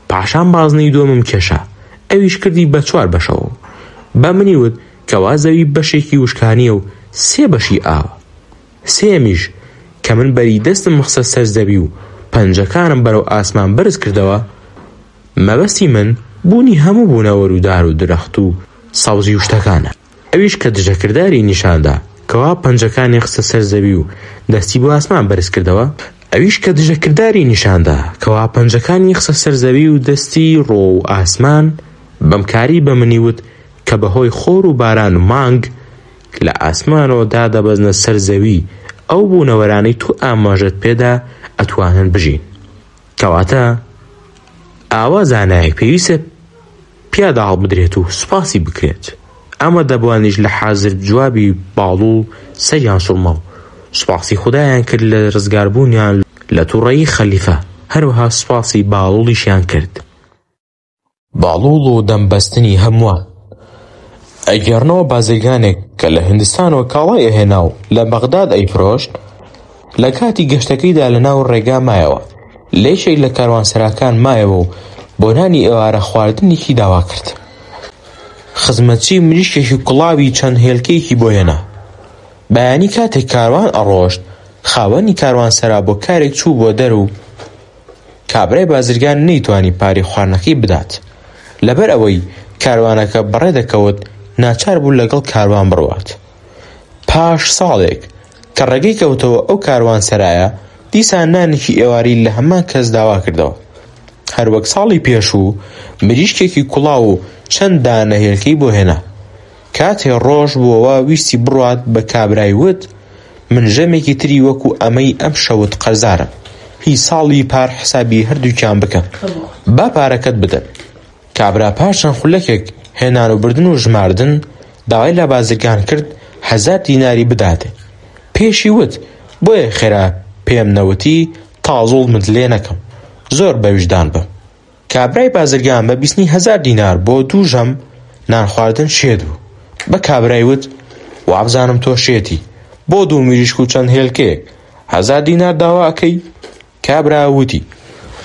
پاشان بازنەی دووەمم کێشا، ئەویش کردی بە 4 بەشەوە. بە منی وت کەوا زەوی بەشێکی وشکانیە و 3 بەشی ئاوە. سێمیش کە من بەری دەستم خستە سەر زەوی و پەنجەکانم بەرەو ئاسمان بەرز کردەوە، مەبەستی من بوونی هەموو بوونەوەر و دار و درەخت و سەوزی و شتەکانە. ئەویش کە دژەکرداری نیشاندا کەوا پەنجەکانی خستە سەر زەوی و دەستی بۆ ئاسمان بەرز کردەوە، ئەویش کە دژەکرداری نیشاندا کەوا پەنجەکانی خستە سەر زەوی و دەستی ڕۆ و ئاسمان بەمکاری بە منی وت کە بەهۆی خۆر و باران و مانگ لە ئاسمانەوە دادەبەزنە سەر زەوی ئەو بوونەوەرانەی تو ئاماژەت پێدا ئەتوانن بژین. کەواتە ئاوا زانایەک پێویستە پیادا هەڵبدرێت و سوپاسی بکرێت. ئەمە دەبوانیش لە حازر جوابی باڵوڵ سەریان سوڵمە و سوپاسی خودایان کرد لە ڕزگاربوونیان لە تووڕەیی خەلیفە، هەروەها سوپاسی باڵوڵیشیان کرد. باڵوڵ و دەمبەستنی هەمووان ئەگەڕنەوە بازرگانێک کە لە هیندستانەوە کاڵای ئەهێنا و لە بەغداد ئەیفرۆشت، لە کاتی گەشتەکەیدا لە ناو ڕێگا مایەوە، لێشێک لە کاروانسەراکان مایەوە و بۆ نانی ئێوارە خواردنێکی داوا کرد. خزمەتچی مریشکێکی کوڵاوی چەند هێلکەیەکی بۆ هێنا. بەیانی کاتێک کاروان ئەڕۆشت، خاوەنی کاروانسەرا بۆ کارێک چوو بۆ دەر و کابرای بازرگان نەیتوانی پارەی خواردنەکەی بدات. لەبەر ئەوەی کاروانەکە بەڕێ دەکەوت، ناچار بوو لەگەڵ کاروان بڕوات. پاش ساڵێک کە ڕێگەی کەوتەوە ئەو کاروانسەرایە، دیسان نانێکی ئێواری لە هەمان کەس داوا کردەوە. هەروەک ساڵی پێشوو مریشکێکی کوڵاو و چەند دانە هێلکەی بۆ هێنا. کاتێ ڕۆژ بووەوە ویستی بڕوات، بە کابرای وت من ژەمێکی تری وەکو ئەمەی ئەم شەوت قەرزارم، هی ساڵی پار حسابی هەردووکیان بکەم، با پارەکەت بدەن. کابرا پاشان خولەکێک هێنان و بردن و ژماردن، داوای لە بازرگان کرد 1000 دیناری بداتێ. پێشی وت بۆیە خێرا پێم نەوتی تا زوڵمت لێ نەکەم، زۆر بەویژدان بم. کابرای بازرگان بە 20,000 دینار بۆ 2 ژەم نان خواردن شێد بوو. بە کابرای وت وابزانم تۆ شێتی، بۆ 2 مریشک و چەند هێلکەیەک 1000 دینار داوا ئەکەی؟ کابرا وتی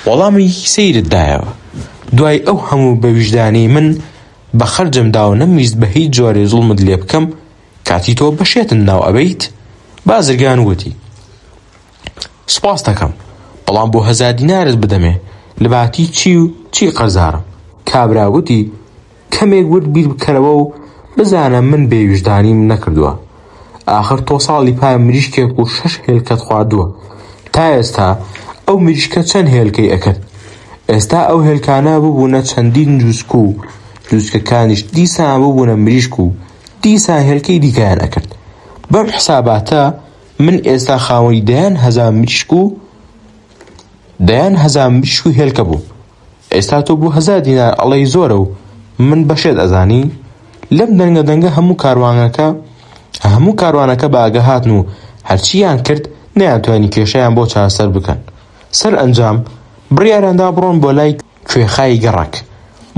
وەڵامی سەیرت دایەوە، دوای ئەو هەموو بەویژدانی من بە خەرجم دا و نەمویست بە هیچ جۆرێ زوڵمت لێ بکەم، کاتی تۆ بەشێتن ناو ئەبەیت؟ بازرگان وتی سوپاس دەکەم، بەڵام بۆ 1000 دینارت بدەمێ، لەباتی چی و چی قەرزارم. کابرا وتی کەمێک ورد بیر بکەرەوە و بزانە من بێویژدانیم نەکردووە. ئاخر تۆ ساڵی پای مریشکێک و 6 هێلکەت خواردووە، تا ئێستا ئەو مریشکە چەند هێلکەی ئەکرد؟ ئێستا ئەو هێلکانە ببوونە چەندین جوسک و جوسکەکانیش دیسان ببوونە مریشک و دیسان هێلکەی دیکەیان ئەکرد. بەم حساباتە من ئێستا خاوەنی 10,000 مریشک و 10,000 مریشک و هێلکە بوو. ئێستا تۆ بوو 1000 دینار ئەڵەی زۆرە و من بەشێت ئەزانی؟ لەم دەنگە هەموو کاروانەکە باگە هاتن و هەرچیان کرد نەیانتوانی کێشەیان بۆ چارەسەر بکەن. سەر ئەنجام بڕیاراندا بڕۆن بۆ لای کوێخای گەڕەک،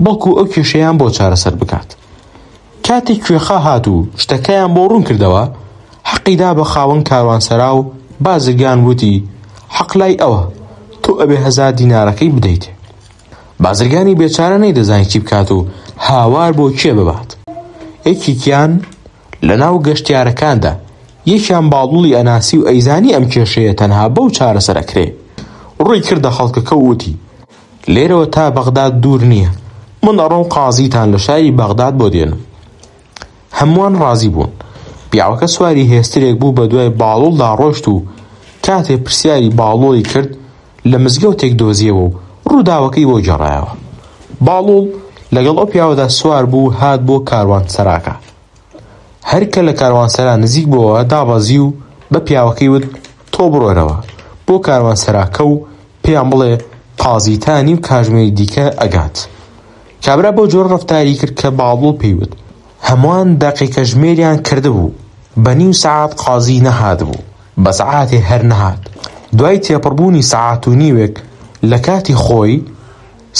بەڵکو ئەو کێشەیان بۆ چارەسەر بکات. کاتێک کوێخا هاتوو شتەکەیان بۆ ڕوون کردەوە، حەقیدا بە خاوەن کاروانسەرا و بازرگان وتی حەق لای ئەوە، تۆ ئەبێ 1000 دینارەکەی بدەیت. بازرگانی بێچارە نەیدەزانی چی بکات و هاوار بۆ کێ ببات. یەکێکیان لە ناو گەشتیارەکاندا یەکیان باڵوڵی ئەناسی و ئەیزانی ئەم کێشەیە تەنها بەو چارەسەر ئەکرێ. ڕووی کردە خەڵکەکە و وتی لێرەوە تا بەغداد دوور نییە، من ئەڕۆم قازیتان لە شاری بەغداد بۆ دێنم. هەمووان ڕازی بوون. پیاوەکە سواری هێسترێک بوو بە دوای باڵوڵدا ڕۆشت و کاتێ پرسیاری باڵوڵی کرد لە مزگەوتێک دۆزیەوە و ڕووداوەکەی بۆ گەڕایەوە. باڵوڵ لەگەڵ ئەو پیاوەدا سوار بوو هات بۆ کاروانسەراکە. هەرکە لە کاروانسەرا نزیک بووەوە دابەزی و بە پیاوەکەی وت تۆ بڕۆرەوە بۆ کاروانسەراکە و پێیان بڵێ قازیتانی و کاژمێری دیکە ئەگات. کابرا بۆ جۆر ڕەفتاری کرد کە باڵوڵ پێیوت. هەمووان دەقیقە ژمێریان کردبوو، بە نیو سەعات قازی نەهات بوو، بە سەعاتێ هەر نەهات. دوای تێپڕبوونی سەعات و نیوێک لە کاتی خۆی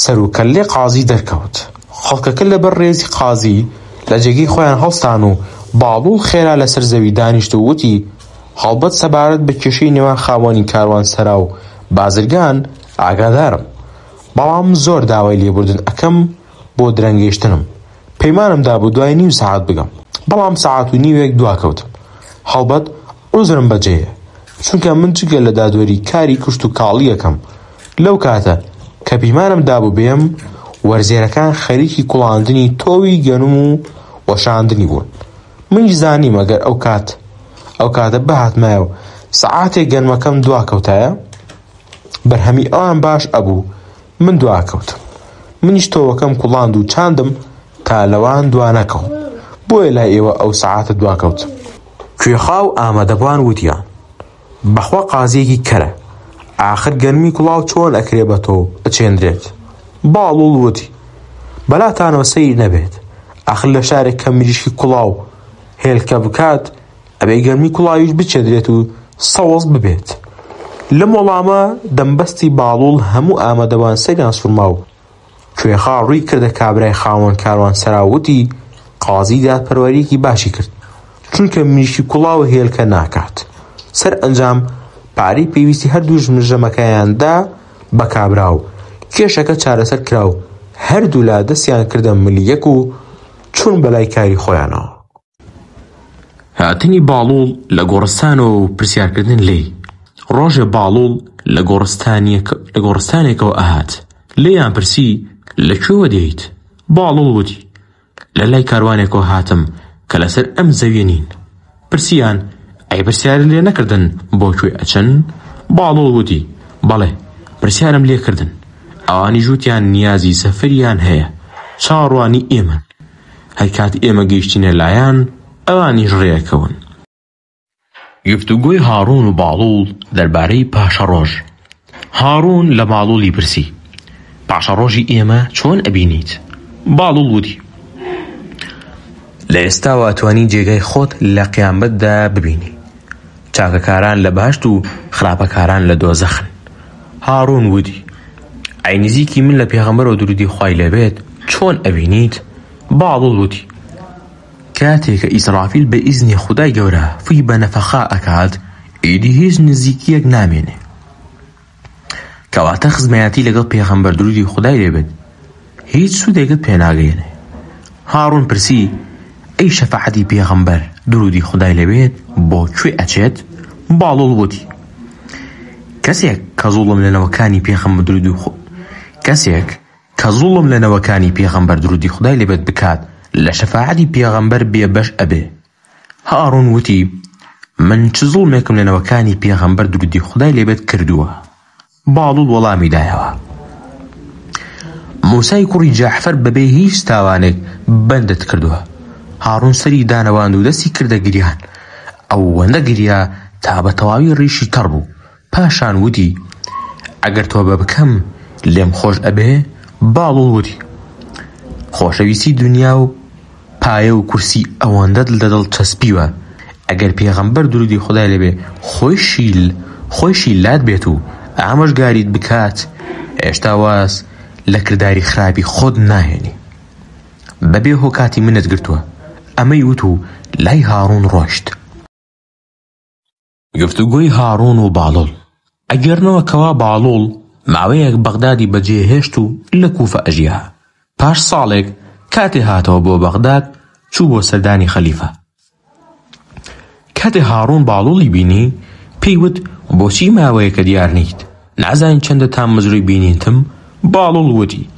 سەرۆکەلێ قازی دەرکەوت. خەڵکەکە لەبەر ڕێزی قازی لە جێگەی خۆیان هەڵستان و باڵوڵ خێرا لەسەر زەوی دانیشت و وتی هەڵبەت سەبارەت بە کێشەی نێوان خاوەنی کاروانسەرا و بازرگان ئاگادارم، بەڵام زۆر داوای لێبوردن ئەکەم بۆ درەنگێشتنم. پەیمانم دابوو دوای نیو سەعات بگەم، بەڵام سەعات و نیوێک دواکەوتم. هەڵبەت عوزرم بەجێیە، چونکە من جگە لە دادوەری کاری کوشت و کاڵی یەکەم. لەو کاتە کە پەیمانم دابوو بێم وەرزێرەکان خەریکی کوڵاندنی تۆوی گەنم و وەشاندنی بوون. منیش زانیم ئەگەر ئەو کاتە بەهاتمایە و سەعاتێک گەنمەکەم دواکەوتایە بەرهەمی ئەوان باش ئەبوو من دواکەوتم. منیش تۆوەکەم کوڵاند و چاندم تا لەوان دوانەکەوم، بۆیە لای ئێوە ئەو سەعاتە دواکەوتم. کوێخا و ئامادەبوان وتیان بەخوا قازیەکی کەرە، ئاخر گەنمی کوڵاو چۆن ئەکرێ بە تۆ ئەچێندرێت. باڵوڵ وتی بەلاتانەوە سەیر نەبێت، ئاخر لە شارێک کە مریشکی کوڵاو هێلکە بکات ئەبێ گەرمی کوڵاویش بچێدرێت و سەوز ببێت. لەم وەڵامە دەمبەستی باڵوڵ هەموو ئامادەبان سەریان سوورما و کوێخا ڕووی کردە کابرای خاوەن کاروانسەرا وتی قازی دادپەروەریەکی باشی کرد، چونکە مریشکی کوڵاو هێلکە ناکات. سەر ئەنجام پارەی پێویستی هەردوو ژمژەمەکەیاندا بە کابرا و کێشەکە چارەسەر کرا و هەردوو لا دەستیان کردە ملیەک و چوون بەلای کاری خۆیانەوە. هاتنی باڵوڵ لە گۆڕستانەوە و پرسیارکردن لێی. ڕۆژێ باڵوڵ لە گۆڕستانێکەوە ئەهات. لێیان پرسی لەکوێوە دێیت؟ باڵوڵ وتی لە لای کاروانێکەوە هاتم کە لەسەر ئەم زەویە نین. پرسیان ئەی پرسیارت لێ نەکردن بۆ کوێ ئەچن؟ باڵوڵ وتی بەڵێ پرسیارم لێ کردن، ئەوانی ژووتیان نیازی سەفەریان هەیە، چاڕوانی ئێمەن، هەر کات ئێمە گەیشتینە لایەن ئەوانیش ڕێەکەون. گفتوگۆی هاڕون و باڵوڵ دەربارەی پاشەڕۆژ. هاڕون لە باڵوڵی پرسی پاشەڕۆژی ئێمە چۆن ئەبینیت؟ باڵوڵ وتی لە ئێستا واتوانی جێگای خۆت لە قیامەتدا ببینی، چاکەکاران لە باشت و خراپەکاران لە دۆزەخن. هاڕون وتی ئەی نزیکی من لە پێغەمبەرەوە درودی خوای لەبێت چۆن ئەبینیت؟ باڵوڵ وتی کاتێکە ئیسرافیل بە ئیزنی خودای گەورە فی بە نەفەخا ئەکات ئیدی هیچ نزیکیەک نامێنێ، کەواتە خزمەتی لەگەڵ پێغەمبەر درودی خودای لێبێت هیچ سوودێکت پێناگەێنێ. هاڕون پرسی ئەی شەفاعەتی پێغەمبەر درودی خودای لێبێت بۆ کوێ ئەچێت؟ باڵوڵ وتی کەسێک کە زوڵم لە نەوەکانی پێغەمبەر درودی خودای لێبێت بکات لە شەفاعەتی پێغەمبەر بێبەش ئەبێ. هاڕون وتی من چ زوڵمێکم لە نەوەکانی پێغەمبەر درودی خودای لێبێت کردووە؟ باڵوڵ وەڵامی دایەوە موسای کوڕی جەعفەر بەبێ هیچ تاوانێک بەندت کردووە. هاڕون سەری دانەواند و دەستی کردە گریان، ئەوەندە گریا تا بە تەواوی ڕیشی تەڕ بوو. پاشان وتی ئەگەر تۆ بە بکەم لێم خۆش ئەبێ؟ باڵوڵ وتی خۆشەویستی دنیا و پایە و کورسی ئەوەندە لەدڵ چەسپیوە ئەگەر پێغەمبەر درودی خودای لێبێ خۆیشی لات بێت و ئامۆژگاریت بکات هێشتا واز لە کرداری خراپی خۆت ناهێنی. بەبێ هۆکاتی منت گرتووە ئەمەی وت و لای هاڕون ڕۆیشت. گفتوگۆی هاڕون و باڵۆڵ. ئەگەرنەوە کەوا باڵۆڵ ماوەیەک بەغدادی بەجێهێشت و لە کوفە ئەژیا. پاش ساڵێک کاتێ هاتەوە بۆ بەغداد چوو بۆ سەردانی خەلیفە. کاتێ هاڕون باڵۆڵی بینی پێی وت بۆچی ماوەیەکە دیار نیت؟ نازانین چەندە تا مزروی بینینتم؟ باڵۆڵ وتی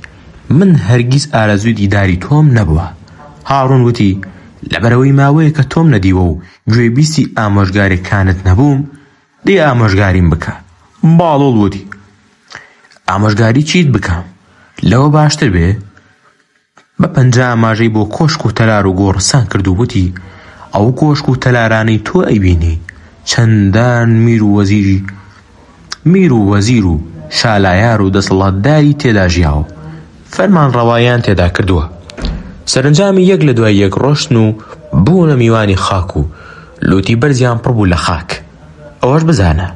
من هەرگیز ئارەزووی دیداری تۆم نەبووە. هاڕون وتی لەبەرەوەی ماوەیەکە تۆم نەدیوە و گوێبیستی ئامۆژگارێکانت نەبووم دێ ئامۆژگاریم بکە. باڵۆڵ وتی ئامۆژگاری چیت بکەم؟ لەوە باشتر بێ؟ بە 50 ئاماژەی بۆ کۆشک و تەلار و گۆڕستان کرد و وتی ئەو کۆشک و تەلارانەی تۆ ئەیبینی چەندان میر و وەزیر و شالایار و دەسەڵاتداری تێدا ژیاوە، فەرمان ڕەوایان تێدا کردووە. سەرنجامی یەک لە دوای یەک ڕۆشتن و بوونە میوانی خاک و لوتی بەرزیان پڕبوو لە خاک. ئەوەش بزانە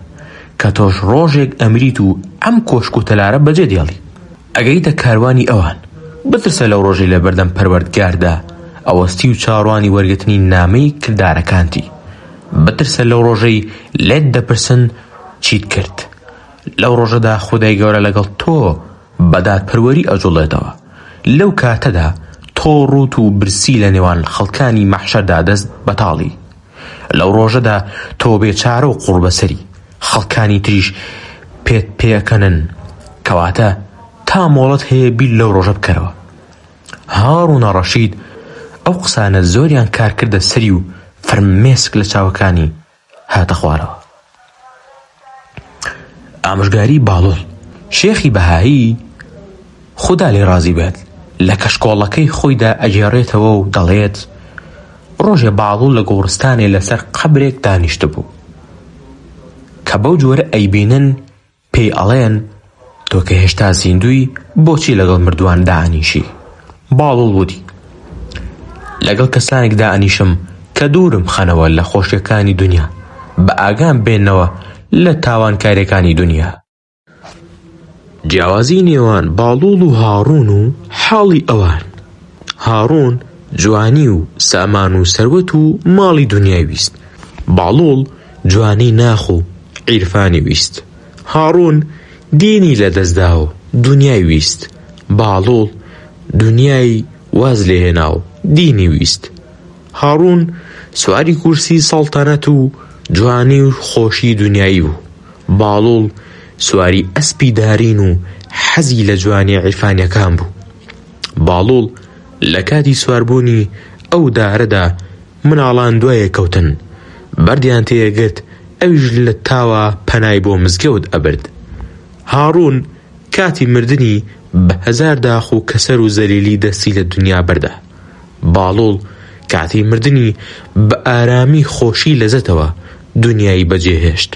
کە تۆش ڕۆژێک ئەمریت و ئەم کۆشک و تەلارە بەجێ دێڵی. ئەگەیتە کاروانی ئەوان بترسە لەو ڕۆژەی لە بەردەم پەروەردگاردا ئەوەستی و چاڕوانی وەرگرتنی نامەی کردارەکانتی. بترسە لەو ڕۆژەی لێت دەپرسن چیت کرد. لەو ڕۆژەدا خودای گەورە لەگەڵ تۆ بەدادپەروەری ئەجوڵێتەوە. لەو کاتەدا تۆ ڕوت و برسی لە نێوان خەڵکانی مەحشەردا دەست بەتاڵی. لەو ڕۆژەدا تۆ بێچارە و قوڕبەسەری، خەڵکانی تریش پێت پێەکەنن، کەواتە تا مۆڵەت هەیە بیر لەو ڕۆژە بکەرەوە. هاڕونە ڕەشید ئەو قسانە زۆریان کار کردە سەری و فەرمێسک لە چاوەکانی هاتە خوارەوە. ئامۆژگاری باڵۆڵ. شێخی بەهایی خوددا لێ ڕازی بێت لە کەشکۆڵەکەی خۆیدا ئەگێڕێتەوە و دەڵێت ڕۆژێ باڵۆڵ لە گۆڕستانێ لەسەر قەبرێک دانیشتە بوو کە بەو جۆرە ئەیبینن پێی ئەڵێن تۆ کە هێشتا زیندووی بۆچی لەگەڵ مردووان دائەنیشی؟ باڵۆڵ وتی لەگەڵ کەسانێک دائەنیشم کە دوورم خەنەوە لە خۆشیەکانی دنیا بە ئاگام بێنەوە لە تاوانکاریەکانی دنیا. جیاوازی نێوان باڵۆڵ و هاڕون و حاڵی ئەوان. هاڕون جوانی و سامان و سەروەت و ماڵی دنیای ویست. باڵۆڵ جوانی ناخ و عیرفانی ویست. هاڕون دینی لەدەستدا و دنیای ویست. باڵۆڵ دنیای واز لێهێنا و دینی ویست. هاڕون سواری کورسی سەڵتەنەت و جوانی و خۆشی دنیایی بوو. باڵۆڵ سواری ئەسپی دارین و حەزی لە جوانی عیرفانیەکان بوو. باڵۆڵ لە کاتی سواربوونی ئەو دارەدا مناڵان دوایە کەوتن، بەردیان تێگرت ئەویش لە تاوە پەنای بۆ مزگەوت ئەبرد. هاڕون کاتی مردنی بە 1000 داخ و کەسەر و زەلیلی دەستی لە دنیا بەردە. باڵۆڵ کاتی مردنی بە ئارامی خۆشی لەزەتەوە دنیای بەجێهێشت.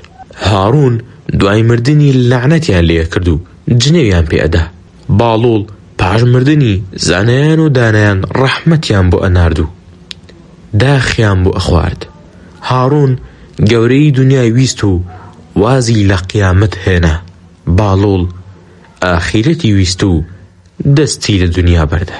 هاڕون دوای مردنی لعنەتیان لێ کرد و جنێویان پێ ئەدا. باڵۆڵ پاش مردنی زانایان و دانایان ڕەحمەتیان بۆ ئەنارد و داخیان بۆ ئەخوارد. هاڕون گەورەی دنیای ویست و وازی لە قیامەت هێنا. باڵۆڵ ئاخیرەتی ویست و دەستی لە دنیا بەردە.